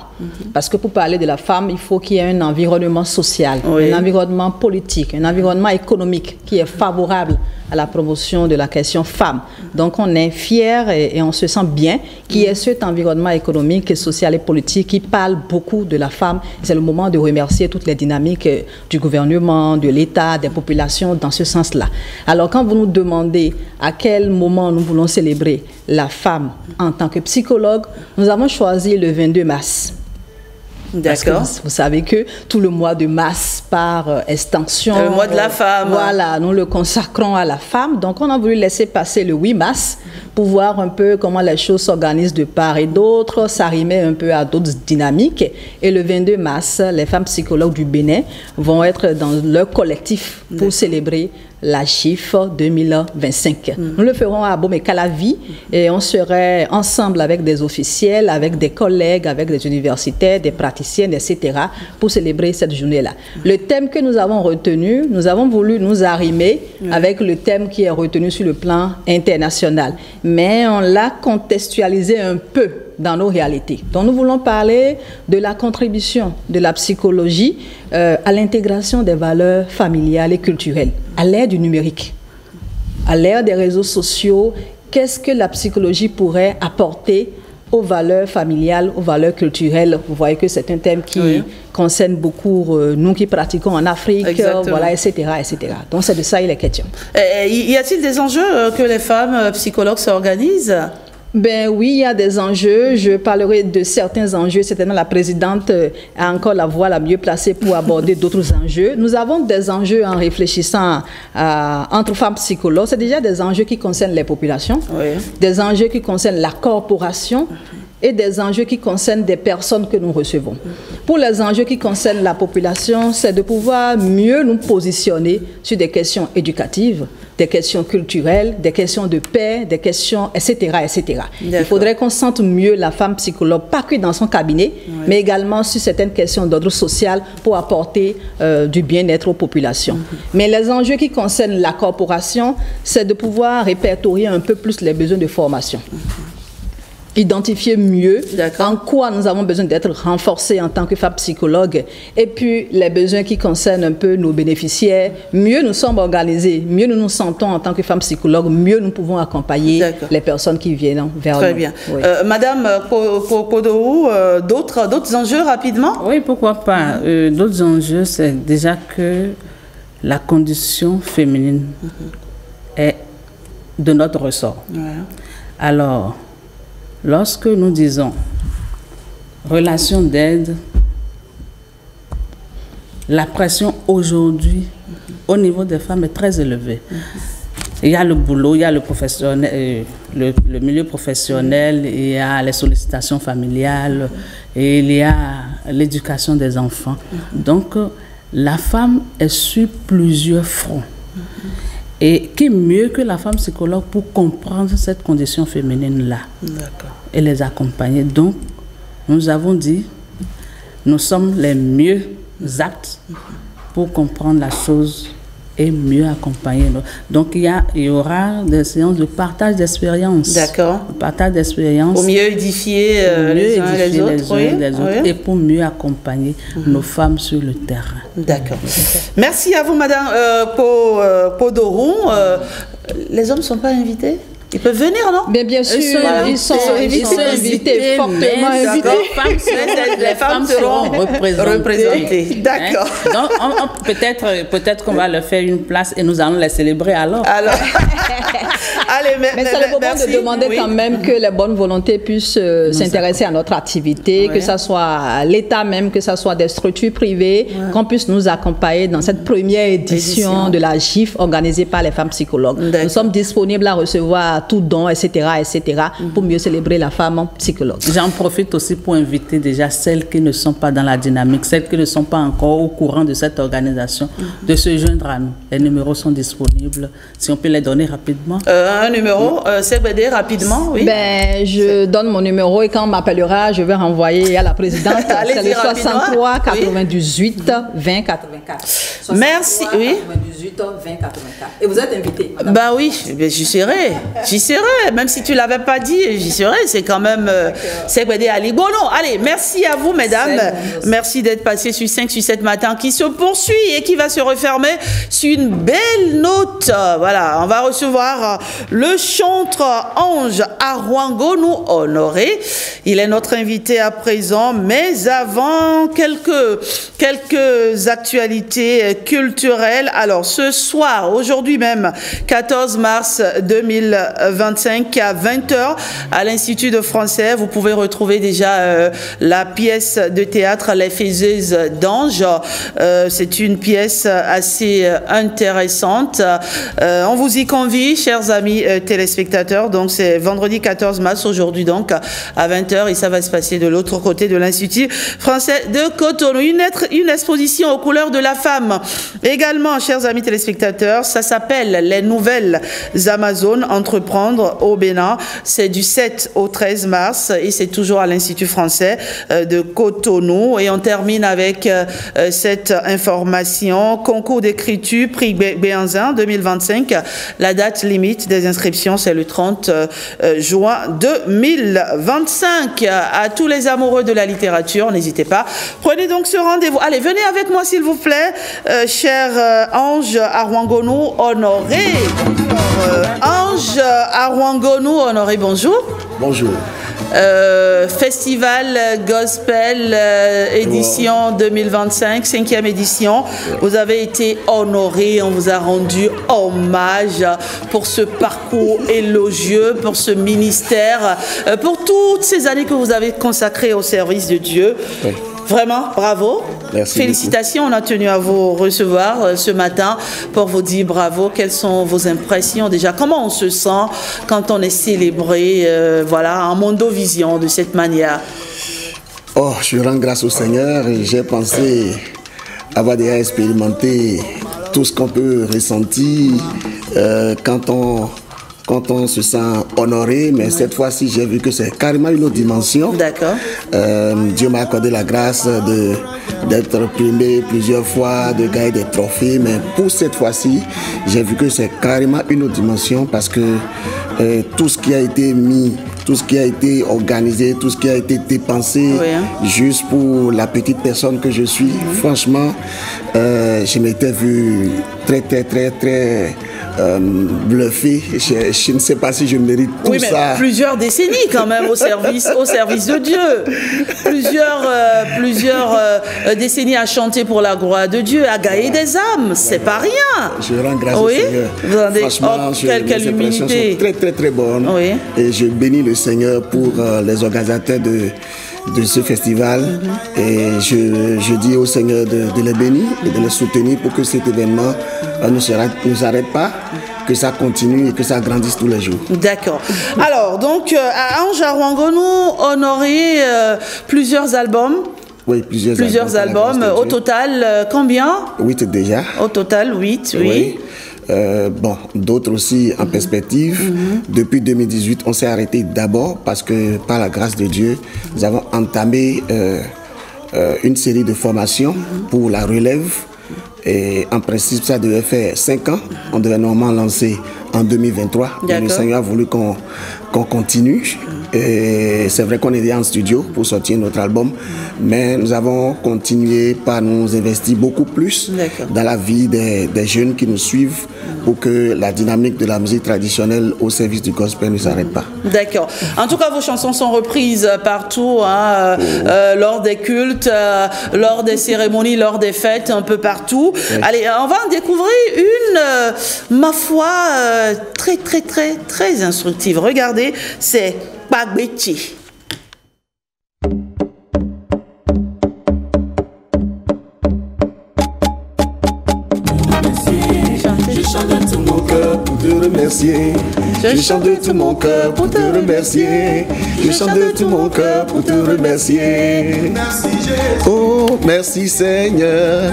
Parce que pour parler de la femme, il faut qu'il y ait un environnement social, un environnement politique, un environnement économique qui est favorable à la promotion de la question femme. Donc on est fiers et on se sent bien qu'il y ait cet environnement économique, social et politique qui parle beaucoup de la femme. C'est le moment de remercier toutes les dynamiques du gouvernement, de l'État, des populations dans ce sens-là. Alors quand vous nous demandez à quel moment nous voulons célébrer la femme en tant que psychologue, nous avons choisi le 22 mars. D'accord. Vous savez que tout le mois de mars, par extension... Le mois de la femme. Voilà, nous le consacrons à la femme. Donc, on a voulu laisser passer le 8 mars pour voir un peu comment les choses s'organisent de part et d'autre. Ça rimait un peu à d'autres dynamiques. Et le 22 mars, les femmes psychologues du Bénin vont être dans leur collectif pour célébrer la chiffre 2025. Nous le ferons à Abomey-Calavi et on serait ensemble avec des officiels, avec des collègues, avec des universitaires, des praticiennes, etc. pour célébrer cette journée-là. Le thème que nous avons retenu, nous avons voulu nous arrimer avec le thème qui est retenu sur le plan international. Mais on l'a contextualisé un peu dans nos réalités. Donc nous voulons parler de la contribution de la psychologie à l'intégration des valeurs familiales et culturelles, à l'ère du numérique, à l'ère des réseaux sociaux. Qu'est-ce que la psychologie pourrait apporter aux valeurs familiales, aux valeurs culturelles? Vous voyez que c'est un thème qui concerne beaucoup nous qui pratiquons en Afrique, voilà, etc., etc. Donc c'est de ça il est question. Y a-t-il des enjeux que les femmes psychologues s'organisent? Ben oui, il y a des enjeux. Je parlerai de certains enjeux. Certainement, la présidente a encore la voix la mieux placée pour aborder d'autres enjeux. Nous avons des enjeux en réfléchissant entre femmes psychologues. C'est déjà des enjeux qui concernent les populations, des enjeux qui concernent la corporation et des enjeux qui concernent des personnes que nous recevons. Pour les enjeux qui concernent la population, c'est de pouvoir mieux nous positionner sur des questions éducatives, des questions culturelles, des questions de paix, des questions, etc., etc. Il faudrait qu'on sente mieux la femme psychologue, pas que dans son cabinet, mais également sur certaines questions d'ordre social pour apporter du bien-être aux populations. Mais les enjeux qui concernent la corporation, c'est de pouvoir répertorier un peu plus les besoins de formation. Identifier mieux en quoi nous avons besoin d'être renforcés en tant que femmes psychologues, et puis les besoins qui concernent un peu nos bénéficiaires. Mieux nous sommes organisés, mieux nous nous sentons en tant que femmes psychologues, mieux nous pouvons accompagner les personnes qui viennent vers nous. Très bien. Oui. Madame Podorou, d'autres enjeux rapidement? Oui, pourquoi pas. D'autres enjeux, c'est déjà que la condition féminine est de notre ressort. Alors, lorsque nous disons relation d'aide, la pression aujourd'hui au niveau des femmes est très élevée. Il y a le boulot, il y a le milieu professionnel, il y a les sollicitations familiales, et il y a l'éducation des enfants. Donc, la femme est sur plusieurs fronts. Et qui mieux que la femme psychologue pour comprendre cette condition féminine-là et les accompagner. Donc, nous avons dit, nous sommes les mieux aptes pour comprendre la chose et mieux accompagner. Donc, il y aura des séances de partage d'expérience. D'accord. Partage d'expérience. Pour mieux édifier les uns les autres. Et pour mieux accompagner nos femmes sur le terrain. D'accord. Merci à vous, Madame Podorou. Les hommes ne sont pas invités? Ils peuvent venir, non? Mais bien sûr, ils sont invités, fortement invités. Les femmes seront représentées. D'accord. Donc, peut-être qu'on va leur faire une place et nous allons les célébrer alors. Allez, mais c'est le moment de demander quand même que les bonnes volontés puissent s'intéresser à notre activité, que ce soit l'État même, que ce soit des structures privées, qu'on puisse nous accompagner dans cette première édition de la GIF organisée par les femmes psychologues. Nous sommes disponibles à recevoir tout don, etc., pour mieux célébrer la femme psychologue. J'en profite aussi pour inviter déjà celles qui ne sont pas dans la dynamique, celles qui ne sont pas encore au courant de cette organisation, de se joindre à nous. Les numéros sont disponibles. Si on peut les donner rapidement. Un numéro, CBD, rapidement, oui. Je donne mon numéro et quand on m'appellera, je vais renvoyer à la présidente. C'est le 63 98 20 84. Merci, oui. 98 20 84. Et vous êtes invité. Bah oui, j'y serai. J'y serai, même si tu ne l'avais pas dit, j'y serai. C'est quand même CBD Ali. Bon, non, allez, merci à vous, mesdames. Merci d'être passées sur 5 sur 7 matin qui se poursuit et qui va se refermer sur une belle note. Voilà, on va recevoir le chantre Ange Arwangonou Honoré. Il est notre invité à présent, mais avant, quelques actualités culturelles. Alors, ce soir, aujourd'hui même, 14 mars 2025 à 20h à l'Institut de français. Vous pouvez retrouver déjà la pièce de théâtre Les Faiseuses d'Ange. C'est une pièce assez intéressante. On vous y convie, chers amis téléspectateurs. Donc c'est vendredi 14 mars aujourd'hui donc à 20h et ça va se passer de l'autre côté de l'Institut français de Cotonou. Une exposition aux couleurs de la femme. Également, chers amis téléspectateurs, ça s'appelle Les Nouvelles Amazones Entreprendre au Bénin. C'est du 7 au 13 mars et c'est toujours à l'Institut français de Cotonou. Et on termine avec cette information. Concours d'écriture, prix Béanzin 2025. La date limite des inscriptions, c'est le 30 juin 2025. À tous les amoureux de la littérature, n'hésitez pas. Prenez donc ce rendez-vous. Allez, venez avec moi s'il vous plaît, cher Ange Arwangonou Honoré. Ange Arwangonou Honoré, bonjour. Bonjour. Festival Gospel édition 2025, 5e édition. Vous avez été honoré, on vous a rendu hommage pour ce parcours élogieux, pour ce ministère, pour toutes ces années que vous avez consacrées au service de Dieu. Oui. Vraiment, bravo. Merci félicitations, beaucoup. On a tenu à vous recevoir ce matin pour vous dire bravo. Quelles sont vos impressions déjà? Comment on se sent quand on est célébré voilà, en Mondovision de cette manière? Oh, je rends grâce au Seigneur et j'ai pensé avoir déjà expérimenté tout ce qu'on peut ressentir quand on se sent honoré, mais cette fois-ci, j'ai vu que c'est carrément une autre dimension. D'accord. Dieu m'a accordé la grâce d'être primé plusieurs fois, de gagner des trophées, mais pour cette fois-ci, j'ai vu que c'est carrément une autre dimension parce que tout ce qui a été mis, tout ce qui a été organisé, tout ce qui a été dépensé, juste pour la petite personne que je suis, franchement, je m'étais vu très bluffé. Je ne sais pas si je mérite tout mais ça. Plusieurs décennies quand même au service de Dieu. Plusieurs décennies à chanter pour la gloire de Dieu, à gagner des âmes. C'est pas rien. Je rends grâce au Seigneur. Franchement, quelle humilité. Sont très bonnes. Et je bénis le Seigneur pour les organisateurs de ce festival. Et je dis au Seigneur de les bénir et de les soutenir pour que cet événement ne s'arrête pas, que ça continue et que ça grandisse tous les jours. D'accord. Alors, donc, à Ange Arwangonou, honoré plusieurs albums. Oui, plusieurs albums. Au total, combien? 8 déjà. Au total, 8, oui. Bon, d'autres aussi en perspective. Depuis 2018, on s'est arrêté d'abord parce que par la grâce de Dieu, nous avons entamé une série de formations pour la relève. Et en principe, ça devait faire 5 ans. On devait normalement lancer en 2023. Mais le Seigneur a voulu qu'on continue. Et c'est vrai qu'on est en studio pour sortir notre album. Mais nous avons continué par nous investir beaucoup plus dans la vie des jeunes qui nous suivent pour que la dynamique de la musique traditionnelle au service du gospel ne s'arrête pas. D'accord. En tout cas, vos chansons sont reprises partout, hein, lors des cultes, lors des cérémonies, lors des fêtes, un peu partout. Allez, on va en découvrir une, ma foi, très instructive. Regardez, c'est Pagbeti. Remercier. Je chante de tout mon cœur pour te remercier. Je chante de tout mon cœur pour te remercier. Merci Jésus. Oh, merci Seigneur.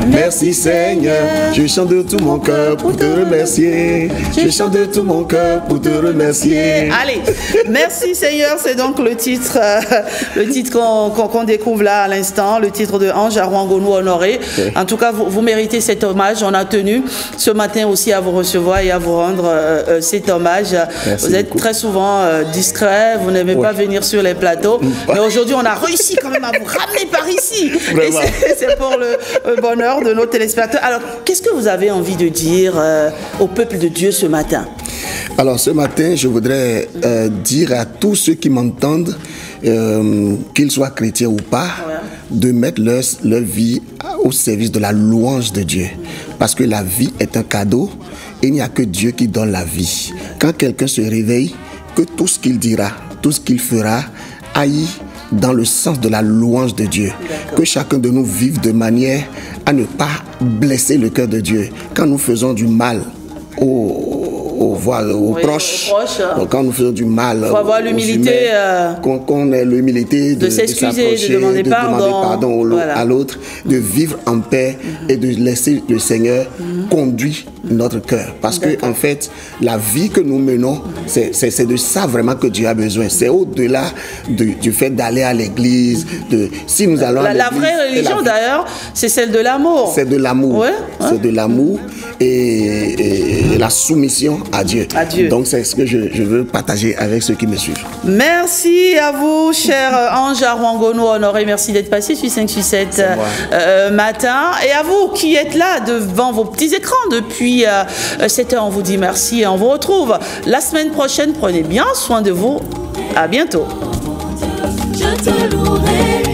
Merci Seigneur. Je chante de tout mon cœur pour te remercier. Je chante de tout mon cœur pour te remercier. Allez, merci Seigneur, c'est donc le titre qu'on découvre là à l'instant, le titre de Ange Arwangonou honoré. En tout cas, vous méritez cet hommage. On a tenu ce matin aussi à vous recevoir et à vous rendre cet hommage. Merci vous êtes beaucoup. Très souvent discret, vous n'aimez pas venir sur les plateaux. Mais aujourd'hui, on a réussi quand même à vous ramener par ici. Vraiment. Et c'est pour le bonheur de nos téléspectateurs. Alors, qu'est-ce que vous avez envie de dire au peuple de Dieu ce matin? Alors, ce matin, je voudrais dire à tous ceux qui m'entendent, qu'ils soient chrétiens ou pas, de mettre leur vie au service de la louange de Dieu. Parce que la vie est un cadeau et il n'y a que Dieu qui donne la vie. Quand quelqu'un se réveille, que tout ce qu'il dira, tout ce qu'il fera, aille dans le sens de la louange de Dieu. Que chacun de nous vive de manière à ne pas blesser le cœur de Dieu. Quand nous faisons du mal aux proches, donc quand nous faisons du mal, il faut avoir l'humilité, qu'on ait l'humilité de s'excuser, de demander pardon à l'autre, de vivre en paix et de laisser le Seigneur conduire notre cœur. Parce que en fait, la vie que nous menons, c'est de ça vraiment que Dieu a besoin. C'est au-delà du fait d'aller à l'église. Si nous allons la vraie religion d'ailleurs, c'est celle de l'amour. C'est de l'amour. C'est de l'amour et la soumission à Dieu. Donc c'est ce que je veux partager avec ceux qui me suivent. Merci à vous, cher Ange Arwangonou honoré. Merci d'être passé sur 5-7 matin. Et à vous qui êtes là devant vos petits écrans depuis 7 heures, on vous dit merci et on vous retrouve la semaine prochaine. Prenez bien soin de vous. À bientôt. Je te louerai.